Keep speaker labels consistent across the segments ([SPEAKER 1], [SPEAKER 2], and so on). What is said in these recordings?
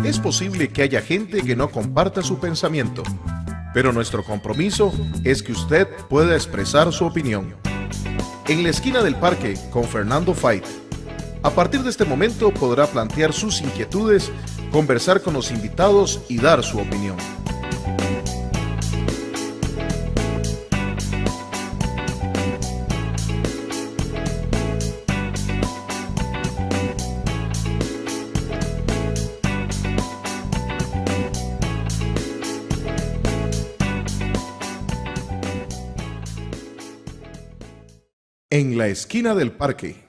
[SPEAKER 1] Es posible que haya gente que no comparta su pensamiento, pero nuestro compromiso es que usted pueda expresar su opinión. En la esquina del parque con Fernando Fait. A partir de este momento podrá plantear sus inquietudes, conversar con los invitados y dar su opinión. En la esquina del parque.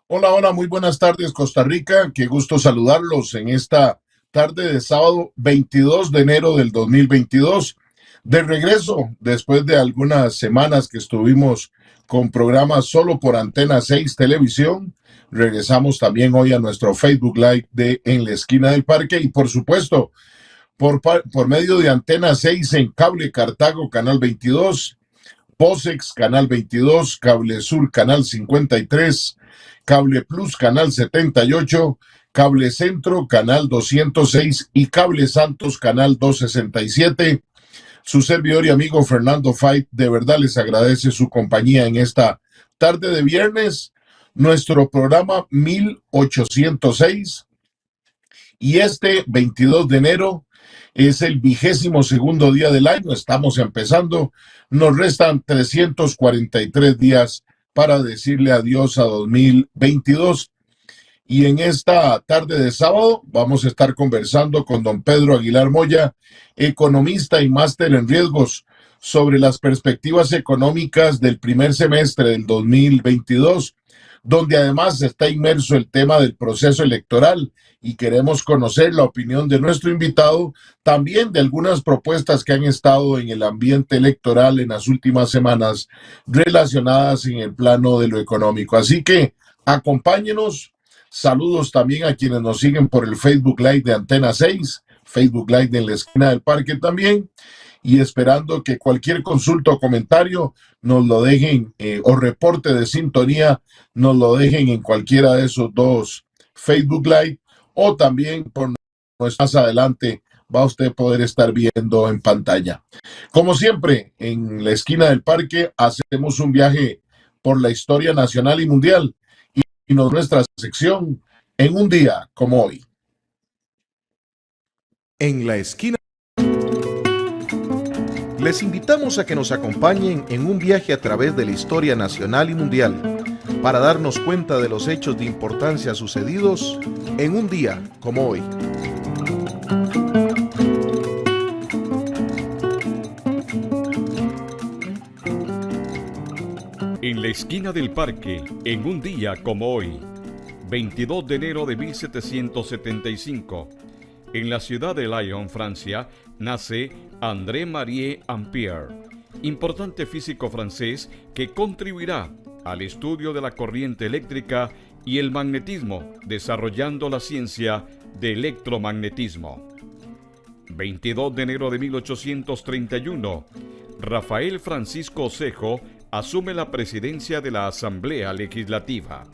[SPEAKER 2] Hola, hola, muy buenas tardes, Costa Rica. Qué gusto saludarlos en esta tarde de sábado 22 de enero del 2022. De regreso, después de algunas semanas que estuvimos con programas solo por Antena 6 Televisión, regresamos también hoy a nuestro Facebook Live de En la Esquina del Parque y por supuesto por medio de Antena 6 en Cable Cartago, Canal 22, Posex, Canal 22, Cable Sur, Canal 53, Cable Plus, Canal 78, Cable Centro, Canal 206 y Cable Santos, Canal 267. Su servidor y amigo Fernando Fait de verdad les agradece su compañía en esta tarde de viernes, nuestro programa 1806 y este 22 de enero es el 22º día del año, estamos empezando, nos restan 343 días para decirle adiós a 2022. Y en esta tarde de sábado vamos a estar conversando con don Pedro Aguilar Moya, economista y máster en riesgos, sobre las perspectivas económicas del primer semestre del 2022, donde además está inmerso el tema del proceso electoral y queremos conocer la opinión de nuestro invitado, también de algunas propuestas que han estado en el ambiente electoral en las últimas semanas relacionadas en el plano de lo económico. Así que acompáñenos. Saludos también a quienes nos siguen por el Facebook Live de Antena 6, Facebook Live de En la Esquina del Parque también, y esperando que cualquier consulta o comentario nos lo dejen o reporte de sintonía, nos lo dejen en cualquiera de esos dos Facebook Live o también por más adelante va usted a poder estar viendo en pantalla. Como siempre, en la esquina del parque hacemos un viaje por la historia nacional y mundial y nuestra sección en un día como hoy.
[SPEAKER 1] En la esquina. Les invitamos a que nos acompañen en un viaje a través de la historia nacional y mundial para darnos cuenta de los hechos de importancia sucedidos en un día como hoy.
[SPEAKER 3] En la esquina del parque, en un día como hoy, 22 de enero de 1775, en la ciudad de Lyon, Francia, nace André-Marie Ampère, importante físico francés que contribuirá al estudio de la corriente eléctrica y el magnetismo, desarrollando la ciencia de electromagnetismo. 22 de enero de 1831, Rafael Francisco Cejo asume la presidencia de la Asamblea Legislativa.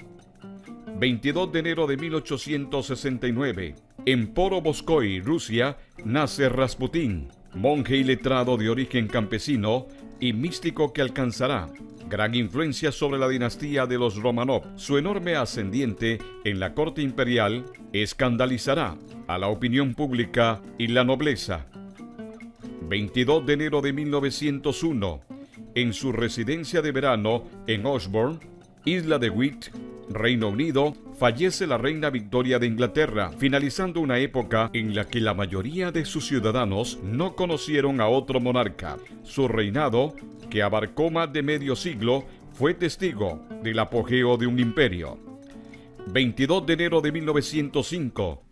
[SPEAKER 3] 22 de enero de 1869, en Poro-Voskoy, Rusia, nace Rasputín, monje y letrado de origen campesino y místico que alcanzará gran influencia sobre la dinastía de los Romanov. Su enorme ascendiente en la corte imperial escandalizará a la opinión pública y la nobleza. 22 de enero de 1901, en su residencia de verano en Osborne, Isla de Wight, Reino Unido, fallece la reina Victoria de Inglaterra, finalizando una época en la que la mayoría de sus ciudadanos no conocieron a otro monarca. Su reinado, que abarcó más de medio siglo, fue testigo del apogeo de un imperio. 22 de enero de 1905,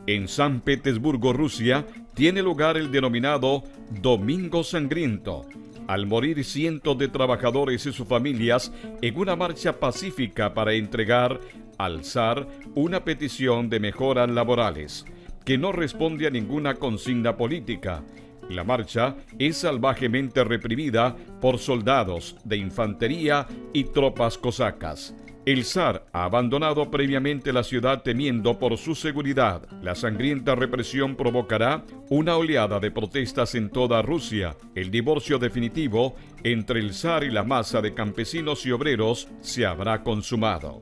[SPEAKER 3] en San Petersburgo, Rusia, tiene lugar el denominado Domingo Sangriento, al morir cientos de trabajadores y sus familias en una marcha pacífica para entregar al zar una petición de mejoras laborales, que no responde a ninguna consigna política. La marcha es salvajemente reprimida por soldados de infantería y tropas cosacas. El zar ha abandonado previamente la ciudad temiendo por su seguridad. La sangrienta represión provocará una oleada de protestas en toda Rusia. El divorcio definitivo entre el zar y la masa de campesinos y obreros se habrá consumado.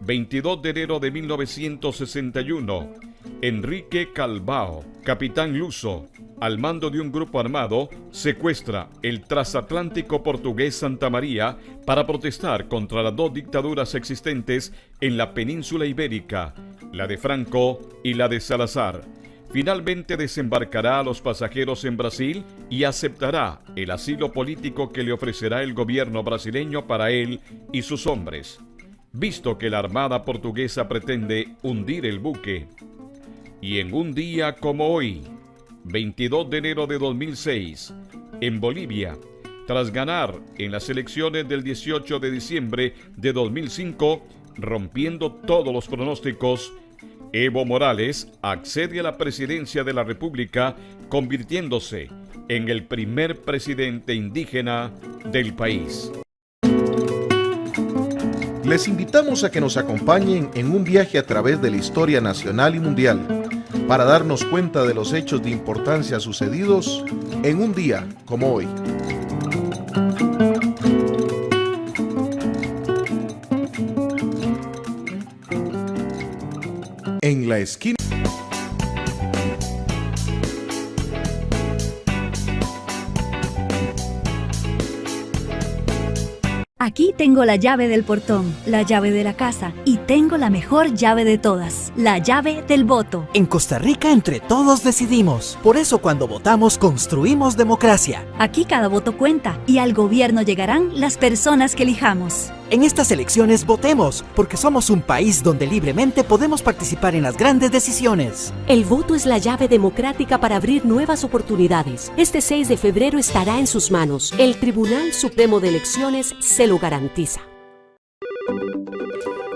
[SPEAKER 3] 22 de enero de 1961. Enrique Calvao, capitán luso, al mando de un grupo armado, secuestra el transatlántico portugués Santa María para protestar contra las dos dictaduras existentes en la península ibérica, la de Franco y la de Salazar. Finalmente desembarcará a los pasajeros en Brasil y aceptará el asilo político que le ofrecerá el gobierno brasileño para él y sus hombres. Visto que la armada portuguesa pretende hundir el buque. Y en un día como hoy, 22 de enero de 2006, en Bolivia, tras ganar en las elecciones del 18 de diciembre de 2005, rompiendo todos los pronósticos, Evo Morales accede a la presidencia de la República, convirtiéndose en el primer presidente indígena del país.
[SPEAKER 1] Les invitamos a que nos acompañen en un viaje a través de la historia nacional y mundial para darnos cuenta de los hechos de importancia sucedidos en un día como hoy. En la esquina.
[SPEAKER 4] Aquí tengo la llave del portón, la llave de la casa y tengo la mejor llave de todas, la llave del voto.
[SPEAKER 5] En Costa Rica entre todos decidimos. Por eso cuando votamos construimos democracia.
[SPEAKER 4] Aquí cada voto cuenta y al gobierno llegarán las personas que elijamos.
[SPEAKER 5] En estas elecciones votemos, porque somos un país donde libremente podemos participar en las grandes decisiones.
[SPEAKER 6] El voto es la llave democrática para abrir nuevas oportunidades. Este 6 de febrero estará en sus manos. El Tribunal Supremo de Elecciones se lo garantiza.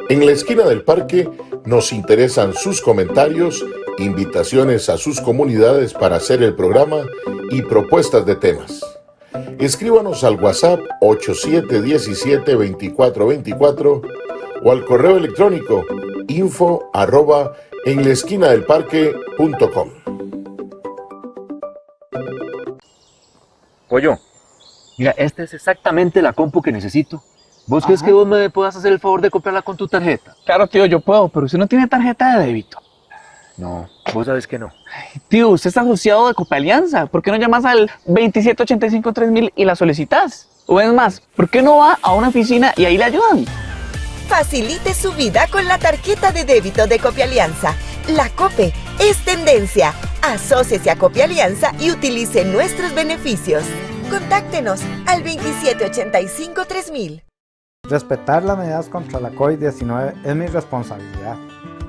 [SPEAKER 2] En la esquina del parque nos interesan sus comentarios, invitaciones a sus comunidades para hacer el programa y propuestas de temas. Escríbanos al WhatsApp 8717-2424 o al correo electrónico info@enlaesquinadelparque.com.
[SPEAKER 7] Pollo, mira, esta es exactamente la compu que necesito. ¿Vos crees que vos me puedas hacer el favor de comprarla con tu tarjeta?
[SPEAKER 8] Claro, tío, yo puedo, pero usted no tiene tarjeta de débito.
[SPEAKER 7] No, vos sabes que no.
[SPEAKER 8] Ay, tío, usted está asociado de Copealianza. ¿Por qué no llamas al 2785-3000 y la solicitas? O es más, ¿por qué no va a una oficina y ahí le ayudan?
[SPEAKER 9] Facilite su vida con la tarjeta de débito de Copealianza. La Cope es tendencia. Asóciese a Copealianza y utilice nuestros beneficios. Contáctenos al 2785-3000.
[SPEAKER 10] Respetar las medidas contra la COVID-19 es mi responsabilidad,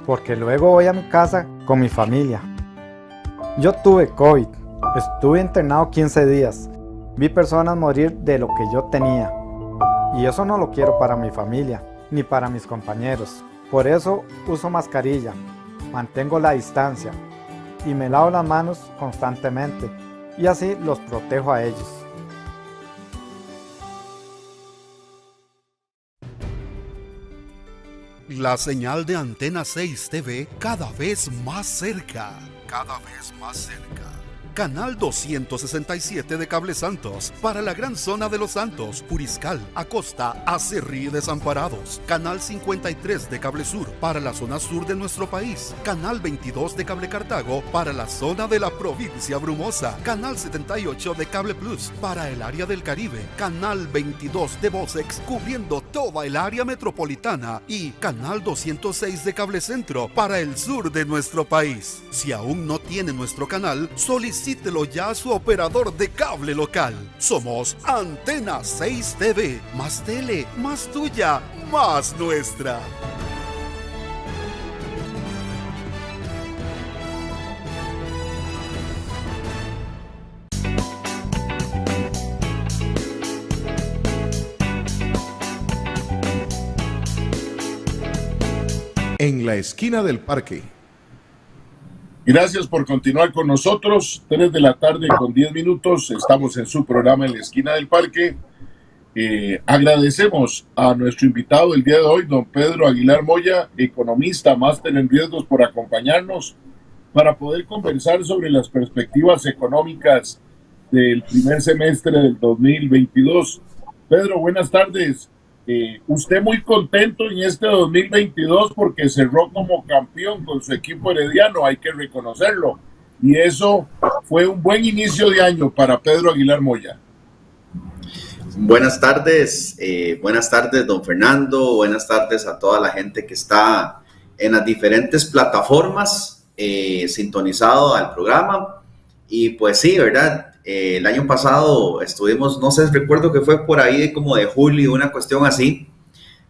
[SPEAKER 10] porque luego voy a mi casa con mi familia. Yo tuve COVID, estuve internado 15 días, vi personas morir de lo que yo tenía, y eso no lo quiero para mi familia, ni para mis compañeros. Por eso uso mascarilla, mantengo la distancia, y me lavo las manos constantemente, y así los protejo a ellos.
[SPEAKER 11] La señal de Antena 6 TV cada vez más cerca. Cada vez más cerca. Canal 267 de Cable Santos para la gran zona de Los Santos, Puriscal, Acosta, Acerrí y Desamparados. Canal 53 de Cable Sur para la zona sur de nuestro país. Canal 22 de Cable Cartago para la zona de la provincia Brumosa. Canal 78 de Cable Plus para el área del Caribe. Canal 22 de Vocex cubriendo toda el área metropolitana. Y Canal 206 de Cable Centro para el sur de nuestro país. Si aún no tiene nuestro canal, solicítelo ya a su operador de cable local. Somos Antena 6 TV. Más tele, más tuya, más nuestra.
[SPEAKER 1] En la esquina del parque.
[SPEAKER 2] Gracias por continuar con nosotros. 3 de la tarde con 10 minutos. Estamos en su programa En la esquina del parque. Agradecemos a nuestro invitado el día de hoy, don Pedro Aguilar Moya, economista, máster en riesgos, por acompañarnos para poder conversar sobre las perspectivas económicas del primer semestre del 2022. Pedro, buenas tardes. Usted muy contento en este 2022 porque cerró como campeón con su equipo herediano, hay que reconocerlo. Y eso fue un buen inicio de año para Pedro Aguilar Moya.
[SPEAKER 12] Buenas tardes, don Fernando, buenas tardes a toda la gente que está en las diferentes plataformas sintonizado al programa. Y pues sí, ¿verdad? El año pasado estuvimos, no sé, recuerdo que fue por ahí como de julio, una cuestión así.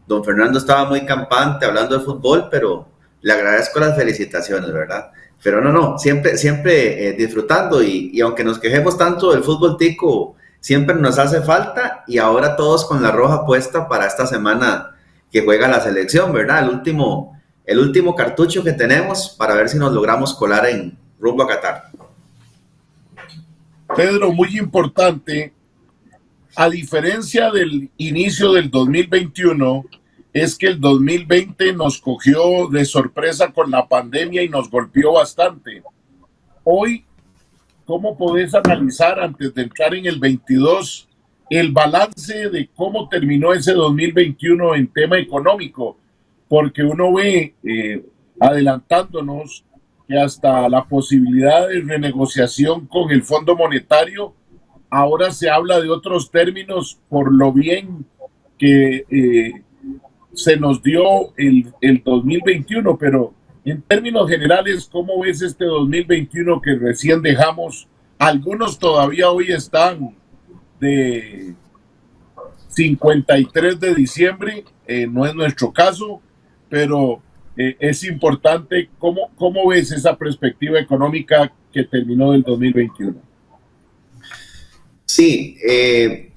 [SPEAKER 12] Don Fernando estaba muy campante hablando de fútbol, pero le agradezco las felicitaciones, ¿verdad? Pero no, siempre disfrutando y aunque nos quejemos tanto del fútbol tico, siempre nos hace falta, y ahora todos con la roja puesta para esta semana que juega la selección, ¿verdad? El último cartucho que tenemos para ver si nos logramos colar en rumbo a Qatar.
[SPEAKER 2] Pedro, muy importante, a diferencia del inicio del 2021, es que el 2020 nos cogió de sorpresa con la pandemia y nos golpeó bastante. Hoy, ¿cómo podés analizar, antes de entrar en el 22, el balance de cómo terminó ese 2021 en tema económico? Porque uno ve, adelantándonos, que hasta la posibilidad de renegociación con el Fondo Monetario, ahora se habla de otros términos por lo bien que se nos dio el 2021, pero en términos generales, ¿cómo ves este 2021 que recién dejamos? Algunos todavía hoy están de 53 de diciembre, no es nuestro caso, pero es importante. ¿Cómo ves esa perspectiva económica que terminó del 2021?
[SPEAKER 12] Sí,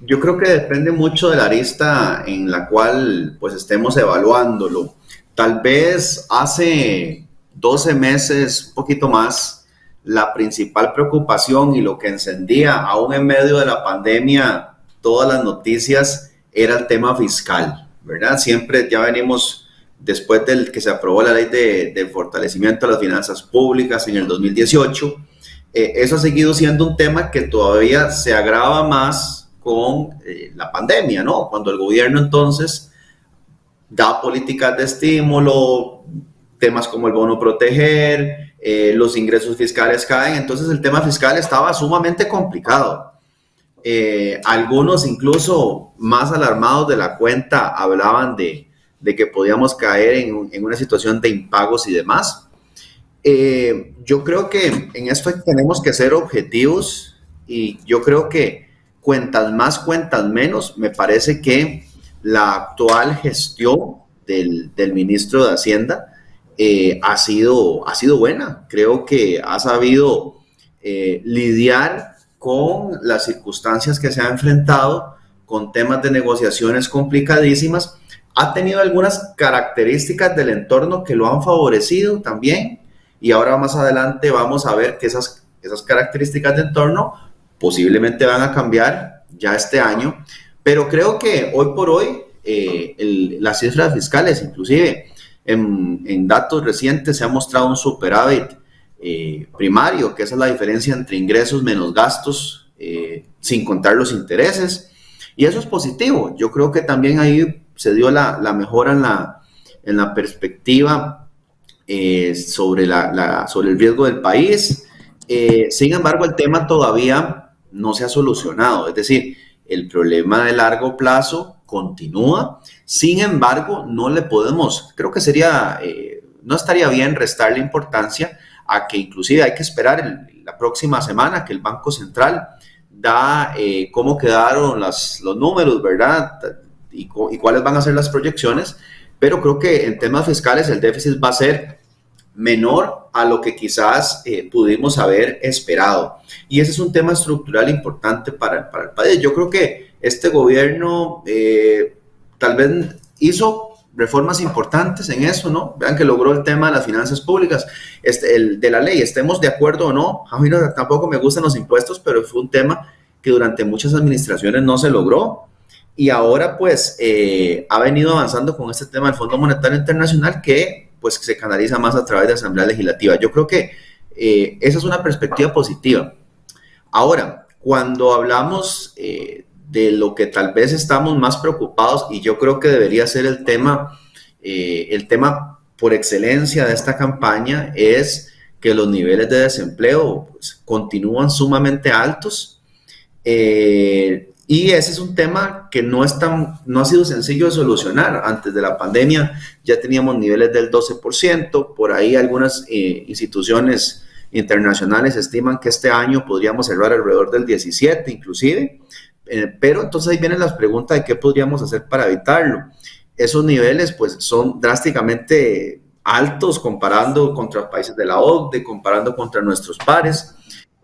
[SPEAKER 12] yo creo que depende mucho de la arista en la cual pues estemos evaluándolo. Tal vez hace 12 meses, un poquito más, la principal preocupación y lo que encendía aún en medio de la pandemia todas las noticias era el tema fiscal, ¿verdad? Siempre ya venimos después del que se aprobó la ley de fortalecimiento de las finanzas públicas en el 2018. Eso ha seguido siendo un tema que todavía se agrava más con la pandemia, ¿no? Cuando el gobierno entonces da políticas de estímulo, temas como el bono proteger, los ingresos fiscales caen, entonces el tema fiscal estaba sumamente complicado. Algunos incluso más alarmados de la cuenta hablaban de que podíamos caer en una situación de impagos y demás. Yo creo que en esto tenemos que ser objetivos, y yo creo que cuentas más, cuentas menos, me parece que la actual gestión del ministro de Hacienda ha sido buena. Creo que ha sabido lidiar con las circunstancias que se ha enfrentado, con temas de negociaciones complicadísimas. Ha tenido algunas características del entorno que lo han favorecido también, y ahora más adelante vamos a ver que esas características de entorno posiblemente van a cambiar ya este año, pero creo que hoy por hoy las cifras fiscales, inclusive en datos recientes, se ha mostrado un superávit primario, que esa es la diferencia entre ingresos menos gastos, sin contar los intereses, y eso es positivo. Yo creo que también ahí se dio la mejora en la perspectiva sobre el riesgo del país. Sin embargo, el tema todavía no se ha solucionado, es decir, el problema de largo plazo continúa. Sin embargo, no le podemos, creo que no estaría bien restarle importancia a que inclusive hay que esperar la próxima semana que el Banco Central da cómo quedaron los números, ¿verdad? Y cuáles van a ser las proyecciones, pero creo que en temas fiscales el déficit va a ser menor a lo que quizás pudimos haber esperado, y ese es un tema estructural importante para el país. Yo creo que este gobierno tal vez hizo reformas importantes en eso, ¿no? Vean que logró el tema de las finanzas públicas, el de la ley, estemos de acuerdo o no. A mí tampoco me gustan los impuestos, pero fue un tema que durante muchas administraciones no se logró. y ahora pues ha venido avanzando con este tema del Fondo Monetario Internacional que pues se canaliza más a través de Asamblea Legislativa. Yo creo que esa es una perspectiva positiva. Ahora, cuando hablamos de lo que tal vez estamos más preocupados, y yo creo que debería ser el tema por excelencia de esta campaña, es que los niveles de desempleo pues, continúan sumamente altos, y ese es un tema que no ha sido sencillo de solucionar. Antes de la pandemia ya teníamos niveles del 12%, por ahí algunas instituciones internacionales estiman que este año podríamos cerrar alrededor del 17% inclusive, pero entonces ahí vienen las preguntas de qué podríamos hacer para evitarlo. Esos niveles pues son drásticamente altos comparando contra países de la OCDE, comparando contra nuestros pares,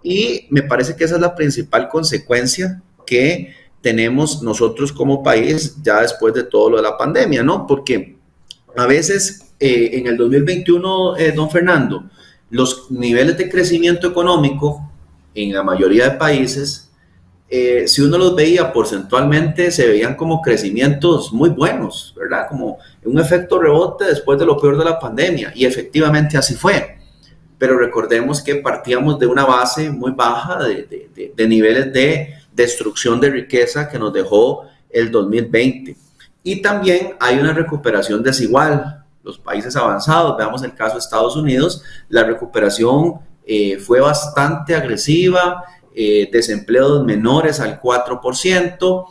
[SPEAKER 12] y me parece que esa es la principal consecuencia que tenemos nosotros como país ya después de todo lo de la pandemia, ¿no? Porque a veces en el 2021, don Fernando, los niveles de crecimiento económico en la mayoría de países, si uno los veía porcentualmente, se veían como crecimientos muy buenos, ¿verdad? Como un efecto rebote después de lo peor de la pandemia, y efectivamente así fue. Pero recordemos que partíamos de una base muy baja de niveles de destrucción de riqueza que nos dejó el 2020. Y también hay una recuperación desigual. Los países avanzados, veamos el caso de Estados Unidos, la recuperación fue bastante agresiva, desempleos menores al 4%,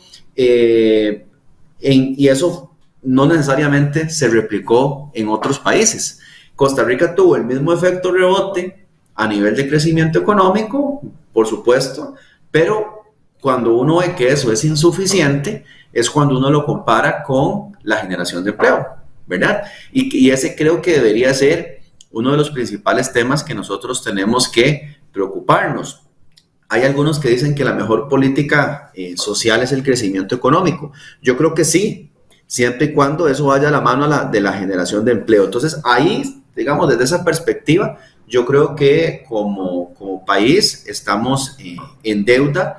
[SPEAKER 12] y eso no necesariamente se replicó en otros países. Costa Rica tuvo el mismo efecto rebote a nivel de crecimiento económico, por supuesto, pero cuando uno ve que eso es insuficiente, es cuando uno lo compara con la generación de empleo, ¿verdad? Y ese creo que debería ser uno de los principales temas que nosotros tenemos que preocuparnos. Hay algunos que dicen que la mejor política social es el crecimiento económico. Yo creo que sí, siempre y cuando eso vaya a la mano de la generación de empleo. Entonces, ahí, digamos, desde esa perspectiva, yo creo que como país estamos en deuda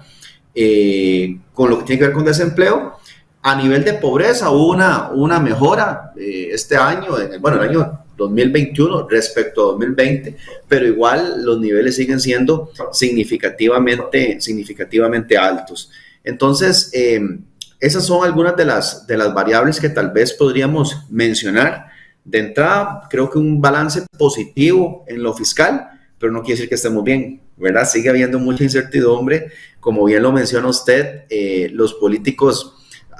[SPEAKER 12] con lo que tiene que ver con desempleo. A nivel de pobreza hubo una mejora este año, el año 2021 respecto a 2020, pero igual los niveles siguen siendo significativamente altos. Entonces, esas son algunas de las variables que tal vez podríamos mencionar. De entrada, creo que un balance positivo en lo fiscal, pero no quiere decir que estemos bien, ¿verdad? Sigue habiendo mucha incertidumbre. Como bien lo menciona usted, los políticos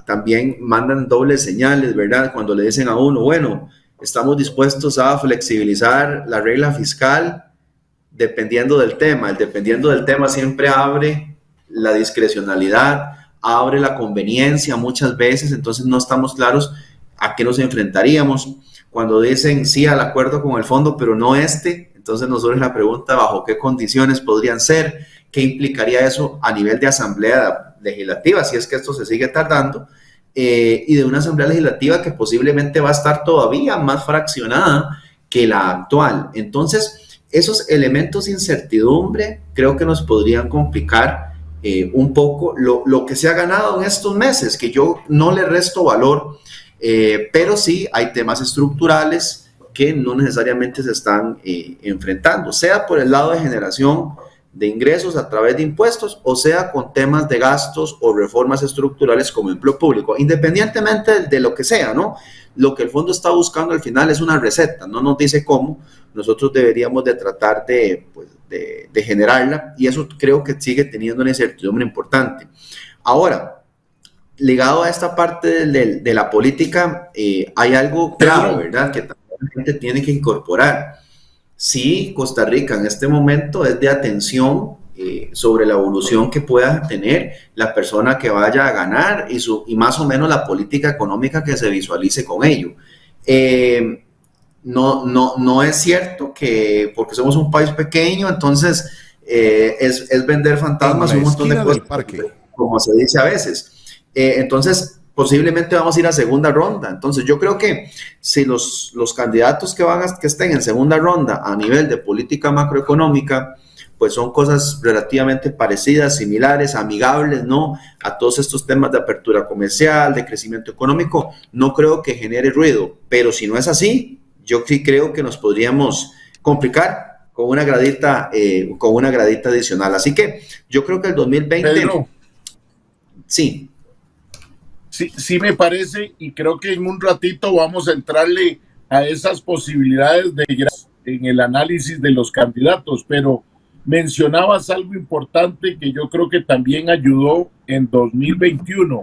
[SPEAKER 12] también mandan dobles señales, ¿verdad? Cuando le dicen a uno, bueno, estamos dispuestos a flexibilizar la regla fiscal dependiendo del tema. El dependiendo del tema siempre abre la discrecionalidad, abre la conveniencia muchas veces, entonces no estamos claros a qué nos enfrentaríamos. Cuando dicen sí al acuerdo con el fondo, pero no entonces nos surge la pregunta, ¿bajo qué condiciones podrían ser? ¿Qué implicaría eso a nivel de asamblea legislativa, si es que esto se sigue tardando? Y de una asamblea legislativa que posiblemente va a estar todavía más fraccionada que la actual. Entonces, esos elementos de incertidumbre creo que nos podrían complicar un poco lo que se ha ganado en estos meses, que yo no le resto valor, pero sí hay temas estructurales que no necesariamente se están enfrentando, sea por el lado de generación de ingresos a través de impuestos, o sea con temas de gastos o reformas estructurales como empleo público, independientemente de lo que sea, ¿no? Lo que el fondo está buscando al final es una receta, no nos dice cómo, nosotros deberíamos de tratar de generarla, y eso creo que sigue teniendo una incertidumbre importante. Ahora, ligado a esta parte de la política, hay algo clave, ¿verdad?, que también la gente tiene que incorporar. Sí, Costa Rica en este momento es de atención sobre la evolución que pueda tener la persona que vaya a ganar y más o menos la política económica que se visualice con ello. No es cierto que porque somos un país pequeño, entonces es vender fantasmas y un montón de cosas, como se dice a veces. Entonces, posiblemente vamos a ir a segunda ronda. Entonces, yo creo que si los candidatos que estén en segunda ronda a nivel de política macroeconómica pues son cosas relativamente parecidas, similares, amigables, ¿no? A todos estos temas de apertura comercial, de crecimiento económico, no creo que genere ruido, pero si no es así, yo sí creo que nos podríamos complicar con una gradita adicional. Así que yo creo que el 2020...
[SPEAKER 2] Pedro,
[SPEAKER 12] sí.
[SPEAKER 2] Sí me parece, y creo que en un ratito vamos a entrarle a esas posibilidades en el análisis de los candidatos, pero mencionabas algo importante que yo creo que también ayudó en 2021,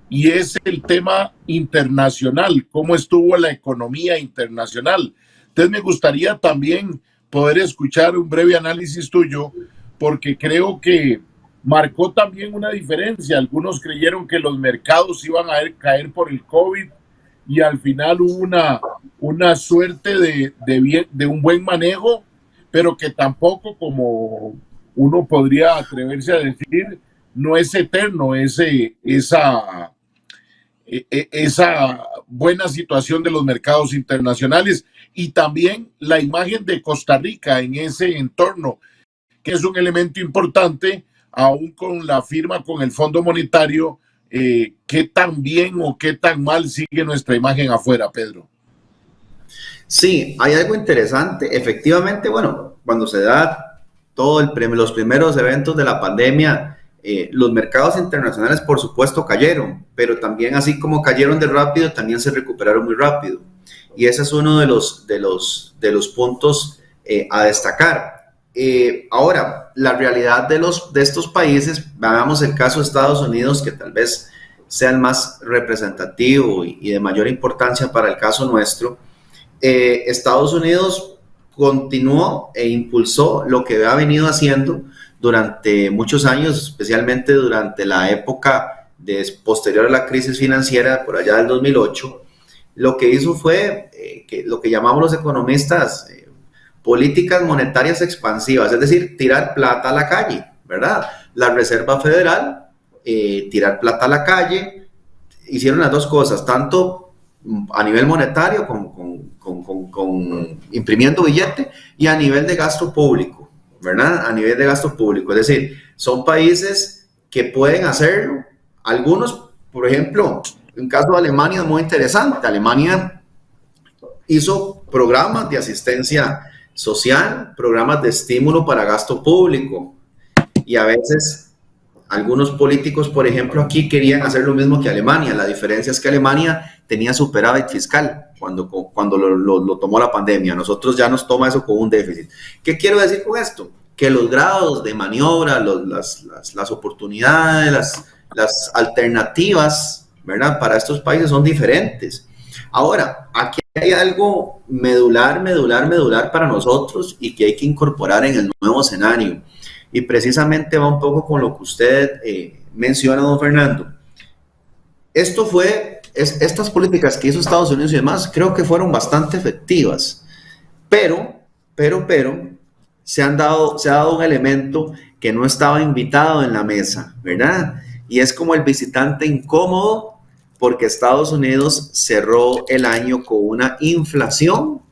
[SPEAKER 2] y es el tema internacional, cómo estuvo la economía internacional. Entonces me gustaría también poder escuchar un breve análisis tuyo, porque creo que marcó también una diferencia. Algunos creyeron que los mercados iban a caer por el COVID y al final hubo una suerte de un buen manejo, pero que tampoco, como uno podría atreverse a decir, no es eterno esa buena situación de los mercados internacionales, y también la imagen de Costa Rica en ese entorno, que es un elemento importante, aún con la firma con el Fondo Monetario. ¿Qué tan bien o qué tan mal sigue nuestra imagen afuera, Pedro?
[SPEAKER 12] Sí, hay algo interesante. Efectivamente, bueno, cuando se da los primeros eventos de la pandemia, los mercados internacionales, por supuesto, cayeron, pero también, así como cayeron de rápido, también se recuperaron muy rápido. Y ese es uno de los puntos a destacar. Ahora, la realidad de estos países, veamos el caso de Estados Unidos, que tal vez sea el más representativo y de mayor importancia para el caso nuestro. Estados Unidos continuó e impulsó lo que ha venido haciendo durante muchos años, especialmente durante la época posterior a la crisis financiera, por allá del 2008. Lo que hizo fue lo que llamamos los economistas políticas monetarias expansivas, es decir, tirar plata a la calle, ¿verdad? La Reserva Federal, tirar plata a la calle, hicieron las dos cosas, tanto a nivel monetario, con imprimiendo billete, y a nivel de gasto público, ¿verdad? A nivel de gasto público, es decir, son países que pueden hacerlo. Algunos, por ejemplo, en caso de Alemania es muy interesante. Alemania hizo programas de asistencia social, programas de estímulo para gasto público, y a veces algunos políticos, por ejemplo, aquí querían hacer lo mismo que Alemania. La diferencia es que Alemania tenía superávit fiscal cuando lo tomó la pandemia. Nosotros ya nos toma eso como un déficit. ¿Qué quiero decir con esto? Que los grados de maniobra, las oportunidades, las alternativas, ¿verdad?, para estos países son diferentes. Ahora, aquí hay algo medular para nosotros y que hay que incorporar en el nuevo escenario. Y precisamente va un poco con lo que usted menciona, don Fernando. Estas políticas que hizo Estados Unidos y demás, creo que fueron bastante efectivas. Pero, se ha dado un elemento que no estaba invitado en la mesa, ¿verdad? Y es como el visitante incómodo, porque Estados Unidos cerró el año con una inflación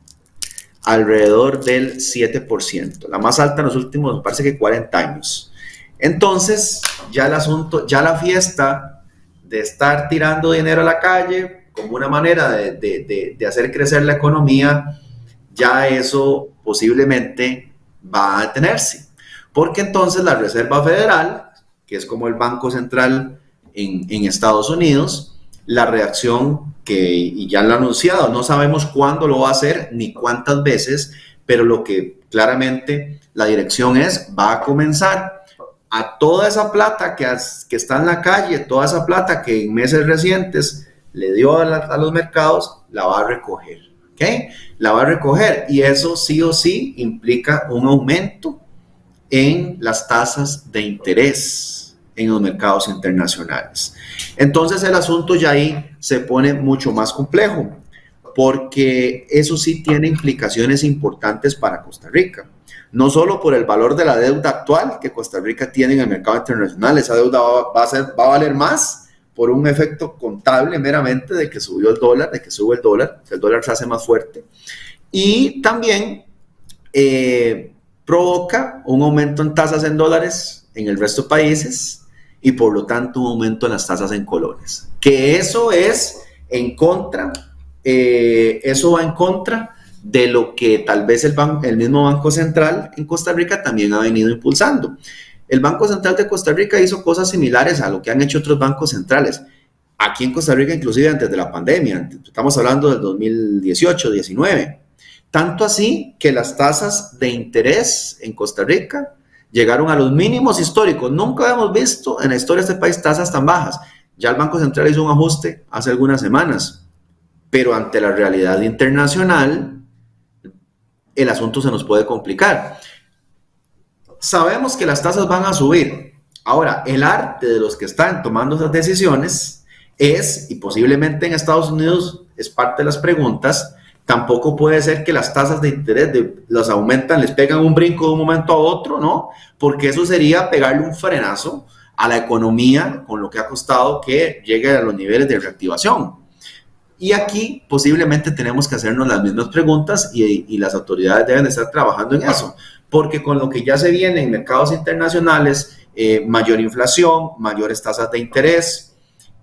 [SPEAKER 12] alrededor del 7%, la más alta en los últimos, me parece que 40 años. Entonces, ya el asunto, ya la fiesta de estar tirando dinero a la calle como una manera de hacer crecer la economía, ya eso posiblemente va a detenerse. Porque entonces la Reserva Federal, que es como el Banco Central en Estados Unidos, la reacción y ya lo ha anunciado, no sabemos cuándo lo va a hacer ni cuántas veces, pero lo que claramente la dirección va a comenzar a toda esa plata que está en la calle, toda esa plata que en meses recientes le dio a los mercados, la va a recoger, ¿ok? La va a recoger, y eso sí o sí implica un aumento en las tasas de interés en los mercados internacionales. Entonces el asunto ya ahí se pone mucho más complejo, porque eso sí tiene implicaciones importantes para Costa Rica. No solo por el valor de la deuda actual que Costa Rica tiene en el mercado internacional, esa deuda va a valer más por un efecto contable meramente de que subió el dólar, de que sube el dólar se hace más fuerte. Y también provoca un aumento en tasas en dólares en el resto de países y por lo tanto un aumento en las tasas en colones. Que eso es en contra, eso va en contra de lo que tal vez el mismo Banco Central en Costa Rica también ha venido impulsando. El Banco Central de Costa Rica hizo cosas similares a lo que han hecho otros bancos centrales. Aquí en Costa Rica, inclusive antes de la pandemia, estamos hablando del 2018-19. Tanto así que las tasas de interés en Costa Rica llegaron a los mínimos históricos. Nunca habíamos visto en la historia de este país tasas tan bajas. Ya el Banco Central hizo un ajuste hace algunas semanas, pero ante la realidad internacional, el asunto se nos puede complicar. Sabemos que las tasas van a subir. Ahora, el arte de los que están tomando esas decisiones es, y posiblemente en Estados Unidos es parte de las preguntas, tampoco puede ser que las tasas de interés las aumentan, les pegan un brinco de un momento a otro, ¿no? Porque eso sería pegarle un frenazo a la economía con lo que ha costado que llegue a los niveles de reactivación. Y aquí posiblemente tenemos que hacernos las mismas preguntas y las autoridades deben de estar trabajando en eso, porque con lo que ya se viene en mercados internacionales, mayor inflación, mayores tasas de interés,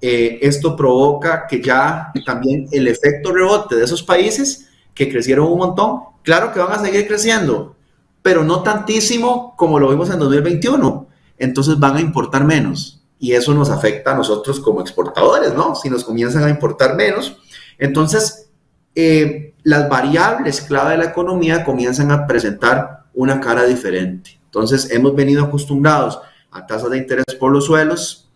[SPEAKER 12] esto provoca que ya también el efecto rebote de esos países que crecieron un montón, claro que van a seguir creciendo, pero no tantísimo como lo vimos en 2021, entonces van a importar menos y eso nos afecta a nosotros como exportadores, ¿no? Si nos comienzan a importar menos, entonces las variables clave de la economía comienzan a presentar una cara diferente. Entonces hemos venido acostumbrados a tasas de interés por los suelos,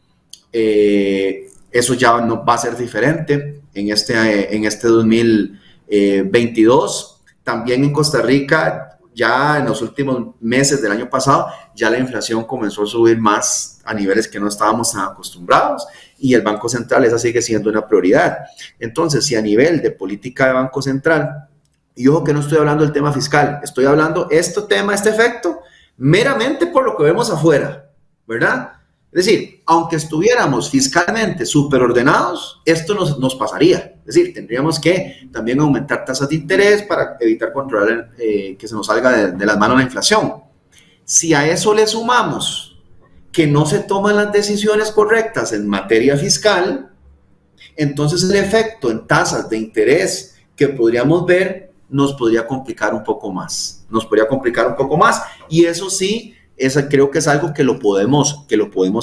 [SPEAKER 12] eso ya no va a ser diferente en este 2022. También en Costa Rica, ya en los últimos meses del año pasado, ya la inflación comenzó a subir más a niveles que no estábamos tan acostumbrados y el Banco Central, esa sigue siendo una prioridad. Entonces, si a nivel de política de Banco Central, y ojo que no estoy hablando del tema fiscal, estoy hablando este efecto, meramente por lo que vemos afuera, ¿verdad? Es decir, aunque estuviéramos fiscalmente superordenados, esto nos pasaría. Es decir, tendríamos que también aumentar tasas de interés para evitar controlar que se nos salga de las manos la inflación. Si a eso le sumamos que no se toman las decisiones correctas en materia fiscal, entonces el efecto en tasas de interés que podríamos ver nos podría complicar un poco más. Y eso sí, creo que es algo que lo podemos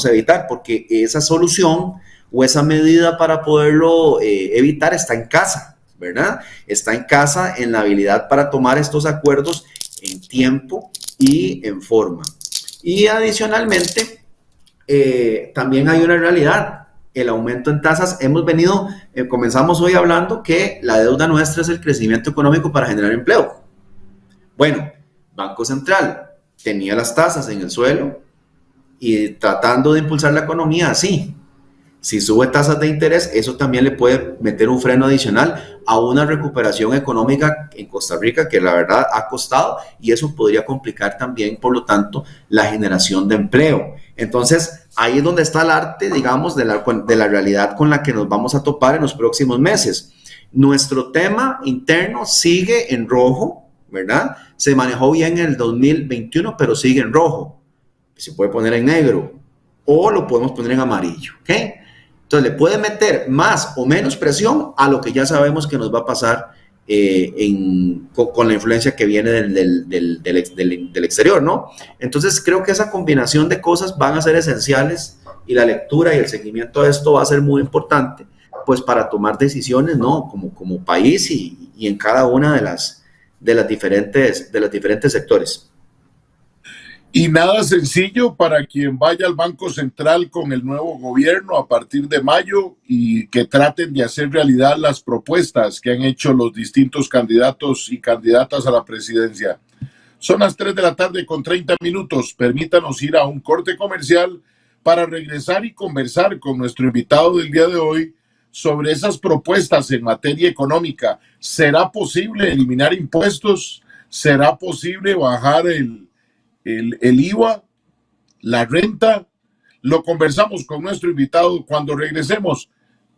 [SPEAKER 12] evitar, porque esa solución o esa medida para poderlo evitar está en casa, ¿verdad? Está en casa, en la habilidad para tomar estos acuerdos en tiempo y en forma. Y adicionalmente, también hay una realidad, el aumento en tasas. Comenzamos hoy hablando que la deuda nuestra es el crecimiento económico para generar empleo. Bueno, Banco Central tenía las tasas en el suelo y tratando de impulsar la economía, sí. Si sube tasas de interés, eso también le puede meter un freno adicional a una recuperación económica en Costa Rica que la verdad ha costado y eso podría complicar también, por lo tanto, la generación de empleo. Entonces, ahí es donde está el arte, digamos, de la realidad con la que nos vamos a topar en los próximos meses. Nuestro tema interno sigue en rojo, ¿verdad? Se manejó bien en el 2021, pero sigue en rojo. Se puede poner en negro o lo podemos poner en amarillo, ¿ok? Entonces le puede meter más o menos presión a lo que ya sabemos que nos va a pasar con la influencia que viene del exterior, ¿no? Entonces creo que esa combinación de cosas van a ser esenciales y la lectura y el seguimiento de esto va a ser muy importante, pues para tomar decisiones, ¿no? Como país y en cada una de las diferentes sectores.
[SPEAKER 2] Y nada sencillo para quien vaya al Banco Central con el nuevo gobierno a partir de mayo y que traten de hacer realidad las propuestas que han hecho los distintos candidatos y candidatas a la presidencia. Son las 3 de la tarde con 30 minutos. Permítanos ir a un corte comercial para regresar y conversar con nuestro invitado del día de hoy sobre esas propuestas en materia económica. ¿Será posible eliminar impuestos? ¿Será posible bajar el IVA, la renta? Lo conversamos con nuestro invitado cuando regresemos.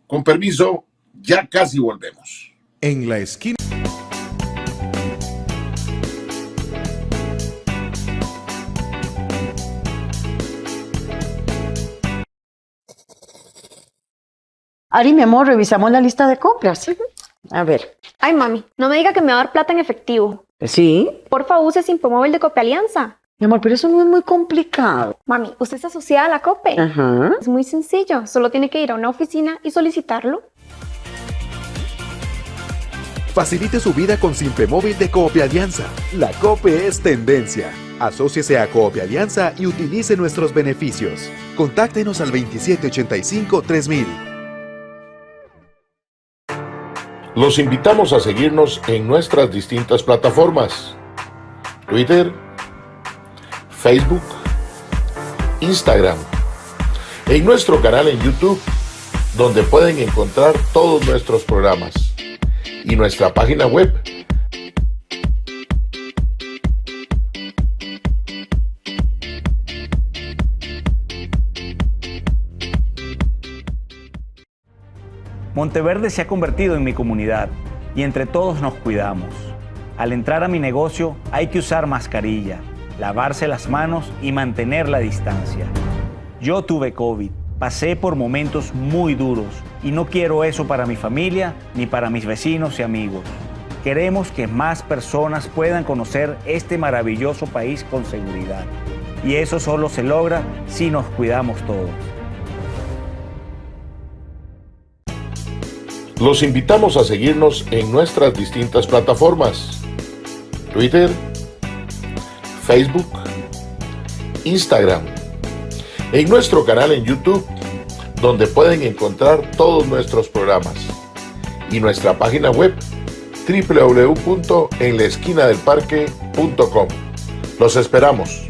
[SPEAKER 2] Con permiso, ya casi volvemos.
[SPEAKER 1] En la esquina.
[SPEAKER 13] Ari, mi amor, revisamos la lista de compras. A ver.
[SPEAKER 14] Ay, mami, no me diga que me va a dar plata en efectivo.
[SPEAKER 13] Sí.
[SPEAKER 14] Porfa, use Simpomóvil de Copialianza.
[SPEAKER 13] Mi amor, pero eso no es muy complicado.
[SPEAKER 14] Mami, usted está asociada a la COPE.
[SPEAKER 13] Ajá.
[SPEAKER 14] Es muy sencillo, solo tiene que ir a una oficina y solicitarlo.
[SPEAKER 15] Facilite su vida con Simpemóvil de Copialianza. La COPE es tendencia. Asóciese a Copialianza y utilice nuestros beneficios. Contáctenos al 2785-3000.
[SPEAKER 2] Los invitamos a seguirnos en nuestras distintas plataformas: Twitter, Facebook, Instagram, en nuestro canal en YouTube, donde pueden encontrar todos nuestros programas, y nuestra página web.
[SPEAKER 16] Monteverde se ha convertido en mi comunidad y entre todos nos cuidamos. Al entrar a mi negocio hay que usar mascarilla, lavarse las manos y mantener la distancia. Yo tuve COVID, pasé por momentos muy duros y no quiero eso para mi familia ni para mis vecinos y amigos. Queremos que más personas puedan conocer este maravilloso país con seguridad. Y eso solo se logra si nos cuidamos todos.
[SPEAKER 2] Los invitamos a seguirnos en nuestras distintas plataformas: Twitter, Facebook, Instagram, en nuestro canal en YouTube, donde pueden encontrar todos nuestros programas, y nuestra página web www.enlaesquinadelparque.com. Los esperamos.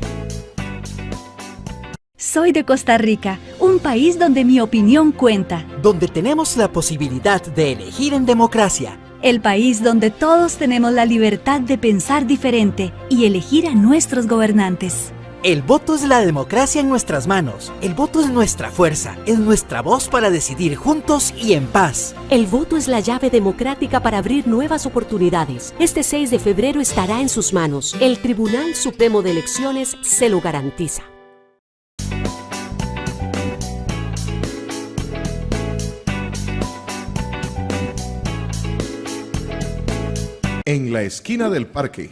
[SPEAKER 4] Soy de Costa Rica, un país donde mi opinión cuenta.
[SPEAKER 5] Donde tenemos la posibilidad de elegir en democracia.
[SPEAKER 4] El país donde todos tenemos la libertad de pensar diferente y elegir a nuestros gobernantes.
[SPEAKER 5] El voto es la democracia en nuestras manos. El voto es nuestra fuerza, es nuestra voz para decidir juntos y en paz.
[SPEAKER 6] El voto es la llave democrática para abrir nuevas oportunidades. Este 6 de febrero estará en sus manos. El Tribunal Supremo de Elecciones se lo garantiza.
[SPEAKER 1] En la esquina del parque.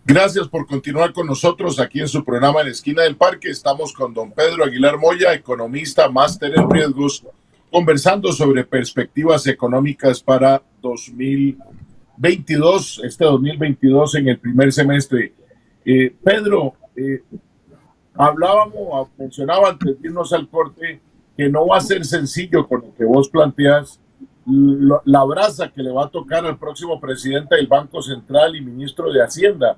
[SPEAKER 2] Gracias por continuar con nosotros aquí en su programa En la Esquina del Parque. Estamos con don Pedro Aguilar Moya, economista, máster en riesgos, conversando sobre perspectivas económicas para 2022, este 2022 en el primer semestre. Pedro, mencionaba antes de irnos al corte que no va a ser sencillo con lo que vos planteas, la brasa que le va a tocar al próximo presidente del Banco Central y ministro de Hacienda.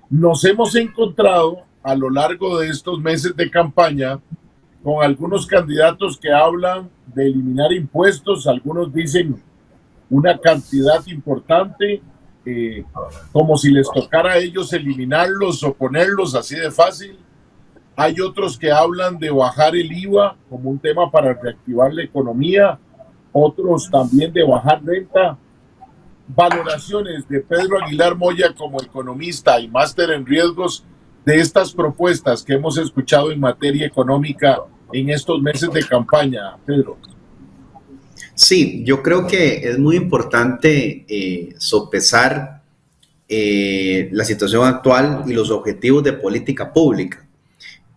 [SPEAKER 2] Nos hemos encontrado a lo largo de estos meses de campaña con algunos candidatos que hablan de eliminar impuestos, algunos dicen una cantidad importante, como si les tocara a ellos eliminarlos o ponerlos así de fácil. Hay otros que hablan de bajar el IVA como un tema para reactivar la economía, otros también de bajar renta. Valoraciones de Pedro Aguilar Moya como economista y máster en riesgos de estas propuestas que hemos escuchado en materia económica en estos meses de campaña, Pedro.
[SPEAKER 12] Sí, yo creo que es muy importante sopesar la situación actual y los objetivos de política pública.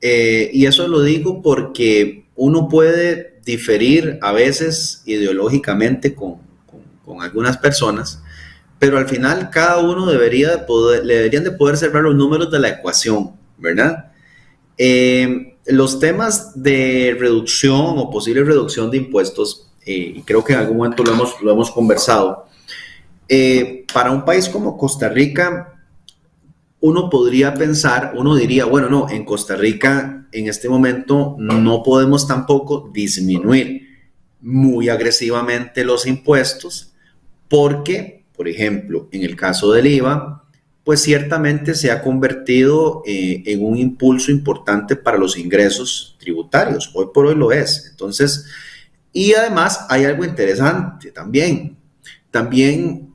[SPEAKER 12] Y eso lo digo porque uno puede diferir a veces ideológicamente con algunas personas, pero al final cada uno le deberían de poder cerrar los números de la ecuación, ¿verdad? Los temas de reducción o posible reducción de impuestos, y creo que en algún momento lo hemos conversado, para un país como Costa Rica, uno diría, bueno, no, en Costa Rica en este momento no podemos tampoco disminuir muy agresivamente los impuestos porque, por ejemplo, en el caso del IVA, pues ciertamente se ha convertido en un impulso importante para los ingresos tributarios. Hoy por hoy lo es. Entonces, y además hay algo interesante también. También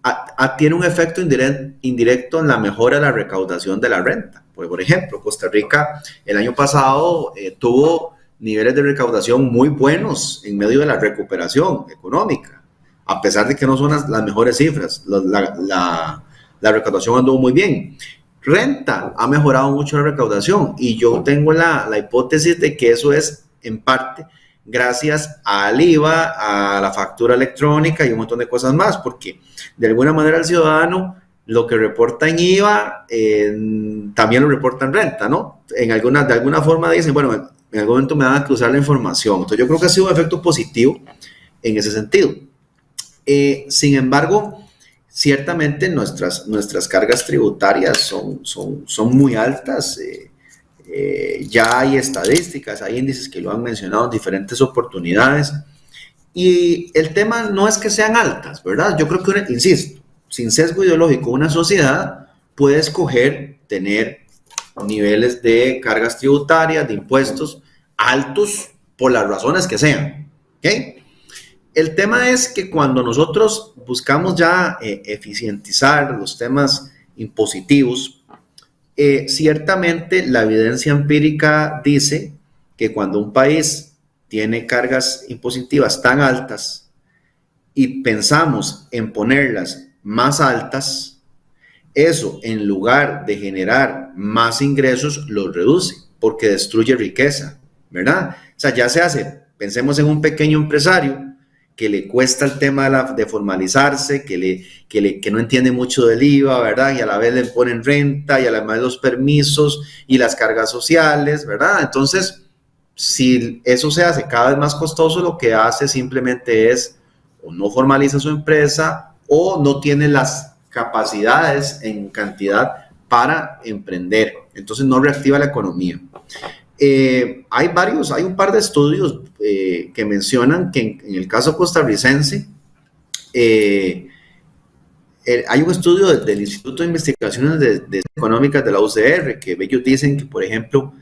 [SPEAKER 12] tiene un efecto indirecto en la mejora de la recaudación de la renta. Por ejemplo, Costa Rica el año pasado tuvo niveles de recaudación muy buenos en medio de la recuperación económica, a pesar de que no son las mejores cifras. La recaudación anduvo muy bien. Renta ha mejorado mucho la recaudación y yo tengo la hipótesis de que eso es en parte gracias al IVA, a la factura electrónica y un montón de cosas más, porque de alguna manera el ciudadano lo que reporta en IVA también lo reporta en renta, ¿no? De alguna forma dicen, bueno, en algún momento me van a cruzar la información. Entonces yo creo que ha sido un efecto positivo en ese sentido. Sin embargo, ciertamente nuestras cargas tributarias son muy altas. Ya hay estadísticas, hay índices que lo han mencionado en diferentes oportunidades. Y el tema no es que sean altas, ¿verdad? Yo creo que, insisto, sin sesgo ideológico, una sociedad puede escoger tener niveles de cargas tributarias, de impuestos altos por las razones que sean. ¿Okay? El tema es que cuando nosotros buscamos ya eficientizar los temas impositivos, ciertamente la evidencia empírica dice que cuando un país tiene cargas impositivas tan altas y pensamos en ponerlas más altas, eso en lugar de generar más ingresos los reduce porque destruye riqueza, ¿verdad? O sea, ya se hace, pensemos en un pequeño empresario que le cuesta el tema de formalizarse, que no entiende mucho del IVA, ¿verdad? Y a la vez le ponen renta y a la vez los permisos y las cargas sociales, ¿verdad? Entonces, si eso se hace cada vez más costoso, lo que hace simplemente es o no formaliza su empresa o no tiene las capacidades en cantidad para emprender. Entonces no reactiva la economía. Hay un par de estudios que mencionan que en el caso costarricense hay un estudio del Instituto de Investigaciones de Económicas de la UCR que ellos dicen que, por ejemplo,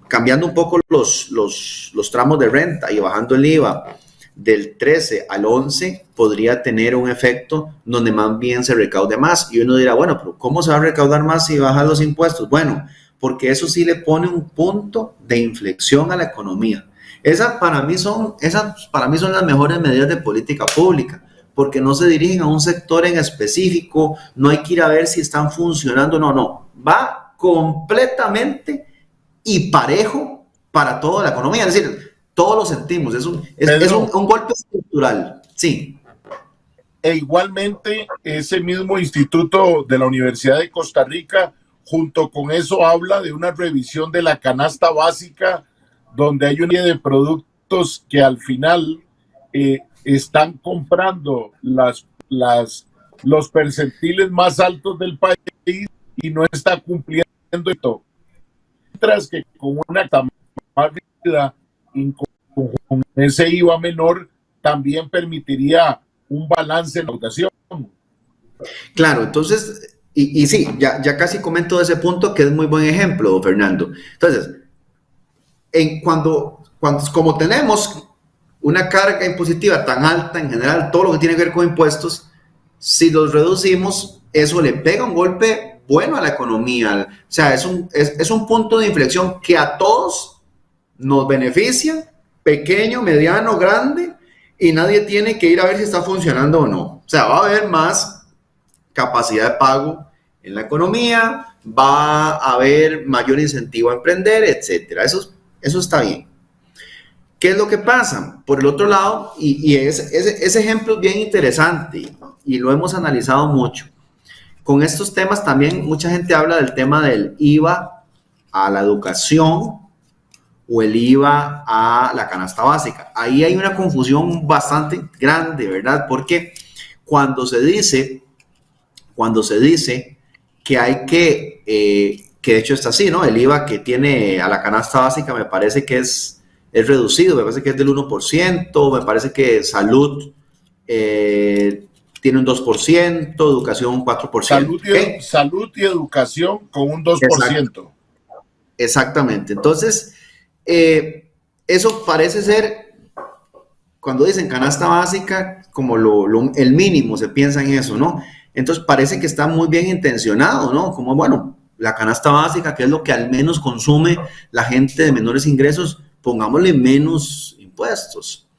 [SPEAKER 12] cambiando un poco los tramos de renta y bajando el IVA del 13 al 11 podría tener un efecto donde más bien se recaude más. Y uno dirá, bueno, pero ¿cómo se va a recaudar más si bajan los impuestos? Bueno, porque eso sí le pone un punto de inflexión a la economía. Esas para mí son las mejores medidas de política pública, porque no se dirigen a un sector en específico, no hay que ir a ver si están funcionando, no, va completamente y parejo para toda la economía, es decir, todos lo sentimos, es un golpe estructural, sí.
[SPEAKER 2] E igualmente ese mismo instituto de la Universidad de Costa Rica, junto con eso habla de una revisión de la canasta básica, donde hay una serie de productos que al final están comprando los percentiles más altos del país y no está cumpliendo esto. Mientras que con una más rígida, con ese IVA menor, también permitiría un balance en la educación.
[SPEAKER 12] Claro, entonces, y sí, ya casi comento ese punto que es muy buen ejemplo, Fernando. Entonces, como tenemos una carga impositiva tan alta en general, todo lo que tiene que ver con impuestos, si los reducimos, eso le pega un golpe bueno a la economía. O sea, es un punto de inflexión que a todos nos beneficia, pequeño, mediano, grande, y nadie tiene que ir a ver si está funcionando o no. O sea, va a haber más capacidad de pago en la economía, va a haber mayor incentivo a emprender, etcétera. Eso está bien. ¿Qué es lo que pasa? Por el otro lado, y ese ejemplo es bien interesante y lo hemos analizado mucho. Con estos temas también mucha gente habla del tema del IVA a la educación o el IVA a la canasta básica. Ahí hay una confusión bastante grande, ¿verdad? Porque cuando se dice que hay que de hecho está así, ¿no? El IVA que tiene a la canasta básica me parece que es reducido, me parece que es del 1%, me parece que salud tiene un 2%, educación un 4%.
[SPEAKER 2] Salud y educación con un 2%.
[SPEAKER 12] Exactamente. Entonces, eso parece ser, cuando dicen canasta básica, como el mínimo, se piensa en eso, ¿no? Entonces parece que está muy bien intencionado, ¿no? Como, bueno, la canasta básica, que es lo que al menos consume la gente de menores ingresos, pongámosle menos impuestos.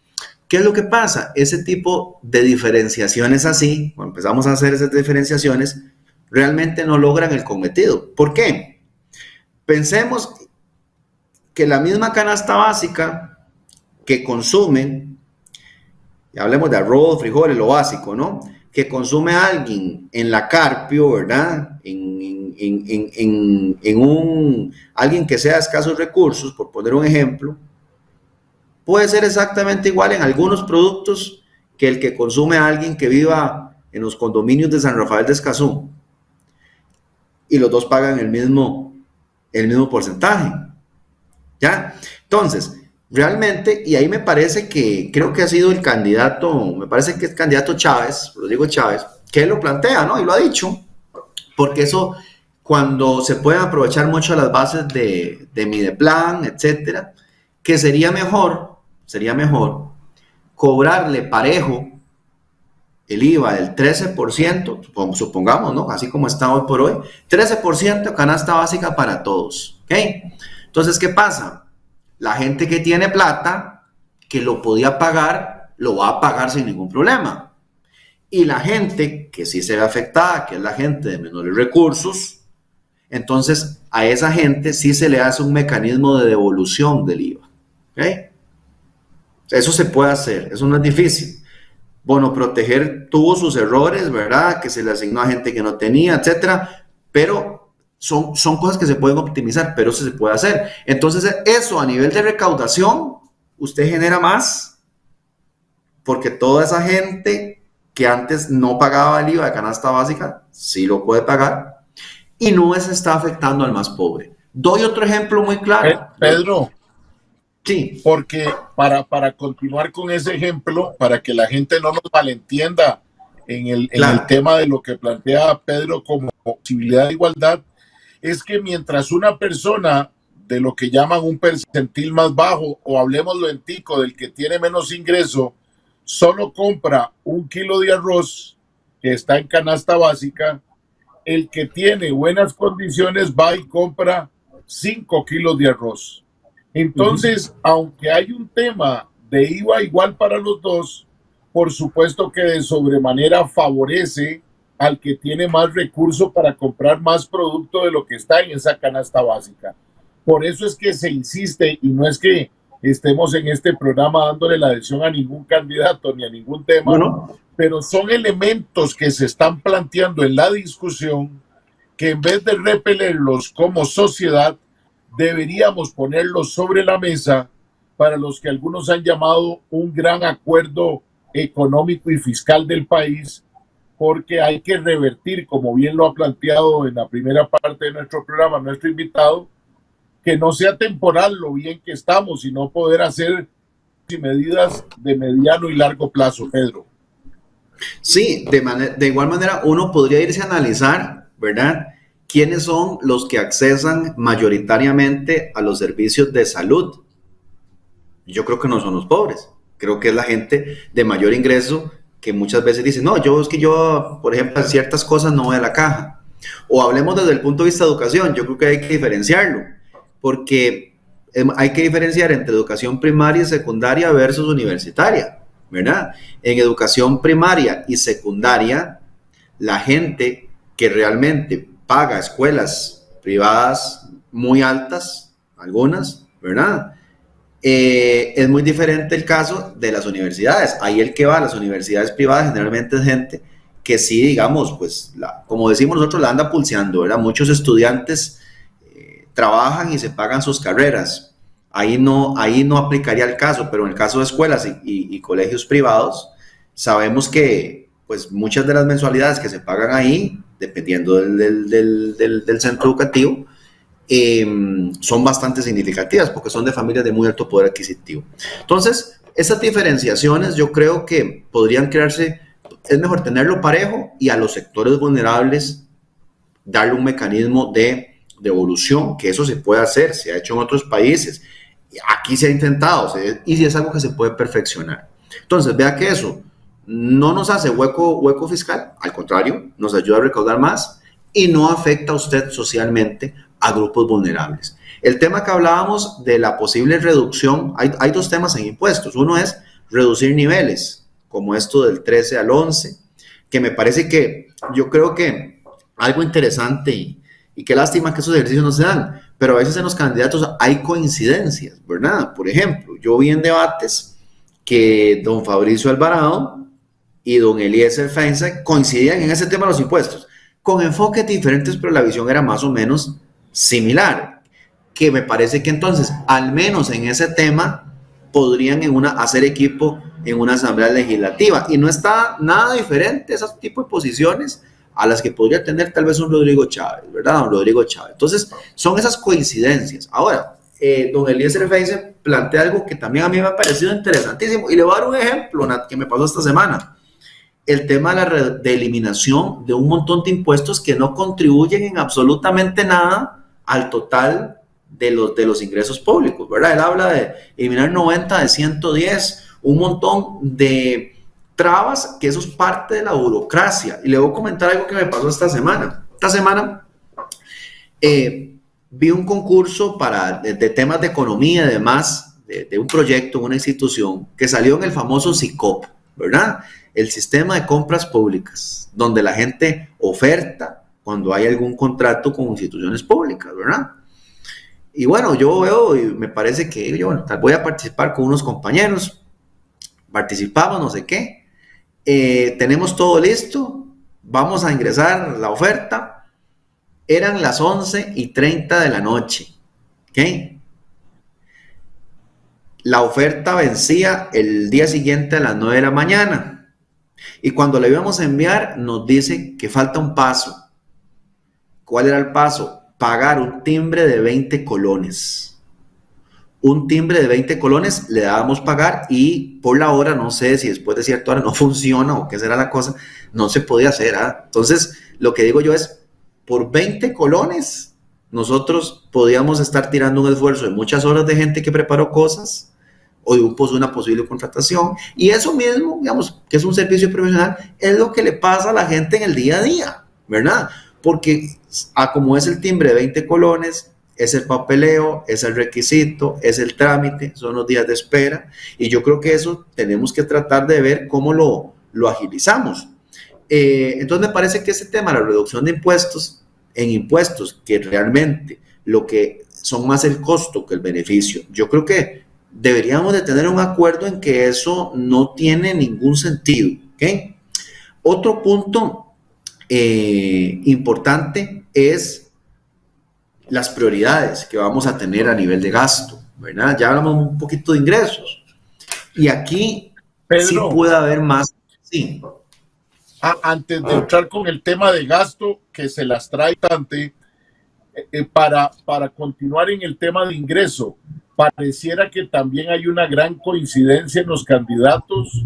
[SPEAKER 12] ¿Qué es lo que pasa? Ese tipo de diferenciaciones así, cuando empezamos a hacer esas diferenciaciones, realmente no logran el cometido. ¿Por qué? Pensemos que la misma canasta básica que consumen, y hablemos de arroz, frijoles, lo básico, ¿no? Que consume alguien en la Carpio, ¿verdad? Alguien que sea de escasos recursos, por poner un ejemplo, puede ser exactamente igual en algunos productos que el que consume a alguien que viva en los condominios de San Rafael de Escazú. Y los dos pagan el mismo porcentaje. ¿Ya? Entonces, realmente, y ahí me parece que, creo que ha sido el candidato, me parece que es candidato Chávez, Rodrigo Chávez, que él lo plantea, ¿no? Y lo ha dicho, porque eso, cuando se pueden aprovechar mucho las bases de Mideplan, etcétera, que sería mejor cobrarle parejo el IVA del 13%, supongamos, ¿no? Así como está hoy por hoy, 13% canasta básica para todos, ¿ok? Entonces, ¿qué pasa? La gente que tiene plata, que lo podía pagar, lo va a pagar sin ningún problema. Y la gente que sí se ve afectada, que es la gente de menores recursos, entonces a esa gente sí se le hace un mecanismo de devolución del IVA, ¿ok? Eso se puede hacer, eso no es difícil. Bueno, Proteger tuvo sus errores, ¿verdad? Que se le asignó a gente que no tenía, etcétera, pero son cosas que se pueden optimizar, pero eso se puede hacer. Entonces, eso a nivel de recaudación, usted genera más, porque toda esa gente que antes no pagaba el IVA de canasta básica, sí lo puede pagar, y no se está afectando al más pobre. Doy otro ejemplo muy claro.
[SPEAKER 2] Pedro.
[SPEAKER 12] Sí.
[SPEAKER 2] Porque para continuar con ese ejemplo, para que la gente no nos malentienda en el tema de lo que plantea Pedro como posibilidad de igualdad, es que mientras una persona de lo que llaman un percentil más bajo, o hablemoslo en tico, del que tiene menos ingreso, solo compra 1 kilo de arroz que está en canasta básica, el que tiene buenas condiciones va y compra 5 kilos de arroz. Entonces, aunque hay un tema de IVA igual para los dos, por supuesto que de sobremanera favorece al que tiene más recursos para comprar más producto de lo que está en esa canasta básica. Por eso es que se insiste, y no es que estemos en este programa dándole la adhesión a ningún candidato ni a ningún tema, pero son elementos que se están planteando en la discusión que en vez de repelerlos como sociedad, deberíamos ponerlos sobre la mesa para los que algunos han llamado un gran acuerdo económico y fiscal del país, porque hay que revertir, como bien lo ha planteado en la primera parte de nuestro programa nuestro invitado, que no sea temporal lo bien que estamos, sino poder hacer medidas de mediano y largo plazo, Pedro.
[SPEAKER 12] Sí, de igual manera uno podría irse a analizar, ¿verdad?, quiénes son los que accesan mayoritariamente a los servicios de salud. Yo creo que no son los pobres, creo que es la gente de mayor ingreso que muchas veces dice, no, yo, por ejemplo, en ciertas cosas no voy a la caja. O hablemos desde el punto de vista de educación, yo creo que hay que diferenciarlo, porque hay que diferenciar entre educación primaria y secundaria versus universitaria, ¿verdad? En educación primaria y secundaria, la gente que realmente paga escuelas privadas muy altas, algunas, ¿verdad? Es muy diferente el caso de las universidades. Ahí el que va a las universidades privadas generalmente es gente que sí, digamos, pues, como decimos nosotros, la anda pulseando, ¿verdad? Muchos estudiantes trabajan y se pagan sus carreras. Ahí no aplicaría el caso, pero en el caso de escuelas y colegios privados, sabemos que pues muchas de las mensualidades que se pagan ahí, dependiendo del centro educativo, son bastante significativas porque son de familias de muy alto poder adquisitivo. Entonces, esas diferenciaciones yo creo que podrían crearse, es mejor tenerlo parejo y a los sectores vulnerables darle un mecanismo de devolución, que eso se puede hacer, se ha hecho en otros países, aquí se ha intentado, y es algo que se puede perfeccionar. Entonces, vea que eso no nos hace hueco fiscal, al contrario, nos ayuda a recaudar más y no afecta a usted socialmente a grupos vulnerables. El tema que hablábamos de la posible reducción, hay dos temas en impuestos. Uno es reducir niveles, como esto del 13 al 11, que me parece que yo creo que algo interesante y qué lástima que esos ejercicios no se dan, pero a veces en los candidatos hay coincidencias, ¿verdad? Por ejemplo, yo vi en debates que don Fabricio Alvarado y don Eliezer Feinstein coincidían en ese tema de los impuestos, con enfoques diferentes, pero la visión era más o menos similar, que me parece que entonces, al menos en ese tema, podrían hacer equipo en una asamblea legislativa, y no está nada diferente ese tipo de posiciones a las que podría tener tal vez un Rodrigo Chávez, ¿verdad? Don Rodrigo Chávez. Entonces, son esas coincidencias. Ahora, don Eliezer Feinstein plantea algo que también a mí me ha parecido interesantísimo, y le voy a dar un ejemplo, Nat, que me pasó esta semana. El tema de eliminación de un montón de impuestos que no contribuyen en absolutamente nada al total de los ingresos públicos, ¿verdad? Él habla de eliminar 90 de 110, un montón de trabas, que eso es parte de la burocracia. Y le voy a comentar algo que me pasó esta semana. Esta semana vi un concurso de temas de economía y demás, de un proyecto, una institución, que salió en el famoso SICOP, ¿verdad? El sistema de compras públicas, donde la gente oferta cuando hay algún contrato con instituciones públicas, ¿verdad? Y bueno, yo veo y me parece que yo voy a participar con unos compañeros, participamos, no sé qué, tenemos todo listo, vamos a ingresar la oferta, eran las 11:30 de la noche, ¿ok? La oferta vencía el día siguiente a las 9 de la mañana, y cuando le íbamos a enviar nos dice que falta un paso. ¿Cuál era el paso? Pagar un timbre de 20 colones. Un timbre de 20 colones le dábamos pagar, y por la hora, no sé si después de cierta hora no funciona o qué será la cosa, no se podía hacer, ¿ah? Entonces, lo que digo yo es, por 20 colones, nosotros podíamos estar tirando un esfuerzo de muchas horas de gente que preparó cosas, o de una posible contratación, y eso mismo, digamos, que es un servicio profesional, es lo que le pasa a la gente en el día a día, ¿verdad? Porque como es el timbre de 20 colones, es el papeleo, es el requisito, es el trámite, son los días de espera, y yo creo que eso tenemos que tratar de ver cómo lo agilizamos. Entonces me parece que ese tema, la reducción de impuestos, que realmente lo que son más el costo que el beneficio, yo creo que deberíamos de tener un acuerdo en que eso no tiene ningún sentido, ¿ok? Otro punto importante es las prioridades que vamos a tener a nivel de gasto, ¿verdad? Ya hablamos un poquito de ingresos, y aquí Pedro, sí puede haber más. Sí.
[SPEAKER 2] Antes de entrar con el tema de gasto, que se las trae bastante, para continuar en el tema de ingreso, pareciera que también hay una gran coincidencia en los candidatos,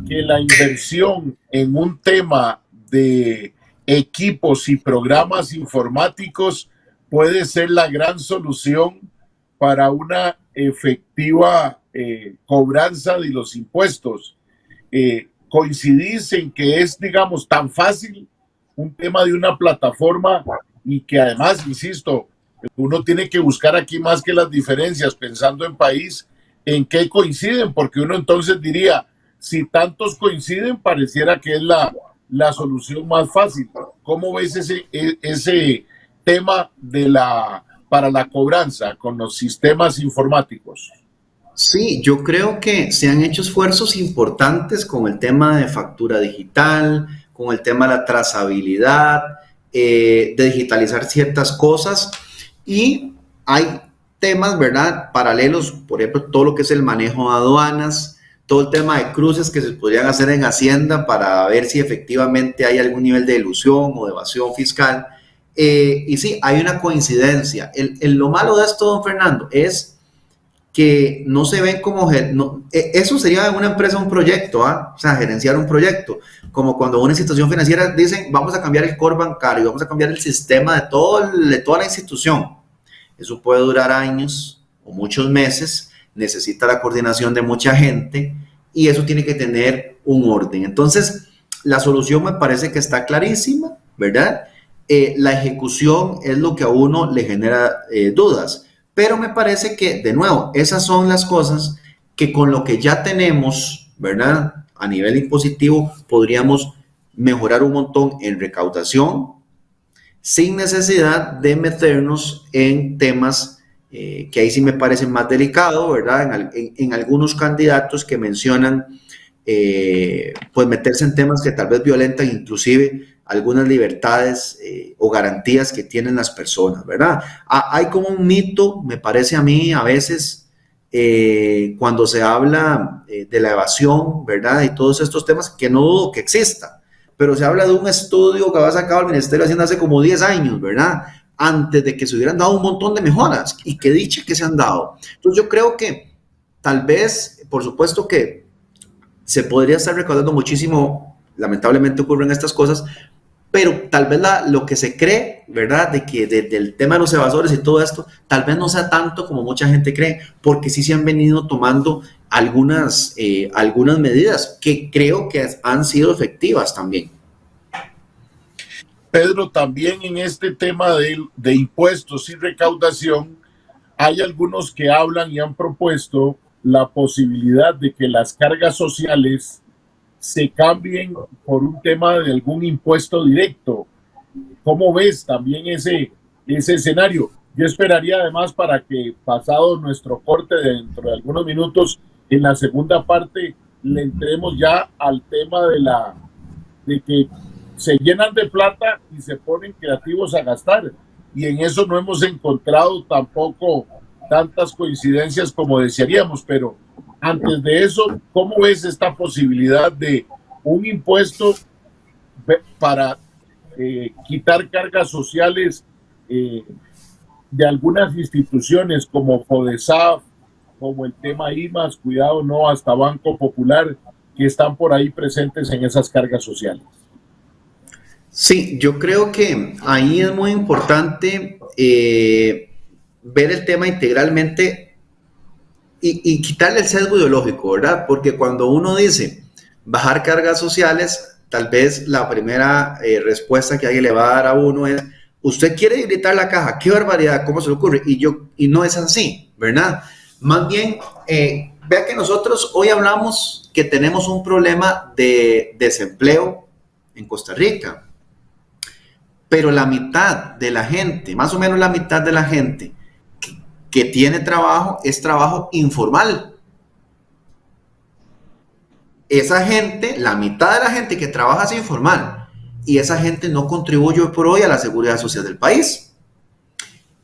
[SPEAKER 2] que la inversión en un tema de equipos y programas informáticos puede ser la gran solución para una efectiva cobranza de los impuestos. Coincidís en que es, digamos, tan fácil un tema de una plataforma, y que además, insisto, uno tiene que buscar aquí más que las diferencias, pensando en país, en qué coinciden, porque uno entonces diría, si tantos coinciden, pareciera que es la solución más fácil. ¿Cómo ves ese tema para la cobranza con los sistemas informáticos?
[SPEAKER 12] Sí, yo creo que se han hecho esfuerzos importantes con el tema de factura digital, con el tema de la trazabilidad, de digitalizar ciertas cosas, y hay temas, ¿verdad?, paralelos, por ejemplo, todo lo que es el manejo de aduanas, todo el tema de cruces que se podrían hacer en Hacienda para ver si efectivamente hay algún nivel de ilusión o de evasión fiscal. Y sí, hay una coincidencia. Lo malo de esto, don Fernando, es que no se ven como... eso sería en una empresa un proyecto, o sea, gerenciar un proyecto. Como cuando una institución financiera dicen, vamos a cambiar el core bancario, vamos a cambiar el sistema de toda la institución. Eso puede durar años o muchos meses, necesita la coordinación de mucha gente, y eso tiene que tener un orden. Entonces, la solución me parece que está clarísima, ¿verdad? la ejecución es lo que a uno le genera dudas. Pero me parece que, de nuevo, esas son las cosas que con lo que ya tenemos, ¿verdad? A nivel impositivo, podríamos mejorar un montón en recaudación sin necesidad de meternos en temas que ahí sí me parecen más delicados, ¿verdad? En algunos candidatos que mencionan pues meterse en temas que tal vez violentan inclusive algunas libertades o garantías que tienen las personas, ¿verdad? Hay como un mito, me parece a mí, a veces, cuando se habla de la evasión, ¿verdad? Y todos estos temas, que no dudo que exista, pero se habla de un estudio que había sacado el Ministerio de Hacienda hace como 10 años, ¿verdad? Antes de que se hubieran dado un montón de mejoras, y que dicha que se han dado. Entonces yo creo que tal vez, por supuesto que se podría estar recaudando muchísimo, lamentablemente ocurren estas cosas, pero tal vez lo que se cree, ¿verdad? De que del tema de los evasores y todo esto, tal vez no sea tanto como mucha gente cree, porque sí se han venido tomando algunas medidas que creo que han sido efectivas también.
[SPEAKER 2] Pedro, también en este tema de impuestos y recaudación, hay algunos que hablan y han propuesto la posibilidad de que las cargas sociales se cambien por un tema de algún impuesto directo. ¿Cómo ves también ese escenario? Yo esperaría además para que, pasado nuestro corte dentro de algunos minutos, en la segunda parte le entremos ya al tema de que se llenan de plata y se ponen creativos a gastar. Y en eso no hemos encontrado tampoco tantas coincidencias como desearíamos, pero antes de eso, ¿cómo ves esta posibilidad de un impuesto para quitar cargas sociales de algunas instituciones como FODESAF, como el tema IMAS, cuidado, no, hasta Banco Popular, que están por ahí presentes en esas cargas sociales?
[SPEAKER 12] Sí, yo creo que ahí es muy importante ver el tema integralmente y quitarle el sesgo ideológico, ¿verdad? Porque cuando uno dice bajar cargas sociales, tal vez la primera respuesta que alguien le va a dar a uno es: usted quiere debilitar la caja, qué barbaridad, ¿cómo se le ocurre? Y no es así, ¿verdad? Más bien, vea que nosotros hoy hablamos que tenemos un problema de desempleo en Costa Rica, pero la mitad de la gente, más o menos la mitad de la gente que tiene trabajo es trabajo informal. Esa gente, la mitad de la gente que trabaja es informal, y esa gente no contribuye hoy por hoy a la seguridad social del país.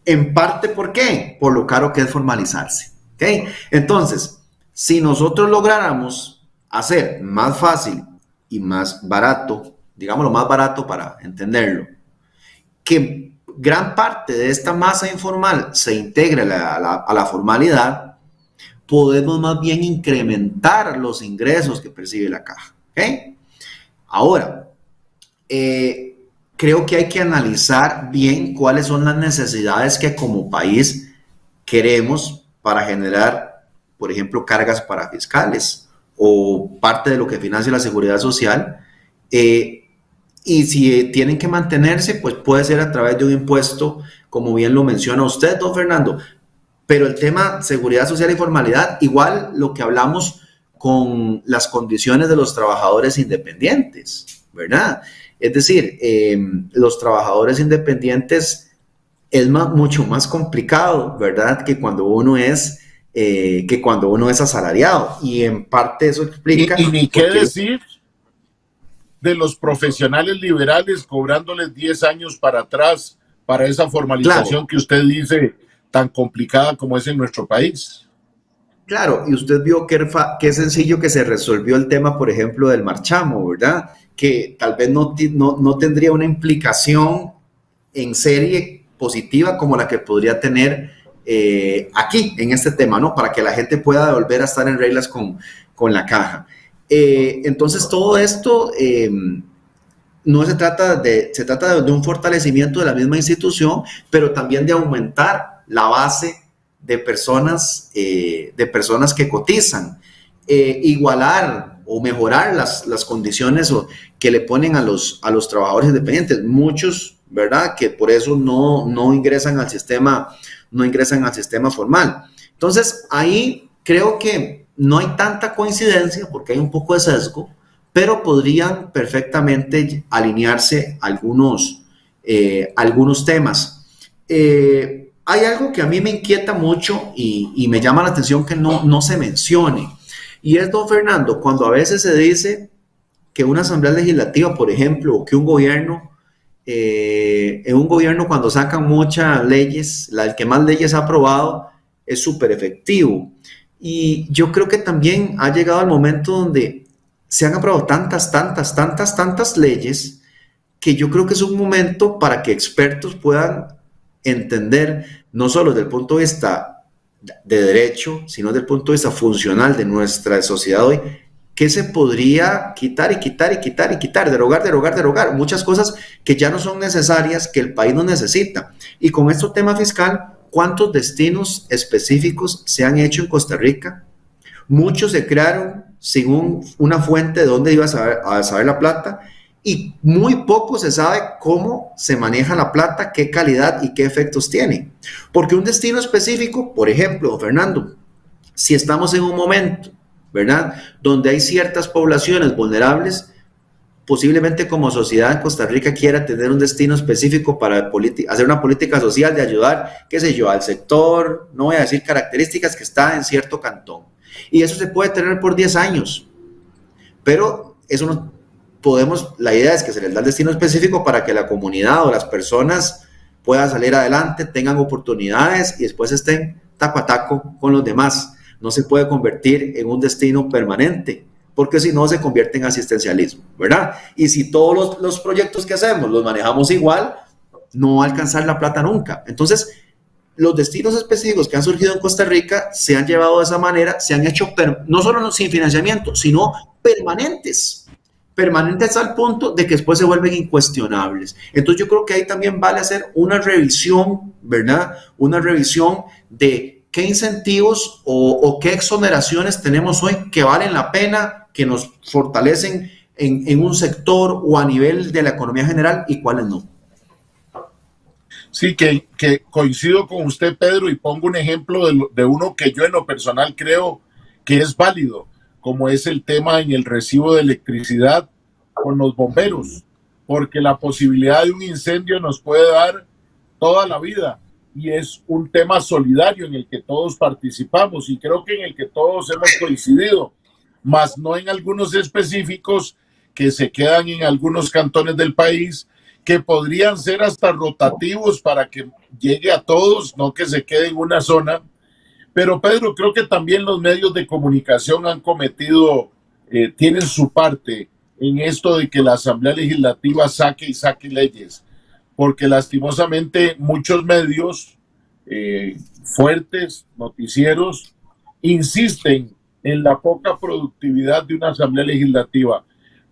[SPEAKER 12] En parte, ¿por qué? Por lo caro que es formalizarse. ¿Okay? Entonces, si nosotros lográramos hacer más fácil y más barato, digámoslo más barato para entenderlo, que gran parte de esta masa informal se integre a la formalidad, podemos más bien incrementar los ingresos que percibe la caja. ¿Okay? Ahora, creo que hay que analizar bien cuáles son las necesidades que como país queremos para generar, por ejemplo, cargas para fiscales o parte de lo que financia la seguridad social. Y si tienen que mantenerse, pues puede ser a través de un impuesto, como bien lo menciona usted, don Fernando. Pero el tema seguridad social y formalidad, igual lo que hablamos con las condiciones de los trabajadores independientes, ¿verdad? Es decir, los trabajadores independientes es mucho más complicado, ¿verdad? Que cuando uno es asalariado. Y en parte eso explica...
[SPEAKER 2] Y ni qué decir de los profesionales liberales cobrándoles 10 años para atrás para esa formalización, claro, que usted dice tan complicada como es en nuestro país.
[SPEAKER 12] Claro, y usted vio qué sencillo que se resolvió el tema, por ejemplo, del marchamo, ¿verdad? Que tal vez no tendría una implicación en serie positiva como la que podría tener aquí, en este tema, ¿no? Para que la gente pueda volver a estar en reglas con la caja. Entonces todo esto se trata de un fortalecimiento de la misma institución, pero también de aumentar la base de personas que cotizan, igualar o mejorar las condiciones que le ponen a los trabajadores independientes. Muchos ¿verdad? Que por eso no ingresan al sistema formal. Entonces, ahí creo que no hay tanta coincidencia porque hay un poco de sesgo, pero podrían perfectamente alinearse algunos temas. Hay algo que a mí me inquieta mucho y me llama la atención que no se mencione, y es, don Fernando, cuando a veces se dice que una asamblea legislativa, por ejemplo, o que un gobierno, en un gobierno cuando sacan muchas leyes, el que más leyes ha aprobado es súper efectivo. Y yo creo que también ha llegado el momento donde se han aprobado tantas leyes que yo creo que es un momento para que expertos puedan entender, no solo desde el punto de vista de derecho, sino desde el punto de vista funcional de nuestra sociedad hoy, qué se podría quitar, derogar, muchas cosas que ya no son necesarias, que el país no necesita. Y con este tema fiscal, ¿cuántos destinos específicos se han hecho en Costa Rica? Muchos se crearon sin una fuente de dónde iba a saber la plata, y muy poco se sabe cómo se maneja la plata, qué calidad y qué efectos tiene. Porque un destino específico, por ejemplo, Fernando, si estamos en un momento, ¿verdad?, donde hay ciertas poblaciones vulnerables, posiblemente como sociedad en Costa Rica quiera tener un destino específico para hacer una política social de ayudar, qué sé yo, al sector, no voy a decir características, que está en cierto cantón. Y eso se puede tener por 10 años. Pero eso no podemos, la idea es que se les da el destino específico para que la comunidad o las personas puedan salir adelante, tengan oportunidades y después estén taco a taco con los demás. No se puede convertir en un destino permanente, porque si no se convierte en asistencialismo, ¿verdad? Y si todos los proyectos que hacemos los manejamos igual, no va a alcanzar la plata nunca. Entonces, los destinos específicos que han surgido en Costa Rica se han llevado de esa manera, se han hecho no solo sin financiamiento, sino permanentes al punto de que después se vuelven incuestionables. Entonces yo creo que ahí también vale hacer una revisión, ¿verdad? Una revisión de qué incentivos o qué exoneraciones tenemos hoy que valen la pena, que nos fortalecen en un sector o a nivel de la economía general, y cuáles no.
[SPEAKER 2] Sí, que coincido con usted, Pedro, y pongo un ejemplo de uno que yo en lo personal creo que es válido, como es el tema en el recibo de electricidad con los bomberos, porque la posibilidad de un incendio nos puede dar toda la vida y es un tema solidario en el que todos participamos y creo que en el que todos hemos coincidido, más no en algunos específicos que se quedan en algunos cantones del país, que podrían ser hasta rotativos para que llegue a todos, no que se quede en una zona. Pero Pedro, creo que también los medios de comunicación han tienen su parte en esto de que la Asamblea Legislativa saque leyes, porque lastimosamente muchos medios fuertes, noticieros, insisten en la poca productividad de una Asamblea Legislativa.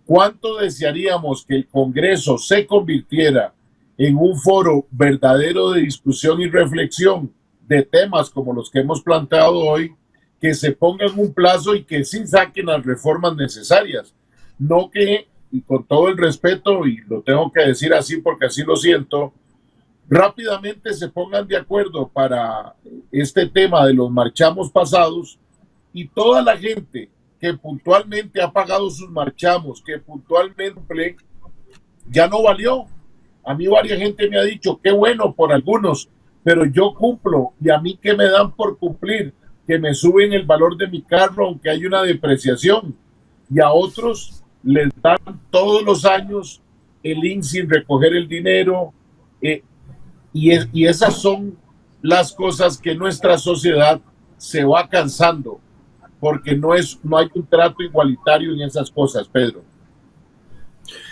[SPEAKER 2] ¿Cuánto desearíamos que el Congreso se convirtiera en un foro verdadero de discusión y reflexión de temas como los que hemos planteado hoy, que se pongan un plazo y que sí saquen las reformas necesarias? No que, y con todo el respeto, y lo tengo que decir así porque así lo siento, rápidamente se pongan de acuerdo para este tema de los marchamos pasados y toda la gente que puntualmente ha pagado sus marchamos, que puntualmente ya no valió. A mí varias gente me ha dicho, qué bueno por algunos, pero yo cumplo, y a mí ¿qué me dan por cumplir? Que me suben el valor de mi carro aunque hay una depreciación, y a otros les dan todos los años el INS sin recoger el dinero, y esas son las cosas que nuestra sociedad se va cansando, porque no hay un trato igualitario en esas cosas, Pedro.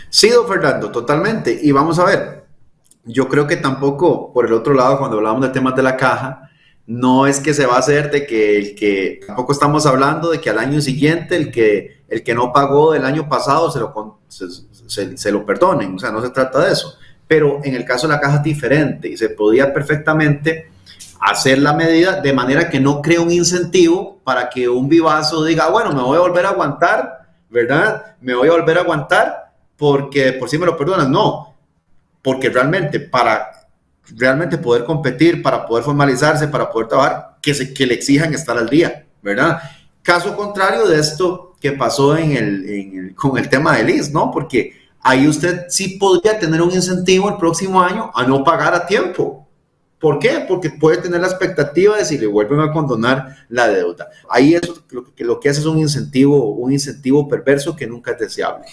[SPEAKER 12] Sí, don Fernando, totalmente. Y vamos a ver, yo creo que tampoco, por el otro lado, cuando hablamos de temas de la caja, no es que se va a hacer de que tampoco estamos hablando de que al año siguiente el que no pagó del año pasado se lo perdonen, o sea, no se trata de eso. Pero en el caso de la caja es diferente y se podía perfectamente hacer la medida de manera que no cree un incentivo para que un vivazo diga, bueno, me voy a volver a aguantar, ¿verdad? Me voy a volver a aguantar porque por sí me lo perdonan. No, porque realmente para realmente poder competir, para poder formalizarse, para poder trabajar, que le exijan estar al día, ¿verdad? Caso contrario de esto que pasó con el tema del IS, ¿no? Porque ahí usted sí podría tener un incentivo el próximo año a no pagar a tiempo. ¿Por qué? Porque puede tener la expectativa de si le vuelven a condonar la deuda. Ahí eso lo que hace es un incentivo perverso que nunca es deseable.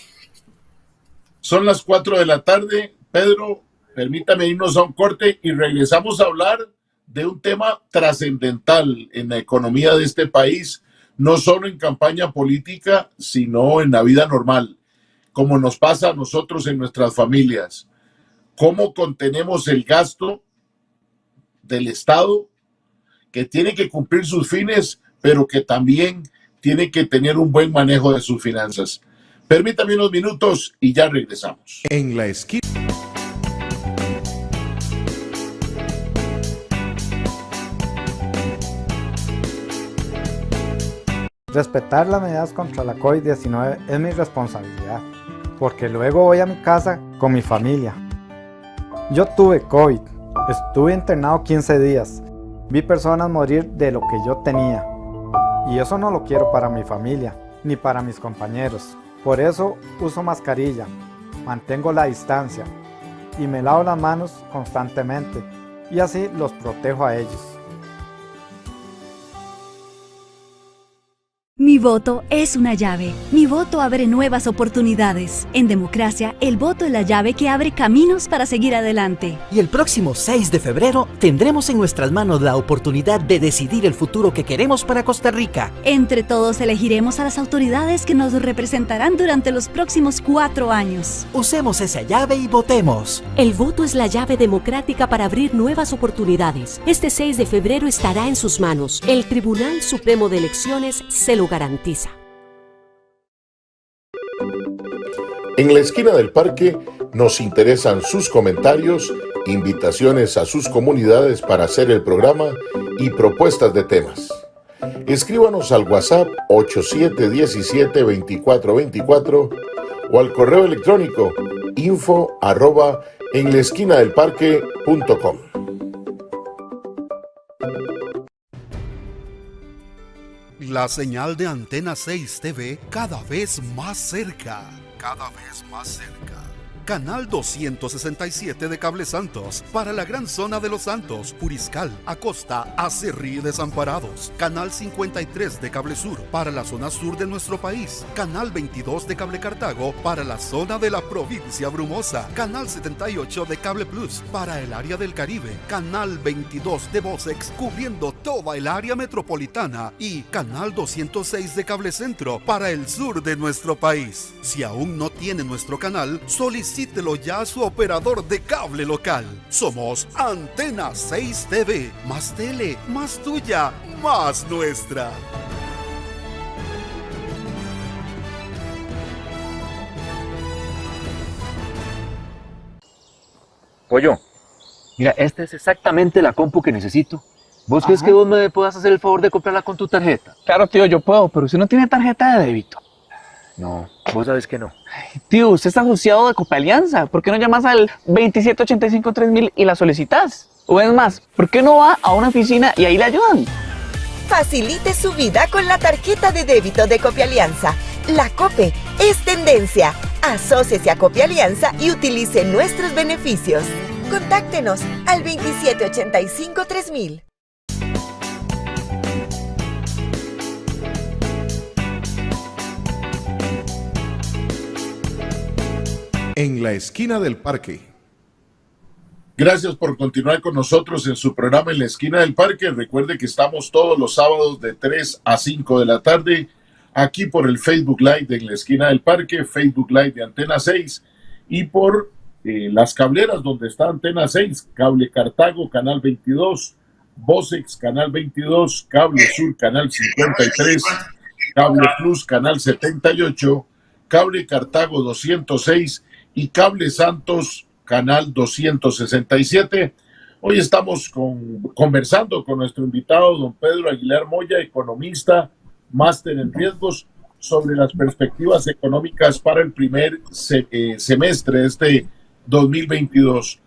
[SPEAKER 2] Son las 4 de la tarde. Pedro, permítame irnos a un corte y regresamos a hablar de un tema trascendental en la economía de este país, no solo en campaña política, sino en la vida normal, como nos pasa a nosotros en nuestras familias. ¿Cómo contenemos el gasto del Estado, que tiene que cumplir sus fines, pero que también tiene que tener un buen manejo de sus finanzas? Permítame unos minutos y ya regresamos.
[SPEAKER 1] En la esquina.
[SPEAKER 10] Respetar las medidas contra la COVID-19 es mi responsabilidad, porque luego voy a mi casa con mi familia. Yo tuve COVID, estuve internado 15 días, vi personas morir de lo que yo tenía, y eso no lo quiero para mi familia, ni para mis compañeros. Por eso uso mascarilla, mantengo la distancia, y me lavo las manos constantemente, y así los protejo a ellos.
[SPEAKER 4] Mi voto es una llave. Mi voto abre nuevas oportunidades. En democracia, el voto es la llave que abre caminos para seguir adelante.
[SPEAKER 5] Y el próximo 6 de febrero tendremos en nuestras manos la oportunidad de decidir el futuro que queremos para Costa Rica.
[SPEAKER 4] Entre todos elegiremos a las autoridades que nos representarán durante los próximos 4 años.
[SPEAKER 5] Usemos esa llave y votemos.
[SPEAKER 6] El voto es la llave democrática para abrir nuevas oportunidades. Este 6 de febrero estará en sus manos. El Tribunal Supremo de Elecciones se lo garantiza.
[SPEAKER 2] En la esquina del parque nos interesan sus comentarios, invitaciones a sus comunidades para hacer el programa y propuestas de temas. Escríbanos al WhatsApp 8717-2424 o al correo electrónico info@enlaesquinadelparque.com.
[SPEAKER 11] La señal de Antena 6 TV cada vez más cerca. Cada vez más cerca. Canal 267 de Cable Santos para la gran zona de Los Santos, Puriscal, Acosta, Acerrí y Desamparados. Canal 53 de Cable Sur para la zona sur de nuestro país. Canal 22 de Cable Cartago para la zona de la provincia Brumosa. Canal 78 de Cable Plus para el área del Caribe. Canal 22 de Vocex cubriendo toda el área metropolitana. Y Canal 206 de Cable Centro para el sur de nuestro país. Si aún no tiene nuestro canal, solicítelo ya a su operador de cable local. Somos Antena 6 TV. Más tele, más tuya, más nuestra.
[SPEAKER 7] Pollo, mira, esta es exactamente la compu que necesito. ¿Vos crees que vos me puedas hacer el favor de comprarla con tu tarjeta?
[SPEAKER 8] Claro, tío, yo puedo, pero usted no tiene tarjeta de débito.
[SPEAKER 7] No, vos sabes que no.
[SPEAKER 8] Ay, tío, usted está asociado de Copealianza. ¿Por qué no llamas al 2785-3000 y la solicitas? O es más, ¿por qué no va a una oficina y ahí le ayudan?
[SPEAKER 9] Facilite su vida con la tarjeta de débito de Copealianza. La COPE es tendencia. Asóciese a Copealianza y utilice nuestros beneficios. Contáctenos al 2785-3000.
[SPEAKER 1] En la esquina del parque.
[SPEAKER 2] Gracias por continuar con nosotros en su programa En la esquina del parque. Recuerde que estamos todos los sábados de 3 a 5 de la tarde aquí por el Facebook Live de En la esquina del parque, Facebook Live de Antena 6 y por las cableras donde está Antena 6, Cable Cartago, Canal 22, Vocex, Canal 22, Cable Sur, Canal 53, Cable Plus, Canal 78, Cable Cartago 206 y Cable Santos, Canal 267. Hoy estamos conversando con nuestro invitado, don Pedro Aguilar Moya, economista, máster en riesgos, sobre las perspectivas económicas para el primer semestre de este 2022.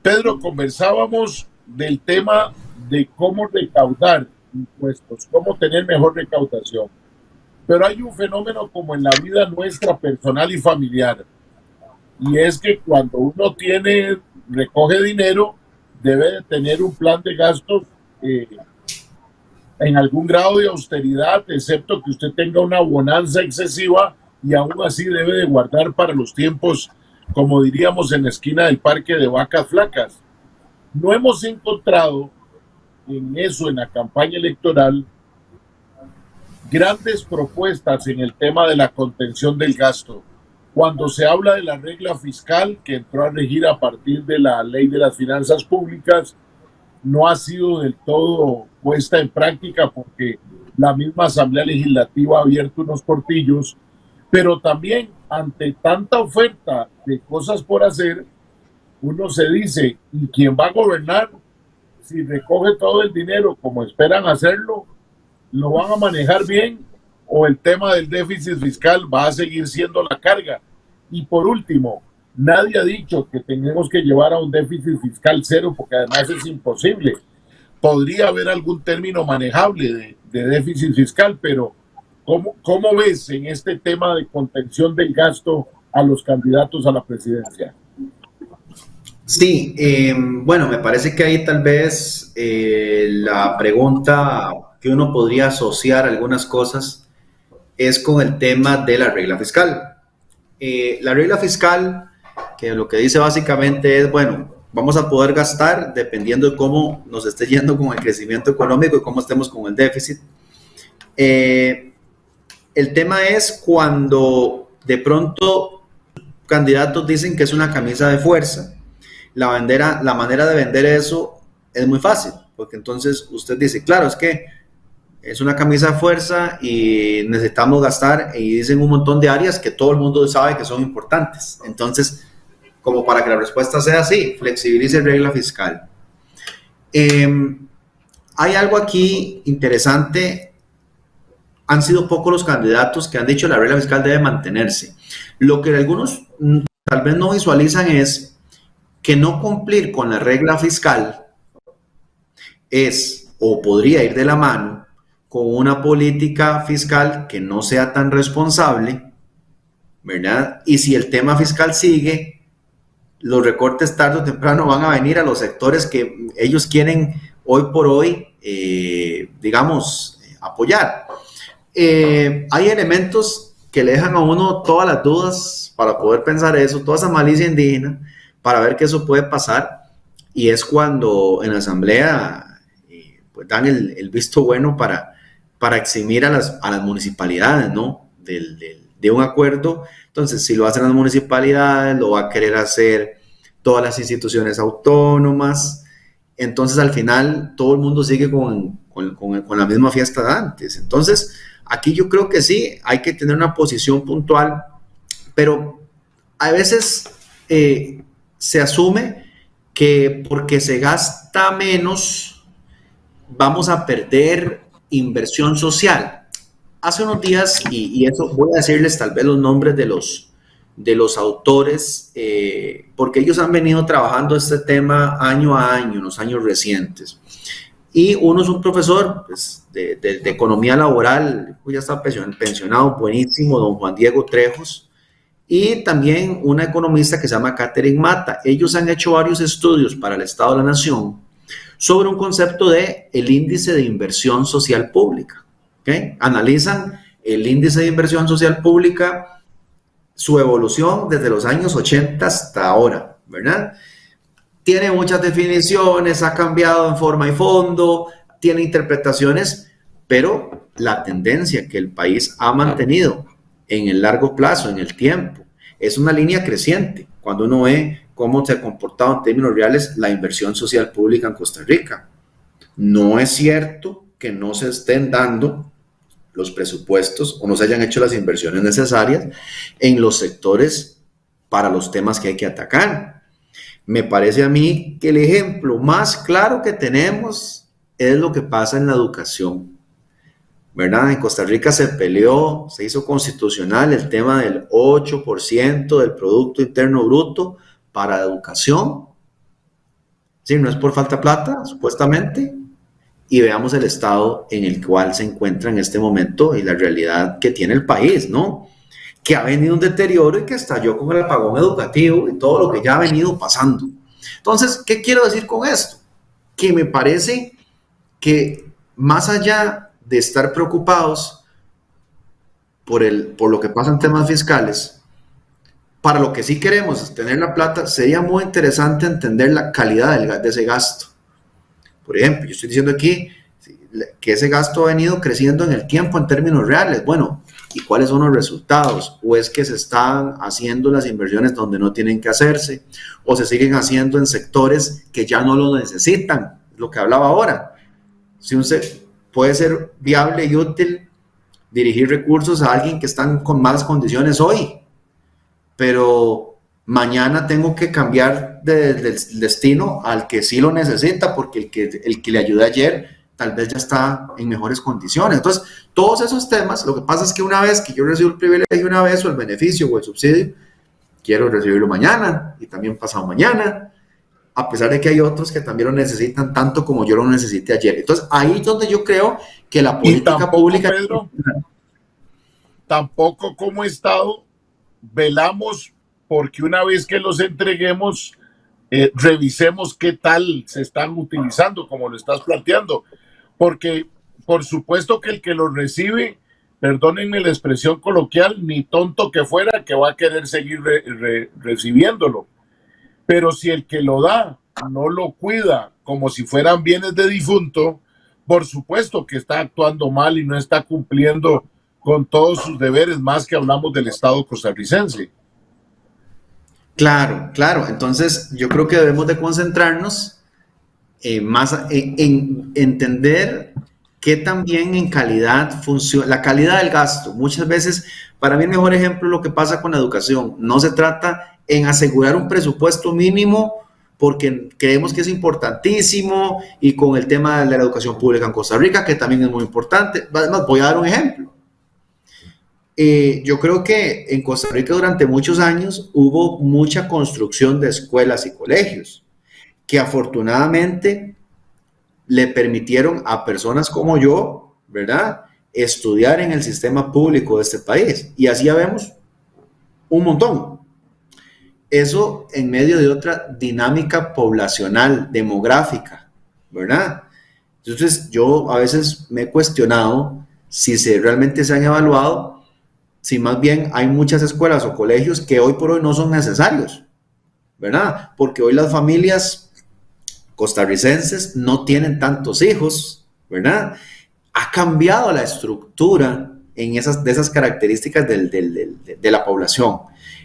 [SPEAKER 2] Pedro, conversábamos del tema de cómo recaudar impuestos, cómo tener mejor recaudación. Pero hay un fenómeno como en la vida nuestra personal y familiar, y es que cuando uno recoge dinero, debe de tener un plan de gastos en algún grado de austeridad, excepto que usted tenga una bonanza excesiva, y aún así debe de guardar para los tiempos, como diríamos en la esquina del parque, de vacas flacas. No hemos encontrado en eso, en la campaña electoral, grandes propuestas en el tema de la contención del gasto. Cuando se habla de la regla fiscal que entró a regir a partir de la Ley de las Finanzas Públicas, no ha sido del todo puesta en práctica porque la misma Asamblea Legislativa ha abierto unos portillos, pero también ante tanta oferta de cosas por hacer, uno se dice, ¿y quién va a gobernar? Si recoge todo el dinero como esperan hacerlo, ¿lo van a manejar bien o el tema del déficit fiscal va a seguir siendo la carga? Y por último, nadie ha dicho que tenemos que llevar a un déficit fiscal cero porque además es imposible. Podría haber algún término manejable de déficit fiscal, pero ¿cómo ves en este tema de contención del gasto a los candidatos a la presidencia?
[SPEAKER 12] Sí, bueno, me parece que ahí tal vez la pregunta que uno podría asociar algunas cosas es con el tema de la regla fiscal. La regla fiscal, que lo que dice básicamente es, bueno, vamos a poder gastar dependiendo de cómo nos esté yendo con el crecimiento económico y cómo estemos con el déficit. El tema es cuando de pronto candidatos dicen que es una camisa de fuerza. La manera de vender eso es muy fácil, porque entonces usted dice, claro, es que es una camisa de fuerza y necesitamos gastar, y dicen un montón de áreas que todo el mundo sabe que son importantes. Entonces, como para que la respuesta sea así, flexibilice regla fiscal. Hay algo aquí interesante. Han sido pocos los candidatos que han dicho que la regla fiscal debe mantenerse. Lo que algunos tal vez no visualizan es que no cumplir con la regla fiscal es o podría ir de la mano con una política fiscal que no sea tan responsable, ¿verdad? Y si el tema fiscal sigue, los recortes tarde o temprano van a venir a los sectores que ellos quieren hoy por hoy, digamos, apoyar. Hay elementos que le dejan a uno todas las dudas para poder pensar eso, toda esa malicia indígena, para ver que eso puede pasar, y es cuando en la asamblea pues dan el visto bueno para eximir a las municipalidades, ¿no? de un acuerdo. Entonces, si lo hacen las municipalidades, lo va a querer hacer todas las instituciones autónomas. Entonces, al final, todo el mundo sigue con la misma fiesta de antes. Entonces, aquí yo creo que sí, hay que tener una posición puntual, pero a veces se asume que porque se gasta menos, vamos a perder inversión social. Hace unos días, y eso voy a decirles tal vez los nombres de los autores, porque ellos han venido trabajando este tema año a año, en los años recientes. Y uno es un profesor pues, de economía laboral, ya está pensionado, buenísimo, don Juan Diego Trejos, y también una economista que se llama Catherine Mata. Ellos han hecho varios estudios para el Estado de la Nación sobre un concepto de el índice de inversión social pública. ¿Okay? Analizan el índice de inversión social pública, su evolución desde los años 80 hasta ahora, ¿verdad? Tiene muchas definiciones, ha cambiado en forma y fondo, tiene interpretaciones, pero la tendencia que el país ha mantenido en el largo plazo, en el tiempo, es una línea creciente. Cuando uno ve cómo se ha comportado en términos reales la inversión social pública en Costa Rica. No es cierto que no se estén dando los presupuestos o no se hayan hecho las inversiones necesarias en los sectores para los temas que hay que atacar. Me parece a mí que el ejemplo más claro que tenemos es lo que pasa en la educación, ¿verdad? En Costa Rica se peleó, se hizo constitucional el tema del 8% del Producto Interno Bruto para educación, ¿sí? No es por falta de plata, supuestamente, y veamos el estado en el cual se encuentra en este momento y la realidad que tiene el país, ¿no? Que ha venido un deterioro y que estalló con el apagón educativo y todo lo que ya ha venido pasando. Entonces, ¿qué quiero decir con esto? Que me parece que más allá de estar preocupados por lo que pasa en temas fiscales, para lo que sí queremos es tener la plata, sería muy interesante entender la calidad de ese gasto. Por ejemplo, yo estoy diciendo aquí que ese gasto ha venido creciendo en el tiempo en términos reales. Bueno, ¿y cuáles son los resultados? ¿O es que se están haciendo las inversiones donde no tienen que hacerse? ¿O se siguen haciendo en sectores que ya no lo necesitan? Lo que hablaba ahora. Si puede ser viable y útil dirigir recursos a alguien que están con malas condiciones hoy, pero mañana tengo que cambiar del destino al que sí lo necesita, porque el que le ayudé ayer tal vez ya está en mejores condiciones. Entonces, todos esos temas, lo que pasa es que una vez que yo recibo el privilegio una vez, o el beneficio o el subsidio, quiero recibirlo mañana y también pasado mañana, a pesar de que hay otros que también lo necesitan tanto como yo lo necesité ayer. Entonces, ahí es donde yo creo que la política pública...
[SPEAKER 2] Pedro, tampoco como Estado velamos porque una vez que los entreguemos, revisemos qué tal se están utilizando, como lo estás planteando. Porque, por supuesto que el que lo recibe, perdónenme la expresión coloquial, ni tonto que fuera, que va a querer seguir recibiéndolo. Pero si el que lo da no lo cuida como si fueran bienes de difunto, por supuesto que está actuando mal y no está cumpliendo con todos sus deberes, más que hablamos del Estado costarricense.
[SPEAKER 12] Claro, claro. Entonces, yo creo que debemos de concentrarnos más en entender que también en calidad funciona, la calidad del gasto. Muchas veces, para mí el mejor ejemplo es lo que pasa con la educación. No se trata en asegurar un presupuesto mínimo porque creemos que es importantísimo, y con el tema de la educación pública en Costa Rica, que también es muy importante. Además, voy a dar un ejemplo. Yo creo que en Costa Rica durante muchos años hubo mucha construcción de escuelas y colegios que afortunadamente le permitieron a personas como yo, ¿verdad?, estudiar en el sistema público de este país. Y así ya vemos un montón. Eso en medio de otra dinámica poblacional, demográfica, ¿verdad? Entonces yo a veces me he cuestionado si realmente se han evaluado, si más bien hay muchas escuelas o colegios que hoy por hoy no son necesarios, ¿verdad? Porque hoy las familias costarricenses no tienen tantos hijos, ¿verdad? Ha cambiado la estructura de esas características de la población.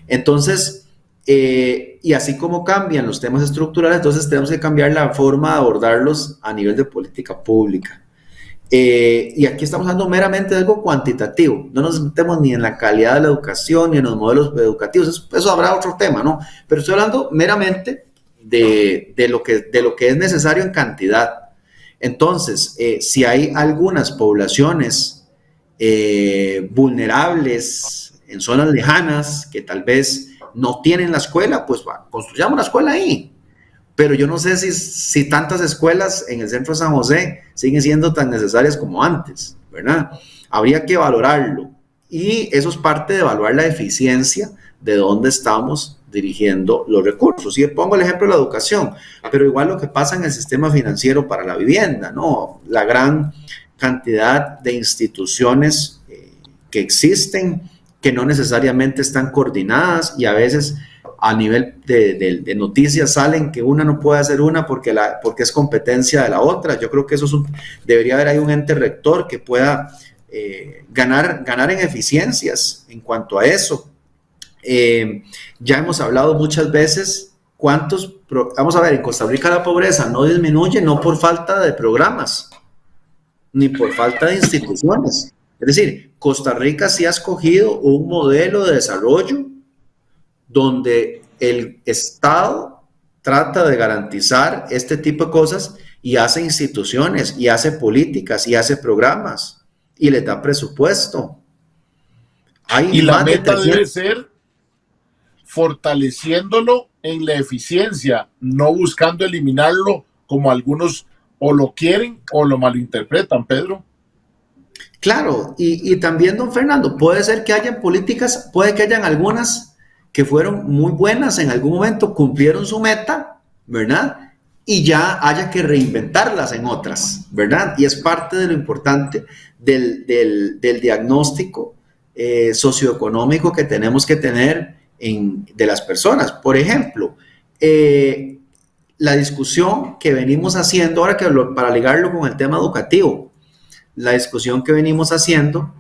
[SPEAKER 12] Entonces, y así como cambian los temas estructurales, entonces tenemos que cambiar la forma de abordarlos a nivel de política pública. Y aquí estamos hablando meramente de algo cuantitativo, no nos metemos ni en la calidad de la educación ni en los modelos educativos, eso habrá otro tema, ¿no? Pero estoy hablando meramente de lo que es necesario en cantidad. Entonces, si hay algunas poblaciones vulnerables en zonas lejanas que tal vez no tienen la escuela, pues construyamos la escuela ahí. Pero yo no sé si tantas escuelas en el centro de San José siguen siendo tan necesarias como antes, ¿verdad? Habría que valorarlo. Y eso es parte de evaluar la eficiencia de dónde estamos dirigiendo los recursos. Y pongo el ejemplo de la educación, pero igual lo que pasa en el sistema financiero para la vivienda, ¿no? La gran cantidad de instituciones que existen, que no necesariamente están coordinadas, y a veces a nivel de noticias salen que una no puede hacer una porque es competencia de la otra. Yo creo que eso debería haber ahí un ente rector que pueda ganar en eficiencias en cuanto a eso. Ya hemos hablado muchas veces vamos a ver, en Costa Rica la pobreza no disminuye, no por falta de programas, ni por falta de instituciones. Es decir, Costa Rica sí ha escogido un modelo de desarrollo donde el Estado trata de garantizar este tipo de cosas y hace instituciones, y hace políticas, y hace programas, y les da presupuesto.
[SPEAKER 2] Y la meta debe ser fortaleciéndolo en la eficiencia, no buscando eliminarlo como algunos o lo quieren o lo malinterpretan, Pedro.
[SPEAKER 12] Claro, y también, don Fernando, puede ser que hayan políticas, puede que hayan algunas que fueron muy buenas en algún momento, cumplieron su meta, ¿verdad? Y ya haya que reinventarlas en otras, ¿verdad? Y es parte de lo importante del diagnóstico socioeconómico que tenemos que tener de las personas. Por ejemplo, la discusión que venimos haciendo, ahora para ligarlo con el tema educativo, la discusión que venimos haciendo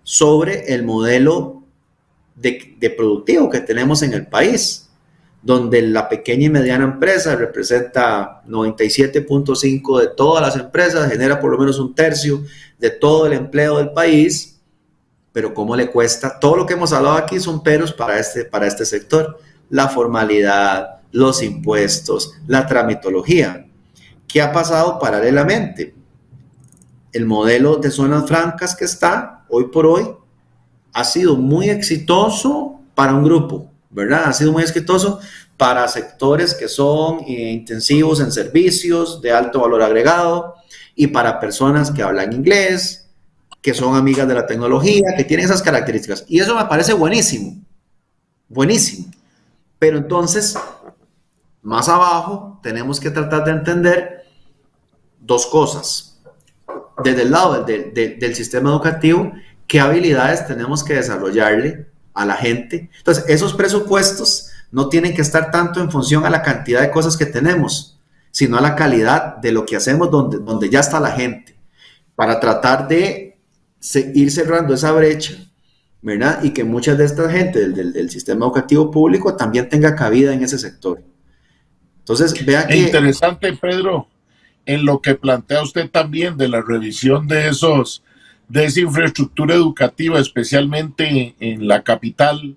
[SPEAKER 12] sobre el modelo de productivo que tenemos en el país, donde la pequeña y mediana empresa representa 97.5% de todas las empresas, genera por lo menos un tercio de todo el empleo del país, pero ¿cómo le cuesta? Todo lo que hemos hablado aquí son peros para este sector: la formalidad, los impuestos, la tramitología. ¿Qué ha pasado paralelamente? El modelo de zonas francas que está hoy por hoy ha sido muy exitoso para un grupo, ¿verdad? Ha sido muy exitoso para sectores que son intensivos en servicios de alto valor agregado y para personas que hablan inglés, que son amigas de la tecnología, que tienen esas características. Y eso me parece buenísimo, buenísimo. Pero entonces, más abajo, tenemos que tratar de entender dos cosas. Desde el lado del sistema educativo, ¿qué habilidades tenemos que desarrollarle a la gente? Entonces, esos presupuestos no tienen que estar tanto en función a la cantidad de cosas que tenemos, sino a la calidad de lo que hacemos donde ya está la gente, para tratar de ir cerrando esa brecha, ¿verdad? Y que mucha de esta gente del sistema educativo público también tenga cabida en ese sector. Entonces, vea que...
[SPEAKER 2] Interesante, Pedro, en lo que plantea usted también de la revisión de esa infraestructura educativa, especialmente en la capital,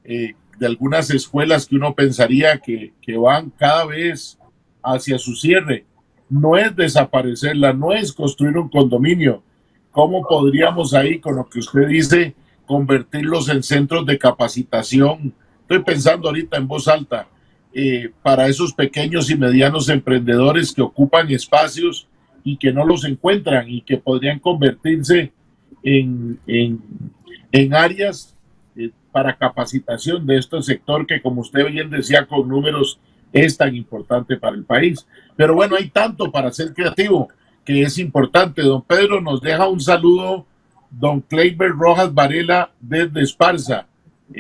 [SPEAKER 2] de algunas escuelas que uno pensaría que van cada vez hacia su cierre. No es desaparecerla, no es construir un condominio. ¿Cómo podríamos ahí, con lo que usted dice, convertirlos en centros de capacitación? Estoy pensando ahorita en voz alta, para esos pequeños y medianos emprendedores que ocupan espacios y que no los encuentran y que podrían convertirse en áreas para capacitación de este sector que, como usted bien decía, con números es tan importante para el país. Pero bueno, hay tanto para ser creativo que es importante. Don Pedro, nos deja un saludo don Kleiber Rojas Varela desde Esparza,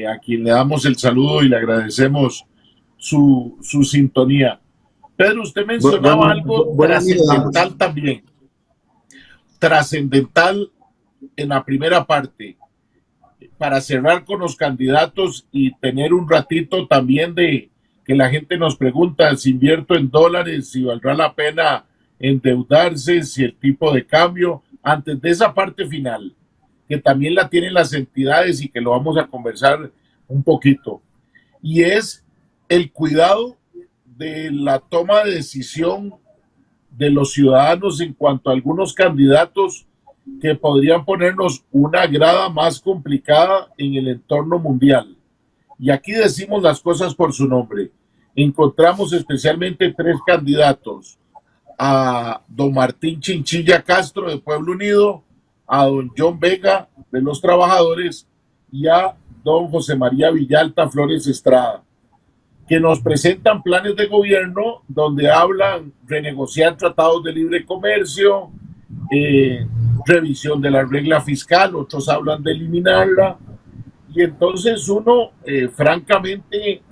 [SPEAKER 2] a quien le damos el saludo y le agradecemos su sintonía. Pedro, usted mencionaba algo trascendental también. Trascendental en la primera parte, para cerrar con los candidatos y tener un ratito también de que la gente nos pregunta si invierto en dólares, si valdrá la pena endeudarse, si el tipo de cambio, antes de esa parte final, que también la tienen las entidades y que lo vamos a conversar un poquito, y es el cuidado de la toma de decisión de los ciudadanos en cuanto a algunos candidatos que podrían ponernos una grada más complicada en el entorno mundial. Y aquí decimos las cosas por su nombre. Encontramos especialmente 3 candidatos: a don Martín Chinchilla Castro de Pueblo Unido, a don John Vega de los Trabajadores y a don José María Villalta Flores Estrada, que nos presentan planes de gobierno donde hablan renegociar tratados de libre comercio, revisión de la regla fiscal, otros hablan de eliminarla, y entonces uno francamente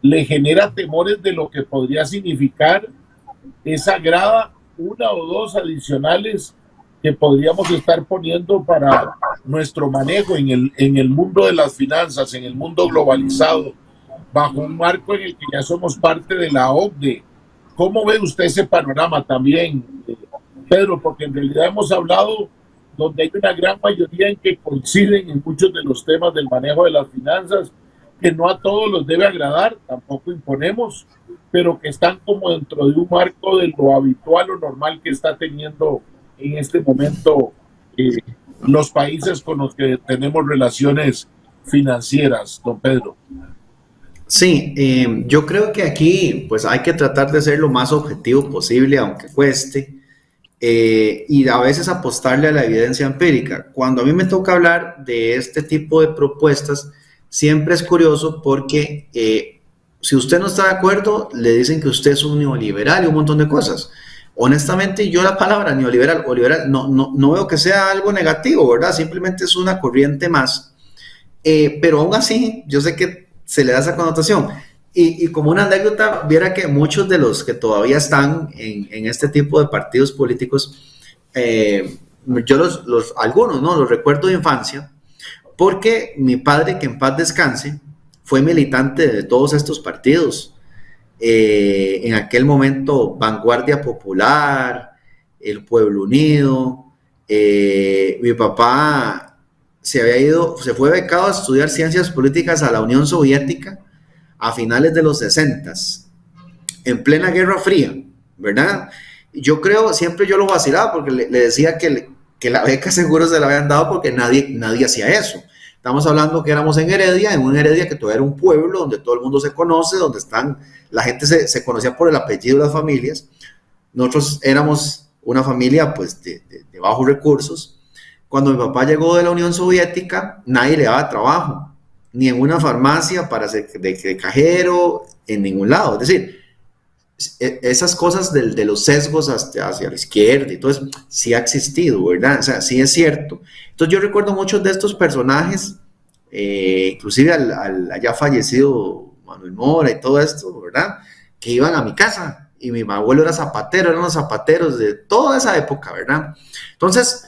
[SPEAKER 2] le genera temores de lo que podría significar esa grada, 1 o 2 adicionales que podríamos estar poniendo para nuestro manejo en el mundo de las finanzas, en el mundo globalizado, bajo un marco en el que ya somos parte de la OCDE. ¿Cómo ve usted ese panorama también, Pedro? Porque en realidad hemos hablado donde hay una gran mayoría en que coinciden en muchos de los temas del manejo de las finanzas, que no a todos los debe agradar, tampoco imponemos, pero que están como dentro de un marco de lo habitual o normal que está teniendo en este momento los países con los que tenemos relaciones financieras, don Pedro.
[SPEAKER 12] Sí, yo creo que aquí pues hay que tratar de ser lo más objetivo posible, aunque cueste, y a veces apostarle a la evidencia empírica. Cuando a mí me toca hablar de este tipo de propuestas, siempre es curioso porque si usted no está de acuerdo, le dicen que usted es un neoliberal y un montón de cosas. Honestamente, yo la palabra neoliberal o liberal no veo que sea algo negativo, ¿verdad? Simplemente es una corriente más. Pero aún así, yo sé que se le da esa connotación. Y como una anécdota, viera que muchos de los que todavía están en este tipo de partidos políticos, yo algunos, ¿no? Los recuerdo de infancia, porque mi padre, que en paz descanse, fue militante de todos estos partidos. En aquel momento, Vanguardia Popular, El Pueblo Unido. Mi papá se fue becado a estudiar ciencias políticas a la Unión Soviética a finales de los 60s, en plena Guerra Fría, ¿verdad? Yo creo, siempre yo lo vacilaba porque le decía que la beca seguro se la habían dado porque nadie hacía eso. Estamos hablando que éramos en una Heredia que todavía era un pueblo donde todo el mundo se conoce, donde la gente se conocía por el apellido de las familias. Nosotros éramos una familia pues de bajos recursos. Cuando mi papá llegó de la Unión Soviética, nadie le daba trabajo, ni en una farmacia para ser de cajero, en ningún lado. Es decir, esas cosas de los sesgos hacia la izquierda y todo eso, sí ha existido, ¿verdad? O sea, sí es cierto. Entonces yo recuerdo muchos de estos personajes, inclusive al ya fallecido Manuel Mora y todo esto, ¿verdad? Que iban a mi casa, y mi abuelo era zapatero, eran los zapateros de toda esa época, ¿verdad? Entonces,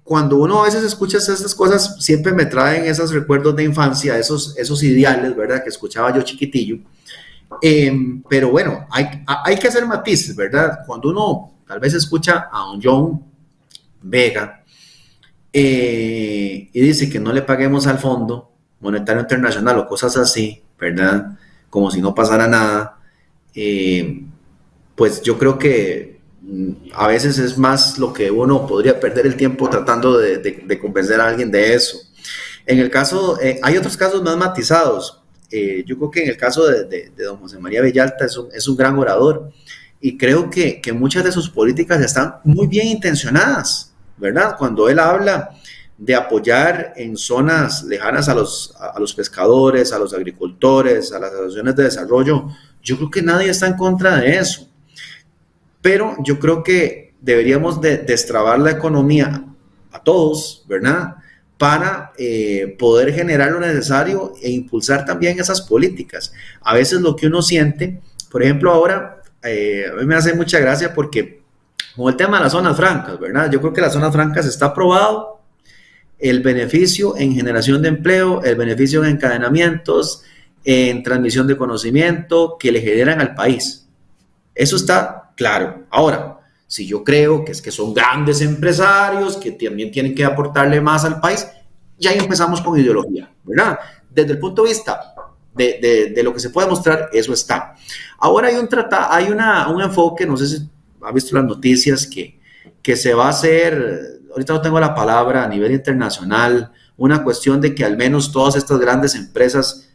[SPEAKER 12] cuando uno a veces escucha esas cosas, siempre me traen esos recuerdos de infancia, esos ideales, ¿verdad? Que escuchaba yo chiquitillo. Pero bueno, hay que hacer matices, ¿verdad? Cuando uno tal vez escucha a don John Vega y dice que no le paguemos al Fondo Monetario Internacional o cosas así, ¿verdad? Como si no pasara nada, pues yo creo que a veces es más lo que uno podría perder el tiempo tratando de convencer a alguien de eso. En el caso, hay otros casos más matizados. Yo creo que en el caso de don José María Villalta es un gran orador, y creo que muchas de sus políticas están muy bien intencionadas, ¿verdad? Cuando él habla de apoyar en zonas lejanas a los pescadores, a los agricultores, a las asociaciones de desarrollo, yo creo que nadie está en contra de eso. Pero yo creo que deberíamos de destrabar la economía a todos, ¿verdad? Para poder generar lo necesario e impulsar también esas políticas. A veces lo que uno siente, por ejemplo ahora, a mí me hace mucha gracia porque con el tema de las zonas francas, ¿verdad? Yo creo que las zonas francas está probado el beneficio en generación de empleo, el beneficio en encadenamientos, en transmisión de conocimiento que le generan al país. Eso está claro. Ahora, si yo creo que son grandes empresarios que también tienen que aportarle más al país, ya ahí empezamos con ideología, ¿verdad? Desde el punto de vista de lo que se puede mostrar, eso está. Ahora hay un enfoque, no sé si ha visto las noticias, que se va a hacer, ahorita no tengo la palabra, a nivel internacional, una cuestión de que al menos todas estas grandes empresas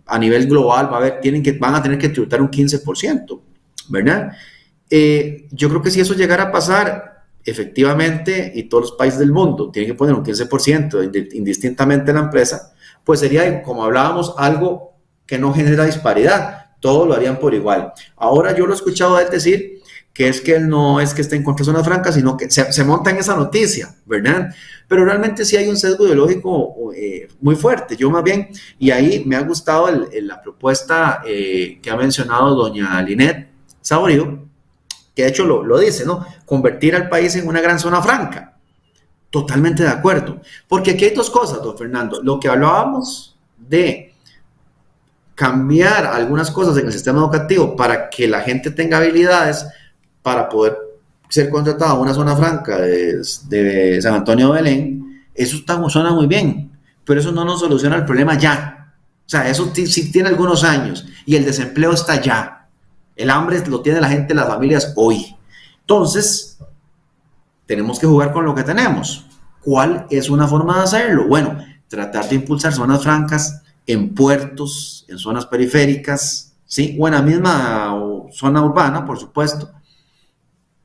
[SPEAKER 12] a nivel global van a tener que tributar un 15%, ¿verdad? Yo creo que si eso llegara a pasar, efectivamente, y todos los países del mundo tienen que poner un 15%, indistintamente la empresa, pues sería, como hablábamos, algo que no genera disparidad, todos lo harían por igual. Ahora yo lo he escuchado a él decir que él no es que esté en contra de zonas francas, sino que se monta en esa noticia, ¿verdad? Pero realmente sí hay un sesgo ideológico muy fuerte. Yo más bien, y ahí me ha gustado la propuesta que ha mencionado doña Linet Saborío, que de hecho lo dice, ¿no? Convertir al país en una gran zona franca. Totalmente de acuerdo. Porque aquí hay dos cosas, don Fernando. Lo que hablábamos de cambiar algunas cosas en el sistema educativo para que la gente tenga habilidades para poder ser contratado a una zona franca de San Antonio de Belén, eso suena muy bien, pero eso no nos soluciona el problema ya. O sea, eso sí tiene algunos años, y el desempleo está ya. El hambre lo tiene la gente, las familias hoy. Entonces, tenemos que jugar con lo que tenemos. ¿Cuál es una forma de hacerlo? Bueno, tratar de impulsar zonas francas en puertos, en zonas periféricas, ¿sí? O en la misma zona urbana, por supuesto,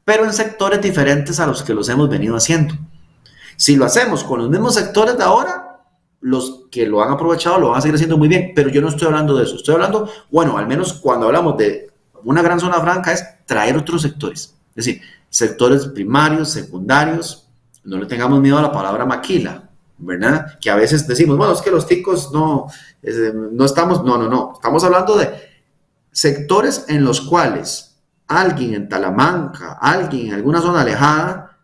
[SPEAKER 12] pero en sectores diferentes a los que los hemos venido haciendo. Si lo hacemos con los mismos sectores de ahora, los que lo han aprovechado lo van a seguir haciendo muy bien, pero yo no estoy hablando de eso. Estoy hablando, bueno, al menos cuando hablamos de una gran zona franca, es traer otros sectores. Es decir, sectores primarios, secundarios. No le tengamos miedo a la palabra maquila, ¿verdad? Que a veces decimos, bueno, es que los ticos no estamos, no. Estamos hablando de sectores en los cuales alguien en Talamanca, alguien en alguna zona alejada,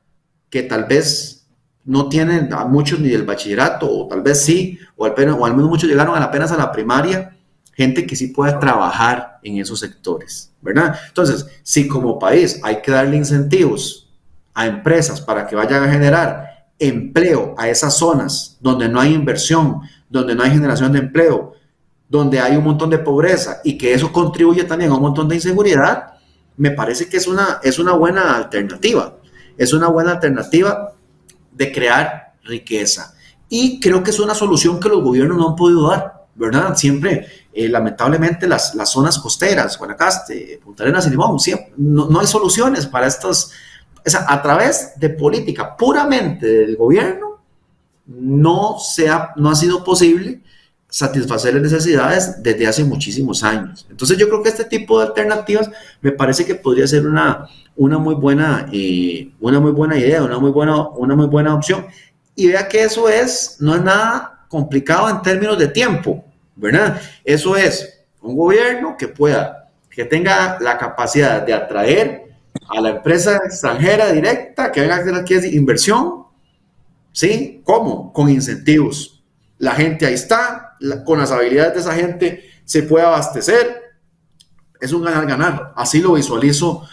[SPEAKER 12] que tal vez no tienen a muchos ni del bachillerato, o tal vez sí, o al menos muchos llegaron apenas a la primaria, gente que sí pueda trabajar en esos sectores, ¿verdad? Entonces, si como país hay que darle incentivos a empresas para que vayan a generar empleo a esas zonas donde no hay inversión, donde no hay generación de empleo, donde hay un montón de pobreza y que eso contribuye también a un montón de inseguridad, me parece que es una buena alternativa. Es una buena alternativa de crear riqueza. Y creo que es una solución que los gobiernos no han podido dar, ¿verdad? Siempre, lamentablemente, las zonas costeras, Guanacaste, Punta Arenas y Limón, siempre, no hay soluciones para estos. O sea, a través de política puramente del gobierno, no ha sido posible satisfacer las necesidades desde hace muchísimos años. Entonces yo creo que este tipo de alternativas me parece que podría ser una muy buena idea, una muy buena opción. Y vea que eso no es nada complicado en términos de tiempo, ¿verdad? Eso es un gobierno que tenga la capacidad de atraer a la empresa extranjera directa, que venga a hacer aquí inversión, ¿sí? ¿Cómo? Con incentivos. La gente ahí está, con las habilidades de esa gente se puede abastecer. Es un ganar-ganar. Así lo visualizo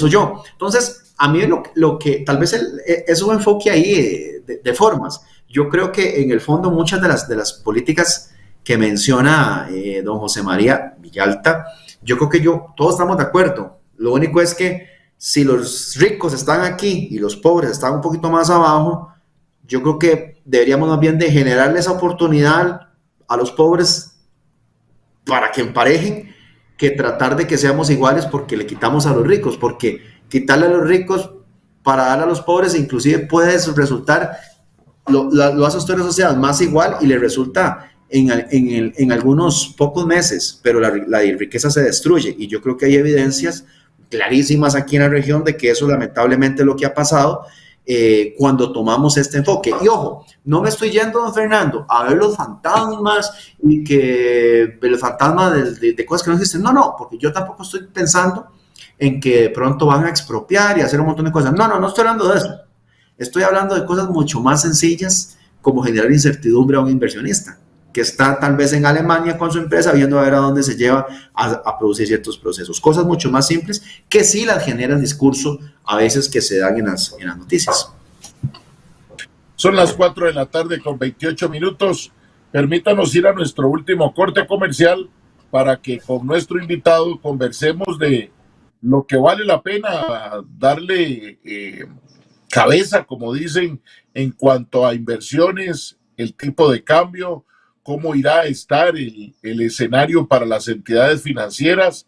[SPEAKER 12] yo. Entonces, a mí lo que tal vez es un enfoque ahí de formas. Yo creo que en el fondo muchas de las políticas que menciona don José María Villalta, yo creo que todos estamos de acuerdo. Lo único es que si los ricos están aquí y los pobres están un poquito más abajo, yo creo que deberíamos más bien de generarle esa oportunidad a los pobres para que emparejen, que tratar de que seamos iguales porque le quitamos a los ricos, porque quitarle a los ricos para darle a los pobres inclusive puede resultar, lo hace usted en la sociedad más igual y le resulta en algunos pocos meses, pero la riqueza se destruye, y yo creo que hay evidencias clarísimas aquí en la región de que eso lamentablemente es lo que ha pasado cuando tomamos este enfoque. Y ojo, no me estoy yendo, don Fernando, a ver los fantasmas y que los fantasmas de cosas que no existen. No, porque yo tampoco estoy pensando en que de pronto van a expropiar y hacer un montón de cosas. No estoy hablando de eso. Estoy hablando de cosas mucho más sencillas, como generar incertidumbre a un inversionista que está tal vez en Alemania con su empresa viendo a ver a dónde se lleva a producir ciertos procesos. Cosas mucho más simples que sí las genera el discurso a veces que se dan en las noticias.
[SPEAKER 2] Son las 4 de la tarde con 28 minutos. Permítanos ir a nuestro último corte comercial para que con nuestro invitado conversemos de lo que vale la pena darle cabeza, como dicen, en cuanto a inversiones, el tipo de cambio, cómo irá a estar el escenario para las entidades financieras.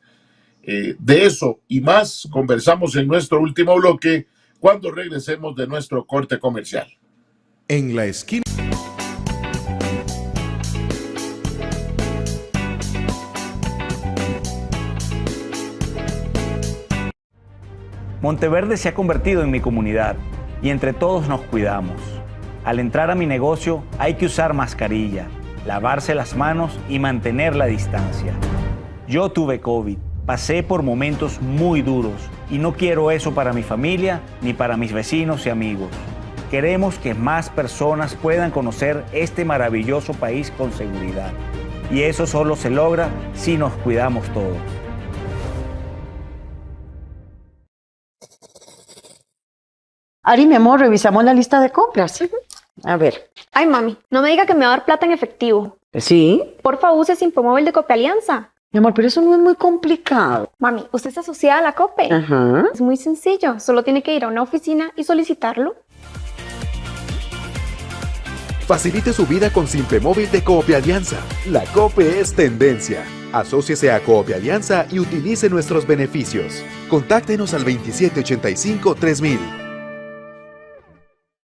[SPEAKER 2] De eso y más conversamos en nuestro último bloque cuando regresemos de nuestro corte comercial.
[SPEAKER 1] En la esquina.
[SPEAKER 16] Monteverde se ha convertido en mi comunidad y entre todos nos cuidamos. Al entrar a mi negocio hay que usar mascarilla, lavarse las manos y mantener la distancia. Yo tuve COVID, pasé por momentos muy duros y no quiero eso para mi familia ni para mis vecinos y amigos. Queremos que más personas puedan conocer este maravilloso país con seguridad. Y eso solo se logra si nos cuidamos todos.
[SPEAKER 13] Ari, mi amor, revisamos la lista de compras. A ver.
[SPEAKER 14] Ay, mami, no me diga que me va a dar plata en efectivo.
[SPEAKER 13] ¿Sí?
[SPEAKER 14] Porfa, use Simpomóvil de Copialianza.
[SPEAKER 13] Mi amor, pero eso no es muy complicado.
[SPEAKER 14] Mami, usted está asociada a la COPE.
[SPEAKER 13] Ajá.
[SPEAKER 14] Es muy sencillo, solo tiene que ir a una oficina y solicitarlo.
[SPEAKER 15] Facilite su vida con Simple Móvil de Coopialianza. La COPE es tendencia. Asóciese a Coopialianza y utilice nuestros beneficios. Contáctenos al 2785-3000.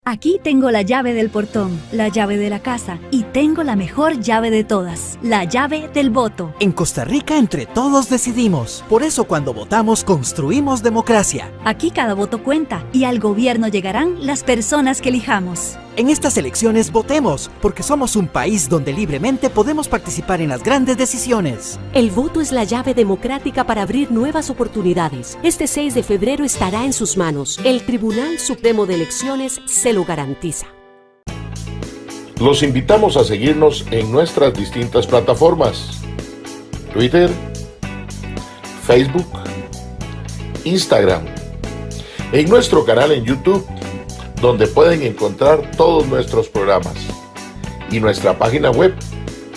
[SPEAKER 4] Aquí tengo la llave del portón, la llave de la casa y tengo la mejor llave de todas, la llave del voto.
[SPEAKER 5] En Costa Rica entre todos decidimos. Por eso cuando votamos construimos democracia.
[SPEAKER 4] Aquí cada voto cuenta y al gobierno llegarán las personas que elijamos.
[SPEAKER 5] En estas elecciones votemos, porque somos un país donde libremente podemos participar en las grandes decisiones.
[SPEAKER 6] El voto es la llave democrática para abrir nuevas oportunidades. Este 6 de febrero estará en sus manos. El Tribunal Supremo de Elecciones se lo garantiza.
[SPEAKER 1] Los invitamos a seguirnos en nuestras distintas plataformas: Twitter, Facebook, Instagram, en nuestro canal en YouTube, donde pueden encontrar todos nuestros programas, y nuestra página web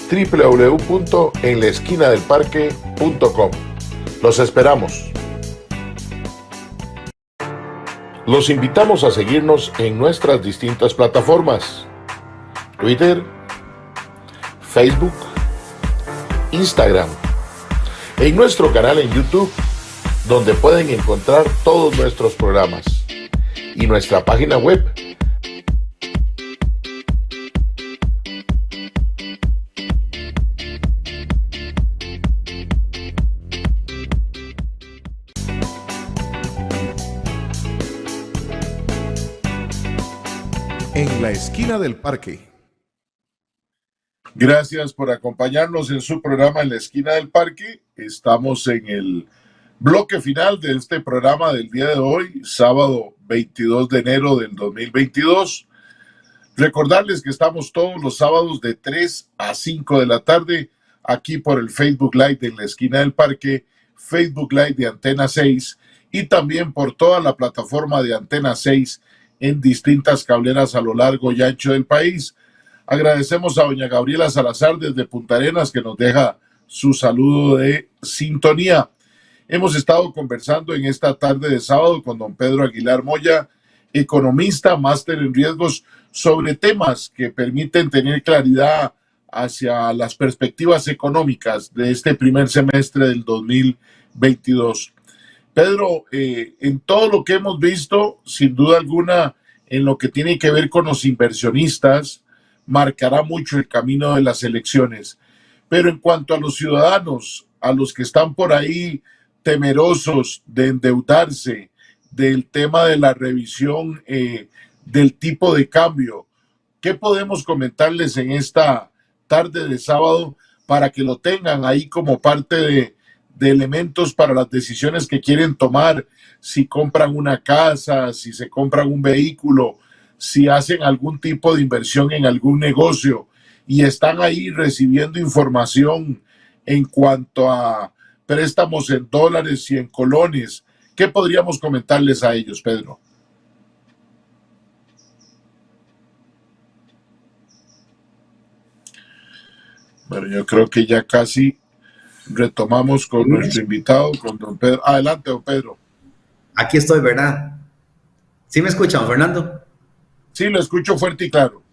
[SPEAKER 1] www.enlaesquinadelparque.com. Los esperamos. Los invitamos a seguirnos en nuestras distintas plataformas: Twitter, Facebook, Instagram, en nuestro canal en YouTube, donde pueden encontrar todos nuestros programas, y nuestra página web En la esquina del parque.
[SPEAKER 2] Gracias por acompañarnos en su programa En la esquina del parque. Estamos en el bloque final de este programa del día de hoy, sábado 22 de enero del 2022. Recordarles que estamos todos los sábados de 3 a 5 de la tarde aquí por el Facebook Live de En la esquina del parque, Facebook Live de Antena 6 y también por toda la plataforma de Antena 6 en distintas cableras a lo largo y ancho del país. Agradecemos a doña Gabriela Salazar desde Punta Arenas que nos deja su saludo de sintonía. Hemos estado conversando en esta tarde de sábado con don Pedro Aguilar Moya, economista, máster en riesgos, sobre temas que permiten tener claridad hacia las perspectivas económicas de este primer semestre del 2022. Pedro, en todo lo que hemos visto, sin duda alguna, en lo que tiene que ver con los inversionistas, marcará mucho el camino de las elecciones. Pero en cuanto a los ciudadanos, a los que están por ahí temerosos de endeudarse, del tema de la revisión del tipo de cambio, ¿qué podemos comentarles en esta tarde de sábado para que lo tengan ahí como parte de elementos para las decisiones que quieren tomar, si compran una casa, si se compran un vehículo, si hacen algún tipo de inversión en algún negocio y están ahí recibiendo información en cuanto a préstamos en dólares y en colones? ¿Qué podríamos comentarles a ellos, Pedro? Bueno, yo creo que ya casi retomamos con nuestro invitado, con don Pedro. Adelante, don Pedro.
[SPEAKER 12] Aquí estoy, ¿verdad? ¿Sí me escuchan, Fernando?
[SPEAKER 2] Sí, lo escucho fuerte y claro.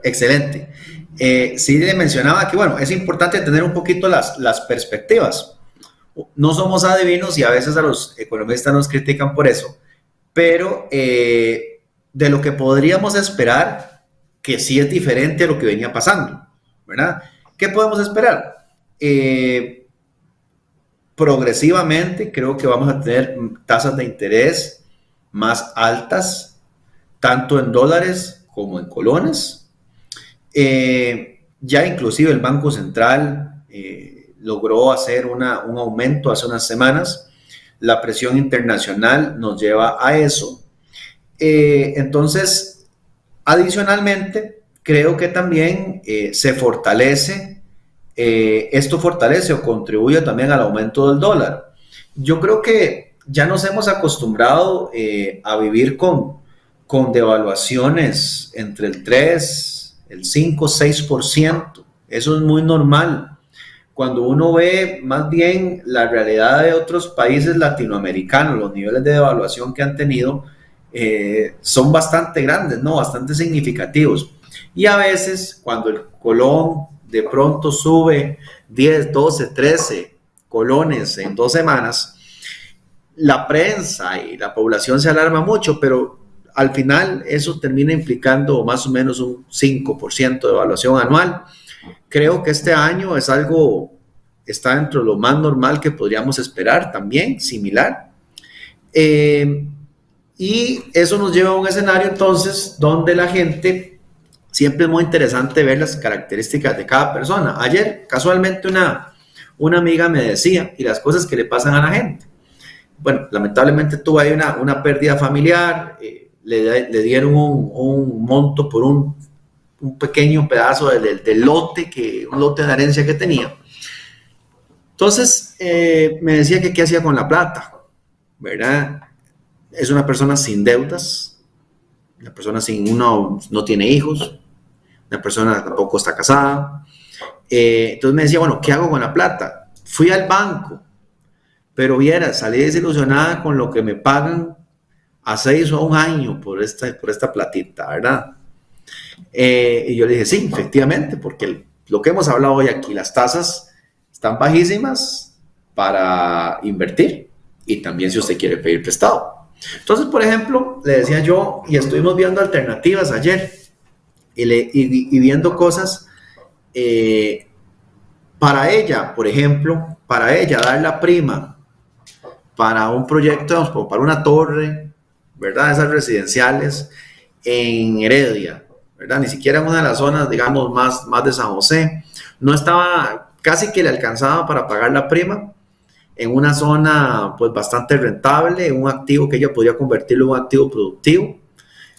[SPEAKER 12] Excelente. Sí le mencionaba que, bueno, es importante tener un poquito las perspectivas. No somos adivinos y a veces a los economistas nos critican por eso, pero de lo que podríamos esperar, que sí es diferente a lo que venía pasando, ¿verdad? ¿Qué podemos esperar? Progresivamente creo que vamos a tener tasas de interés más altas, tanto en dólares como en colones. Ya inclusive el Banco Central logró hacer un aumento hace unas semanas. La presión internacional nos lleva a eso. Entonces, adicionalmente, creo que también se fortalece, esto fortalece o contribuye también al aumento del dólar. Yo creo que ya nos hemos acostumbrado a vivir con devaluaciones entre el 3, el 5, 6%. Eso es muy normal. Cuando uno ve más bien la realidad de otros países latinoamericanos, los niveles de devaluación que han tenido son bastante grandes, ¿no? Bastante significativos. Y a veces cuando el colón de pronto sube 10, 12, 13 colones en 2 semanas, la prensa y la población se alarma mucho, pero al final eso termina implicando más o menos un 5% de evaluación anual. Creo que este año es algo, está dentro de lo más normal que podríamos esperar también, similar. Y eso nos lleva a un escenario entonces donde la gente, siempre es muy interesante ver las características de cada persona. Ayer casualmente una amiga me decía, y las cosas que le pasan a la gente. Bueno, lamentablemente tuvo ahí una pérdida familiar, le dieron un monto por un pequeño pedazo del lote, un lote de herencia que tenía. Entonces me decía que qué hacía con la plata, ¿verdad? Es una persona sin deudas, una persona no tiene hijos, una persona tampoco está casada. Entonces me decía, bueno, ¿qué hago con la plata? Fui al banco, pero viera, salí desilusionada con lo que me pagan a 6 o a 1 año por esta platita, ¿verdad? Y yo le dije, sí, efectivamente, porque lo que hemos hablado hoy aquí, las tasas están bajísimas para invertir y también si usted quiere pedir prestado. Entonces, por ejemplo, le decía yo, y estuvimos viendo alternativas ayer y viendo cosas para ella, por ejemplo, para ella dar la prima para un proyecto, para una torre, ¿verdad? Esas residenciales en Heredia, ¿verdad? Ni siquiera en una de las zonas, digamos, más de San José. No estaba, casi que le alcanzaba para pagar la prima en una zona pues bastante rentable, un activo que ella podría convertirlo en un activo productivo,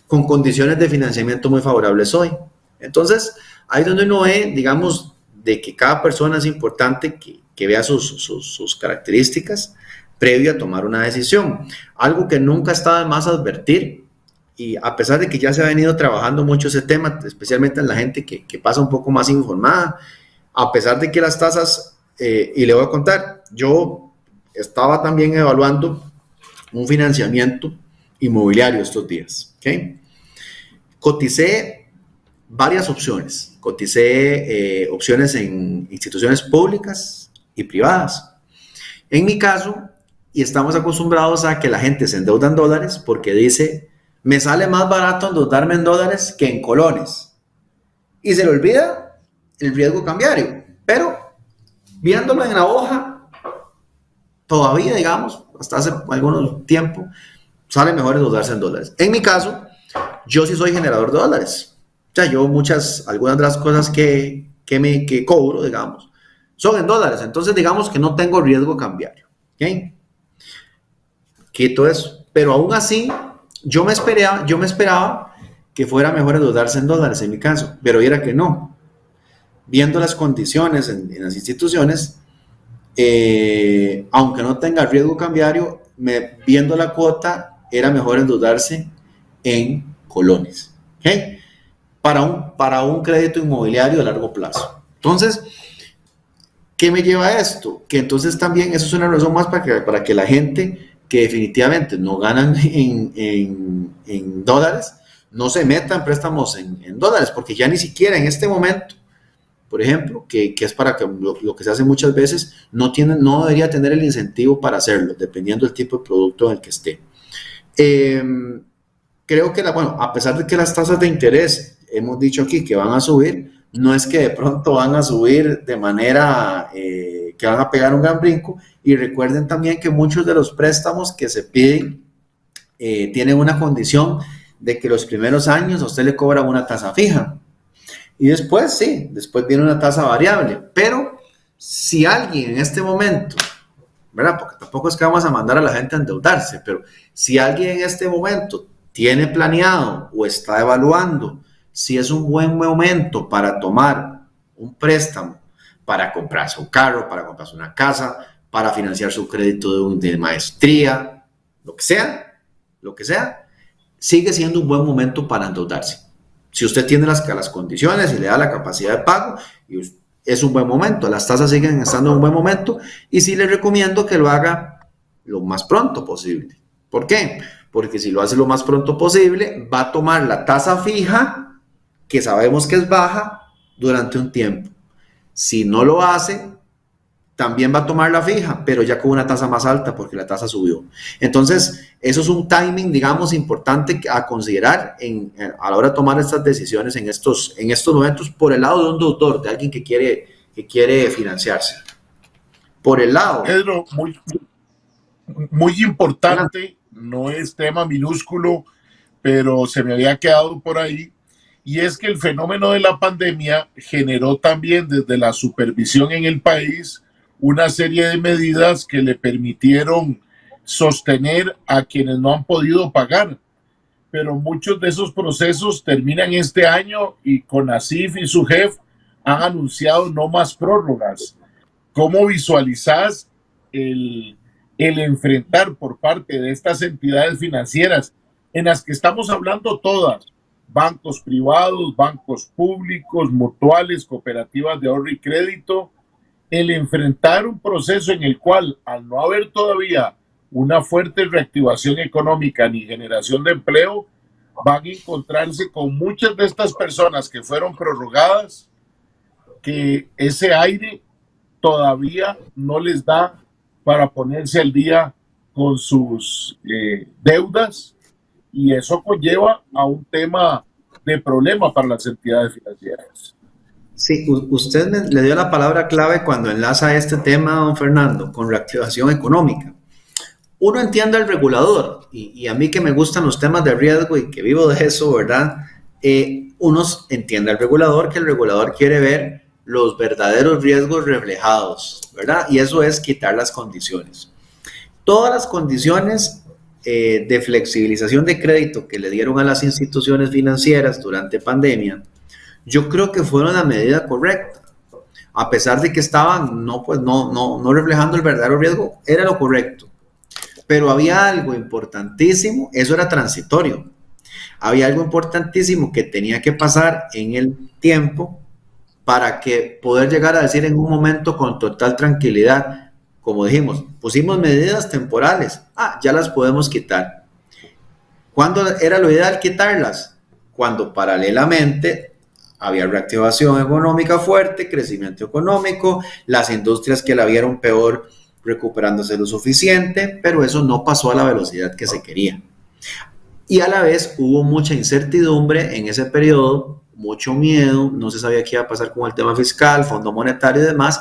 [SPEAKER 12] con condiciones de financiamiento muy favorables hoy. Entonces, ahí es donde uno ve, digamos, de que cada persona es importante que vea sus características previo a tomar una decisión. Algo que nunca está de más advertir, y a pesar de que ya se ha venido trabajando mucho ese tema, especialmente en la gente que pasa un poco más informada, a pesar de que las tasas, y le voy a contar, yo estaba también evaluando un financiamiento inmobiliario estos días, ¿ok? Coticé varias opciones, opciones en instituciones públicas y privadas. En mi caso, y estamos acostumbrados a que la gente se endeuda en dólares porque dice, me sale más barato endeudarme en dólares que en colones. Y se le olvida el riesgo cambiario. Pero viéndolo en la hoja, todavía, digamos, hasta hace algún tiempo, sale mejor endeudarse en dólares. En mi caso, yo sí soy generador de dólares. O sea, yo algunas de las cosas que cobro, digamos, son en dólares. Entonces, digamos que no tengo riesgo cambiario. ¿Ok? Quito eso. Pero aún así, yo me esperaba que fuera mejor endeudarse en dólares en mi caso. Pero era que no. Viendo las condiciones en las instituciones, aunque no tenga riesgo cambiario, viendo la cuota, era mejor endeudarse en colones. ¿Okay? Para un crédito inmobiliario a largo plazo. Entonces, ¿qué me lleva a esto? Que entonces también eso es una razón más para que la gente que definitivamente no ganan en dólares, no se metan préstamos en dólares, porque ya ni siquiera en este momento, por ejemplo, que es para que lo que se hace muchas veces, no debería tener el incentivo para hacerlo, dependiendo del tipo de producto en el que esté. Creo que, a pesar de que las tasas de interés, hemos dicho aquí que van a subir, no es que de pronto van a subir de manera que van a pegar un gran brinco, y recuerden también que muchos de los préstamos que se piden tienen una condición de que los primeros años a usted le cobran una tasa fija. Y después viene una tasa variable. Pero si alguien en este momento, ¿verdad? Porque tampoco es que vamos a mandar a la gente a endeudarse, pero si alguien en este momento tiene planeado o está evaluando si es un buen momento para tomar un préstamo, para comprarse un carro, para comprarse una casa, para financiar su crédito de maestría, lo que sea, sigue siendo un buen momento para endeudarse. Si usted tiene las condiciones y le da la capacidad de pago, es un buen momento. Las tasas siguen estando en un buen momento y sí le recomiendo que lo haga lo más pronto posible. ¿Por qué? Porque si lo hace lo más pronto posible, va a tomar la tasa fija que sabemos que es baja durante un tiempo. Si no lo hace, también va a tomar la fija, pero ya con una tasa más alta porque la tasa subió. Entonces, eso es un timing, digamos, importante a considerar a la hora de tomar estas decisiones en estos momentos por el lado de un deudor, de alguien que quiere financiarse. Por el lado...
[SPEAKER 2] Pedro, muy importante, no es tema minúsculo, pero se me había quedado por ahí, y es que el fenómeno de la pandemia generó también desde la supervisión en el país una serie de medidas que le permitieron sostener a quienes no han podido pagar, pero muchos de esos procesos terminan este año y CONACYF y SUGEF han anunciado no más prórrogas. ¿Cómo visualizas el enfrentar por parte de estas entidades financieras en las que estamos hablando todas, bancos privados, bancos públicos, mutuales, cooperativas de ahorro y crédito, el enfrentar un proceso en el cual, al no haber todavía una fuerte reactivación económica ni generación de empleo, van a encontrarse con muchas de estas personas que fueron prorrogadas, que ese aire todavía no les da para ponerse al día con sus deudas, y eso conlleva a un tema de problema para las entidades financieras.
[SPEAKER 12] Sí, usted le dio la palabra clave cuando enlaza este tema, don Fernando, con reactivación económica. Uno entiende al regulador, y a mí que me gustan los temas de riesgo y que vivo de eso, ¿verdad? Uno entiende al regulador, que el regulador quiere ver los verdaderos riesgos reflejados, ¿verdad? Y eso es quitar las condiciones. Todas las condiciones de flexibilización de crédito que le dieron a las instituciones financieras durante pandemia, yo creo que fueron la medida correcta, a pesar de que estaban no reflejando el verdadero riesgo, era lo correcto. Pero había algo importantísimo, eso era transitorio, había algo importantísimo que tenía que pasar en el tiempo para que poder llegar a decir en un momento con total tranquilidad, como dijimos, pusimos medidas temporales, ya las podemos quitar. ¿Cuándo era lo ideal quitarlas? Cuando paralelamente había reactivación económica fuerte, crecimiento económico, las industrias que la vieron peor recuperándose lo suficiente, pero eso no pasó a la velocidad que se quería. Y a la vez hubo mucha incertidumbre en ese periodo, mucho miedo, no se sabía qué iba a pasar con el tema fiscal, Fondo Monetario y demás,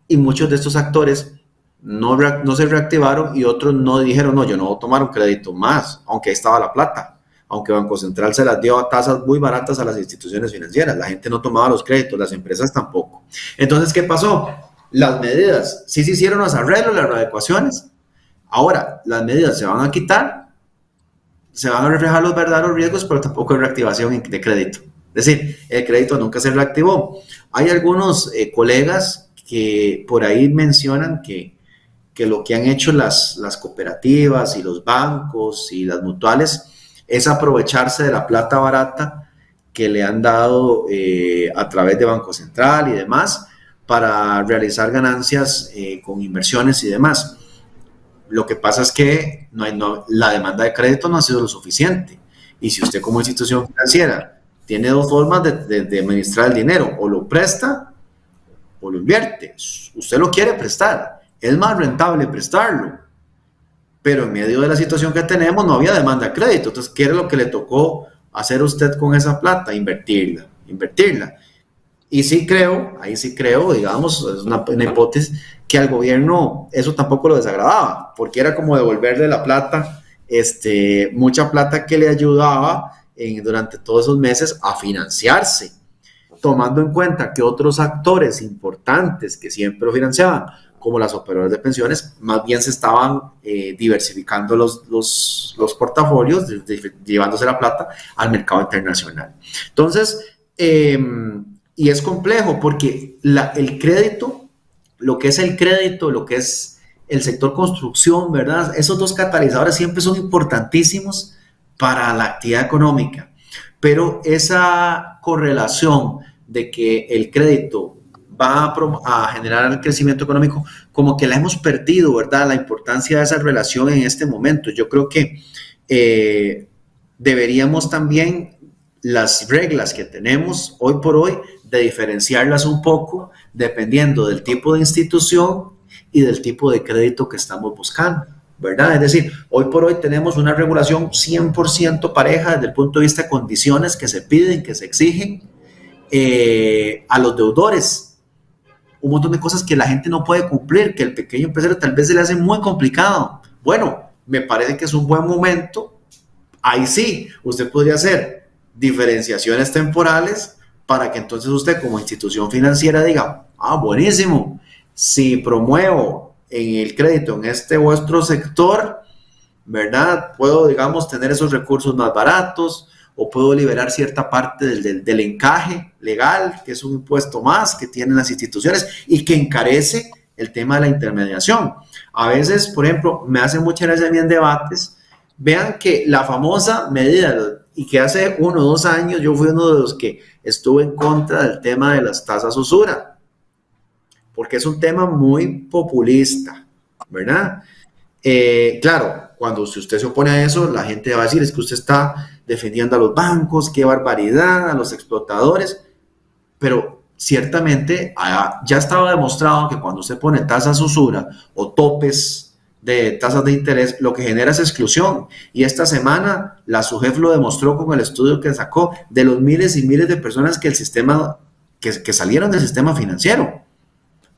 [SPEAKER 12] y muchos de estos actores no se reactivaron y otros no dijeron, no, yo no voy a tomar un crédito más, aunque ahí estaba la plata. Aunque Banco Central se las dio a tasas muy baratas a las instituciones financieras, la gente no tomaba los créditos, las empresas tampoco. Entonces, ¿qué pasó? Las medidas, sí se hicieron los arreglos, las readecuaciones. Ahora, las medidas se van a quitar, se van a reflejar los verdaderos riesgos, pero tampoco hay reactivación de crédito. Es decir, el crédito nunca se reactivó. Hay algunos colegas que por ahí mencionan que lo que han hecho las cooperativas y los bancos y las mutuales es aprovecharse de la plata barata que le han dado a través de Banco Central y demás para realizar ganancias con inversiones y demás. Lo que pasa es que la demanda de crédito no ha sido lo suficiente. Y si usted como institución financiera tiene dos formas de administrar el dinero, o lo presta o lo invierte. Usted lo quiere prestar, es más rentable prestarlo. Pero en medio de la situación que tenemos no había demanda de crédito. Entonces, ¿qué era lo que le tocó hacer usted con esa plata? Invertirla. Y sí creo, digamos, es una hipótesis, que al gobierno eso tampoco lo desagradaba, porque era como devolverle la plata, mucha plata que le ayudaba durante todos esos meses a financiarse, tomando en cuenta que otros actores importantes que siempre lo financiaban, como las operadoras de pensiones, más bien se estaban diversificando los portafolios, llevándose la plata al mercado internacional. Entonces, y es complejo porque el crédito, lo que es el crédito, lo que es el sector construcción, ¿verdad? Esos dos catalizadores siempre son importantísimos para la actividad económica, pero esa correlación de que el crédito va a generar el crecimiento económico, como que la hemos perdido, ¿verdad? La importancia de esa relación en este momento. Yo creo que deberíamos también las reglas que tenemos hoy por hoy, de diferenciarlas un poco dependiendo del tipo de institución y del tipo de crédito que estamos buscando, ¿verdad? Es decir, hoy por hoy tenemos una regulación 100% pareja desde el punto de vista de condiciones que se piden, que se exigen a los deudores. Un montón de cosas que la gente no puede cumplir, que el pequeño empresario tal vez se le hace muy complicado. Bueno, me parece que es un buen momento. Ahí sí, usted podría hacer diferenciaciones temporales para que entonces usted como institución financiera diga, buenísimo, si promuevo en el crédito en este vuestro sector, ¿verdad? Puedo, digamos, tener esos recursos más baratos o puedo liberar cierta parte del encaje legal, que es un impuesto más que tienen las instituciones y que encarece el tema de la intermediación. A veces, por ejemplo, me hace mucha gracia a mí en debates, vean que la famosa medida, y que hace 1 o 2 años yo fui uno de los que estuve en contra del tema de las tasas usura, porque es un tema muy populista, ¿verdad? Claro, cuando usted se opone a eso, la gente va a decir, es que usted está defendiendo a los bancos, qué barbaridad, a los explotadores, pero ciertamente ya estaba demostrado que cuando usted pone tasas usura o topes de tasas de interés, lo que genera es exclusión. Y esta semana la SUGEF lo demostró con el estudio que sacó de los miles y miles de personas que que salieron del sistema financiero,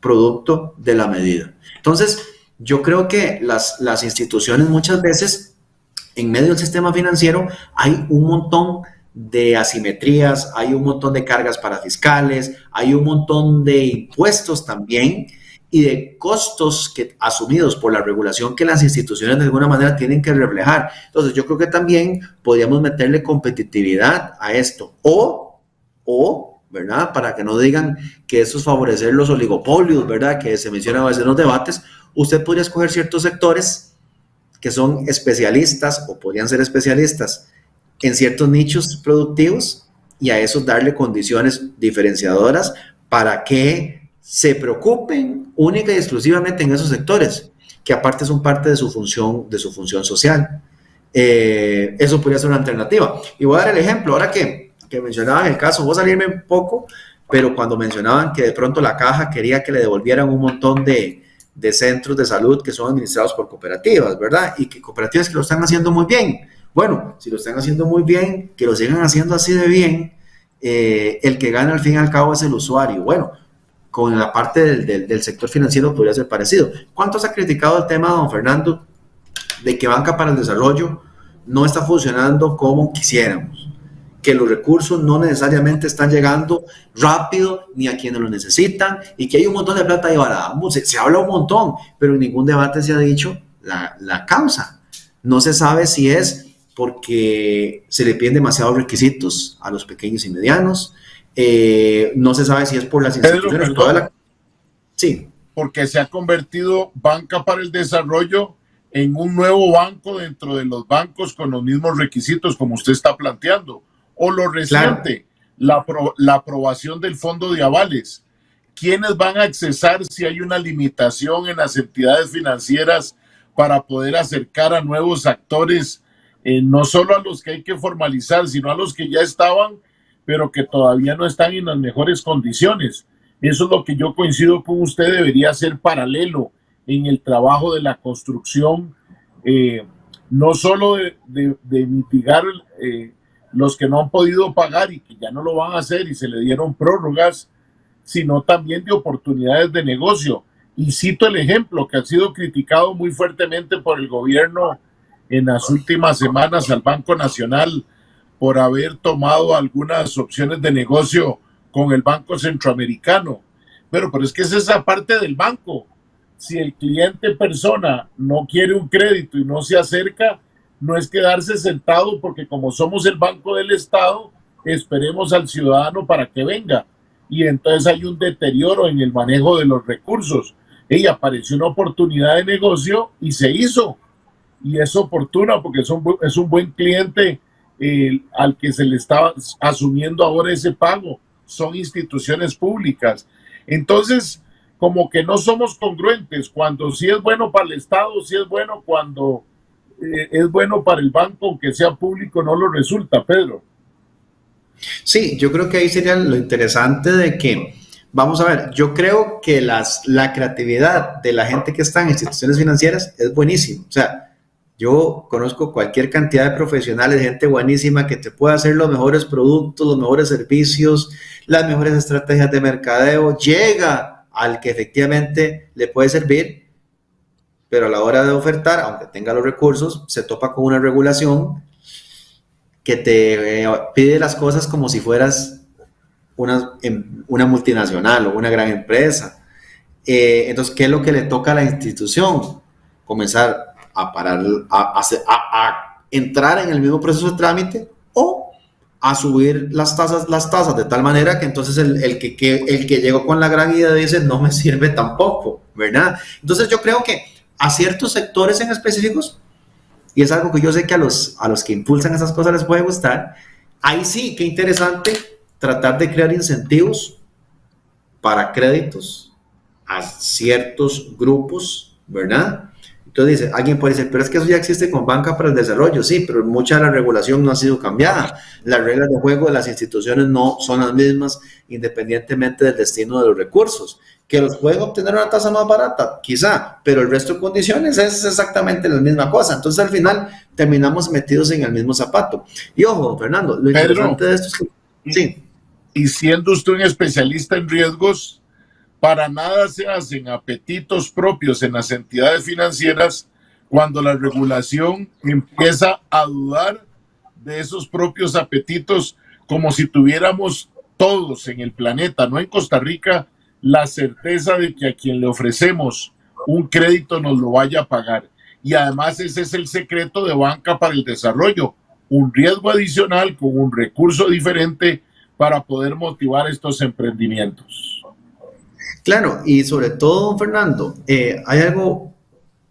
[SPEAKER 12] producto de la medida. Entonces, yo creo que las instituciones muchas veces, en medio del sistema financiero, hay un montón de asimetrías, hay un montón de cargas para fiscales, hay un montón de impuestos también, y de costos asumidos por la regulación que las instituciones de alguna manera tienen que reflejar. Entonces yo creo que también podríamos meterle competitividad a esto, o ¿verdad? Para que no digan que eso es favorecer los oligopolios, ¿verdad? Que se mencionan a veces en los debates, usted podría escoger ciertos sectores que son especialistas o podrían ser especialistas en ciertos nichos productivos y a esos darle condiciones diferenciadoras para que se preocupen única y exclusivamente en esos sectores, que aparte son parte de su función social. Eso podría ser una alternativa. Y voy a dar el ejemplo, ahora que mencionaban el caso, voy a salirme un poco, pero cuando mencionaban que de pronto la caja quería que le devolvieran un montón de centros de salud que son administrados por cooperativas, ¿verdad? Y que cooperativas que lo están haciendo muy bien. Bueno, si lo están haciendo muy bien, que lo sigan haciendo así de bien, el que gana al fin y al cabo es el usuario. Bueno, con la parte del sector financiero podría ser parecido. ¿Cuánto se ha criticado el tema, don Fernando, de que Banca para el Desarrollo no está funcionando como quisiéramos? Que los recursos no necesariamente están llegando rápido ni a quienes lo necesitan y que hay un montón de plata ahí varada. Se habla un montón, pero en ningún debate se ha dicho la causa. No se sabe si es porque se le piden demasiados requisitos a los pequeños y medianos. No se sabe si es por las instituciones. Sí.
[SPEAKER 2] Porque se ha convertido Banca para el Desarrollo en un nuevo banco dentro de los bancos con los mismos requisitos como usted está planteando. O lo reciente, claro, la aprobación del fondo de avales. ¿Quiénes van a accesar si hay una limitación en las entidades financieras para poder acercar a nuevos actores, no solo a los que hay que formalizar, sino a los que ya estaban, pero que todavía no están en las mejores condiciones? Eso es lo que yo coincido con usted, debería ser paralelo en el trabajo de la construcción, no solo de mitigar los que no han podido pagar y que ya no lo van a hacer y se le dieron prórrogas, sino también de oportunidades de negocio. Y cito el ejemplo que ha sido criticado muy fuertemente por el gobierno en las últimas semanas al Banco Nacional por haber tomado algunas opciones de negocio con el Banco Centroamericano. Pero es que es esa parte del banco. Si el cliente persona no quiere un crédito y no se acerca, no es quedarse sentado porque como somos el Banco del Estado, esperemos al ciudadano para que venga. Y entonces hay un deterioro en el manejo de los recursos. Y apareció una oportunidad de negocio y se hizo. Y es oportuna porque es un buen cliente al que se le está asumiendo ahora ese pago. Son instituciones públicas. Entonces, como que no somos congruentes. Cuando sí es bueno para el Estado, sí es bueno cuando es bueno para el banco, aunque sea público, no lo resulta, Pedro.
[SPEAKER 12] Sí, yo creo que ahí sería lo interesante de que, vamos a ver, yo creo que la creatividad de la gente que está en instituciones financieras es buenísima. O sea, yo conozco cualquier cantidad de profesionales, gente buenísima que te puede hacer los mejores productos, los mejores servicios, las mejores estrategias de mercadeo, llega al que efectivamente le puede servir, pero a la hora de ofertar, aunque tenga los recursos, se topa con una regulación que te pide las cosas como si fueras una multinacional o una gran empresa. Entonces, ¿qué es lo que le toca a la institución? Comenzar a entrar en el mismo proceso de trámite o a subir las tasas de tal manera que entonces el que llegó con la gran idea dice no me sirve tampoco, ¿verdad? Entonces yo creo que a ciertos sectores en específicos, y es algo que yo sé que a los que impulsan esas cosas les puede gustar, ahí sí, qué interesante tratar de crear incentivos para créditos a ciertos grupos, ¿verdad? Entonces dice, alguien puede decir, pero es que eso ya existe con Banca para el Desarrollo, sí, pero mucha de la regulación no ha sido cambiada. Las reglas de juego de las instituciones no son las mismas, independientemente del destino de los recursos. ¿Que los pueden obtener a una tasa más barata? Quizá, pero el resto de condiciones es exactamente la misma cosa. Entonces, al final, terminamos metidos en el mismo zapato. Y ojo, Fernando, lo interesante de esto es que... Sí.
[SPEAKER 2] Y siendo usted un especialista en riesgos, para nada se hacen apetitos propios en las entidades financieras cuando la regulación empieza a dudar de esos propios apetitos, como si tuviéramos todos en el planeta, no en Costa Rica, la certeza de que a quien le ofrecemos un crédito nos lo vaya a pagar. Y además ese es el secreto de Banca para el Desarrollo, un riesgo adicional con un recurso diferente para poder motivar estos emprendimientos.
[SPEAKER 12] Claro, y sobre todo, don Fernando, hay algo,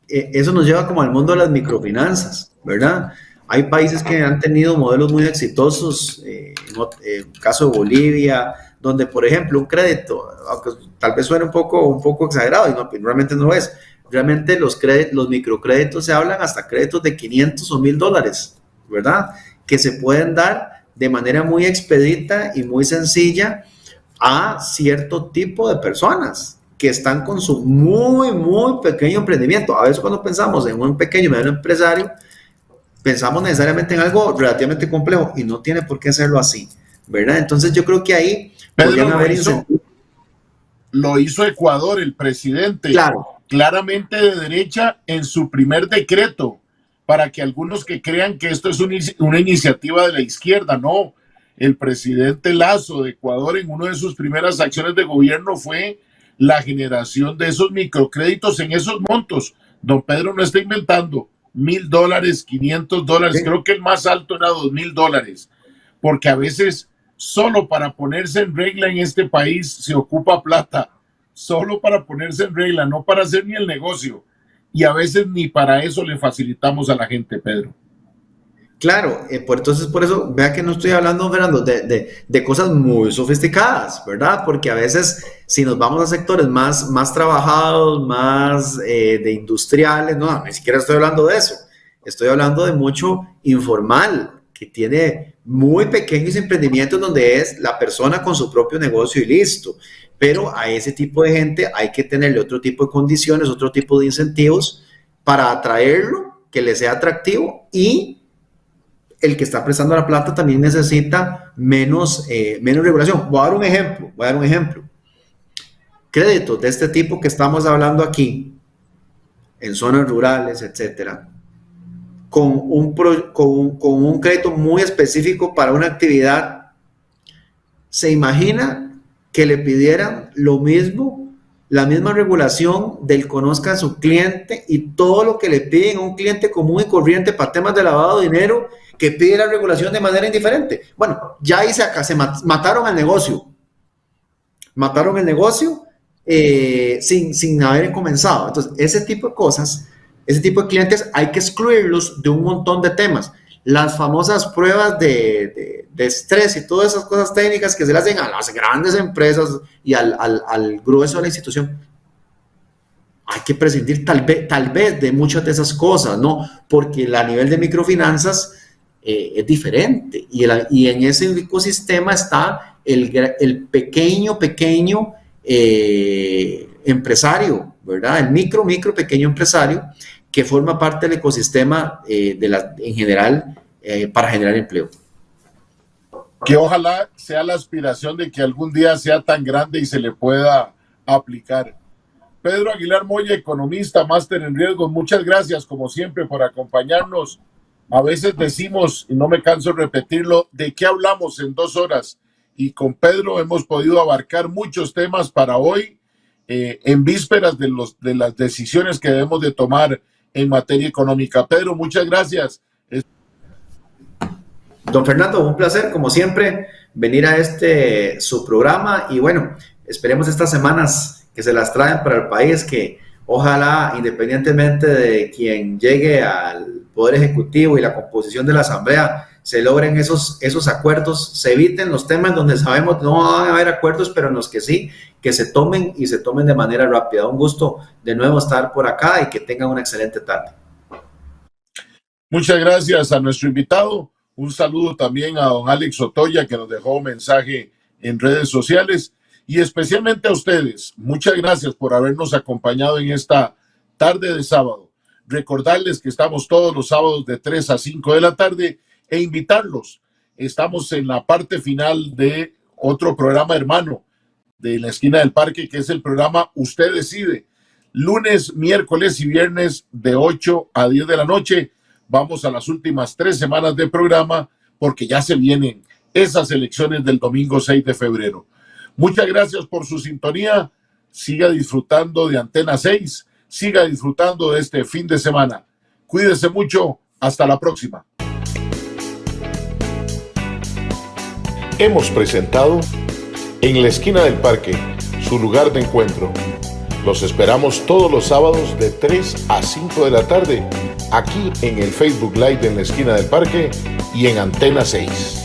[SPEAKER 12] eso nos lleva como al mundo de las microfinanzas, ¿verdad? Hay países que han tenido modelos muy exitosos, en el caso de Bolivia, donde, por ejemplo, un crédito, aunque tal vez suene un poco exagerado, y no, realmente no lo es, realmente los microcréditos se hablan hasta créditos de 500 o $1,000, ¿verdad? Que se pueden dar de manera muy expedita y muy sencilla a cierto tipo de personas que están con su muy pequeño emprendimiento. A veces cuando pensamos en un pequeño mediano empresario, pensamos necesariamente en algo relativamente complejo y no tiene por qué serlo así, ¿verdad? Entonces yo creo que ahí podrían haber incentivos.
[SPEAKER 2] Lo hizo Ecuador, el presidente,
[SPEAKER 12] claro,
[SPEAKER 2] claramente de derecha en su primer decreto, para que algunos que crean que esto es una iniciativa de la izquierda, no. El presidente Lasso de Ecuador, en una de sus primeras acciones de gobierno, fue la generación de esos microcréditos en esos montos. Don Pedro no está inventando $1,000, $500, sí. Creo que el más alto era $2,000, porque a veces solo para ponerse en regla en este país se ocupa plata, solo para ponerse en regla, no para hacer ni el negocio, y a veces ni para eso le facilitamos a la gente, Pedro.
[SPEAKER 12] Claro, entonces por eso, vea que no estoy hablando, Fernando, de cosas muy sofisticadas, ¿verdad? Porque a veces, si nos vamos a sectores más trabajados, más de industriales, no, ni siquiera estoy hablando de eso. Estoy hablando de mucho informal, que tiene muy pequeños emprendimientos donde es la persona con su propio negocio y listo. Pero a ese tipo de gente hay que tenerle otro tipo de condiciones, otro tipo de incentivos para atraerlo, que le sea atractivo, y el que está prestando la plata también necesita menos regulación. Voy a dar un ejemplo. Créditos de este tipo que estamos hablando aquí, en zonas rurales, etcétera, con un crédito muy específico para una actividad, ¿se imagina que le pidieran lo mismo, la misma regulación del conozca a su cliente y todo lo que le piden a un cliente común y corriente para temas de lavado de dinero, que pide la regulación de manera indiferente? Bueno, ya ahí se mataron al negocio. Mataron el negocio sin haber comenzado. Entonces, ese tipo de cosas, ese tipo de clientes hay que excluirlos de un montón de temas. Las famosas pruebas de estrés y todas esas cosas técnicas que se le hacen a las grandes empresas y al grueso de la institución. Hay que prescindir tal vez de muchas de esas cosas, ¿no? Porque a nivel de microfinanzas es diferente. Y en ese ecosistema está el pequeño empresario, ¿verdad? El pequeño empresario que forma parte del ecosistema en general para generar empleo.
[SPEAKER 2] Que ojalá sea la aspiración de que algún día sea tan grande y se le pueda aplicar. Pedro Aguilar Moya, economista, máster en riesgos, muchas gracias como siempre por acompañarnos. A veces decimos, y no me canso de repetirlo, ¿de qué hablamos en 2 horas? Y con Pedro hemos podido abarcar muchos temas para hoy, en vísperas de las decisiones que debemos de tomar en materia económica. Pedro, muchas gracias.
[SPEAKER 12] Don Fernando, un placer, como siempre, venir a su programa y bueno, esperemos estas semanas que se las traen para el país, que ojalá, independientemente de quien llegue al Poder Ejecutivo y la composición de la Asamblea, se logren esos acuerdos, se eviten los temas donde sabemos no van a haber acuerdos, pero en los que sí, que se tomen y se tomen de manera rápida. Un gusto de nuevo estar por acá y que tengan una excelente tarde.
[SPEAKER 2] Muchas gracias a nuestro invitado. Un saludo también a don Alex Otoya, que nos dejó un mensaje en redes sociales, y especialmente a ustedes. Muchas gracias por habernos acompañado en esta tarde de sábado. Recordarles que estamos todos los sábados de 3 a 5 de la tarde e invitarlos. Estamos en la parte final de otro programa hermano de la Esquina del Parque, que es el programa Usted Decide. Lunes, miércoles y viernes de 8 a 10 de la noche. Vamos a las últimas 3 semanas de programa porque ya se vienen esas elecciones del domingo 6 de febrero. Muchas gracias por su sintonía. Siga disfrutando de Antena 6. Siga disfrutando de este fin de semana. Cuídese mucho. Hasta la próxima.
[SPEAKER 1] Hemos presentado En la Esquina del Parque, su lugar de encuentro. Los esperamos todos los sábados de 3 a 5 de la tarde, aquí en el Facebook Live de En la Esquina del Parque y en Antena 6.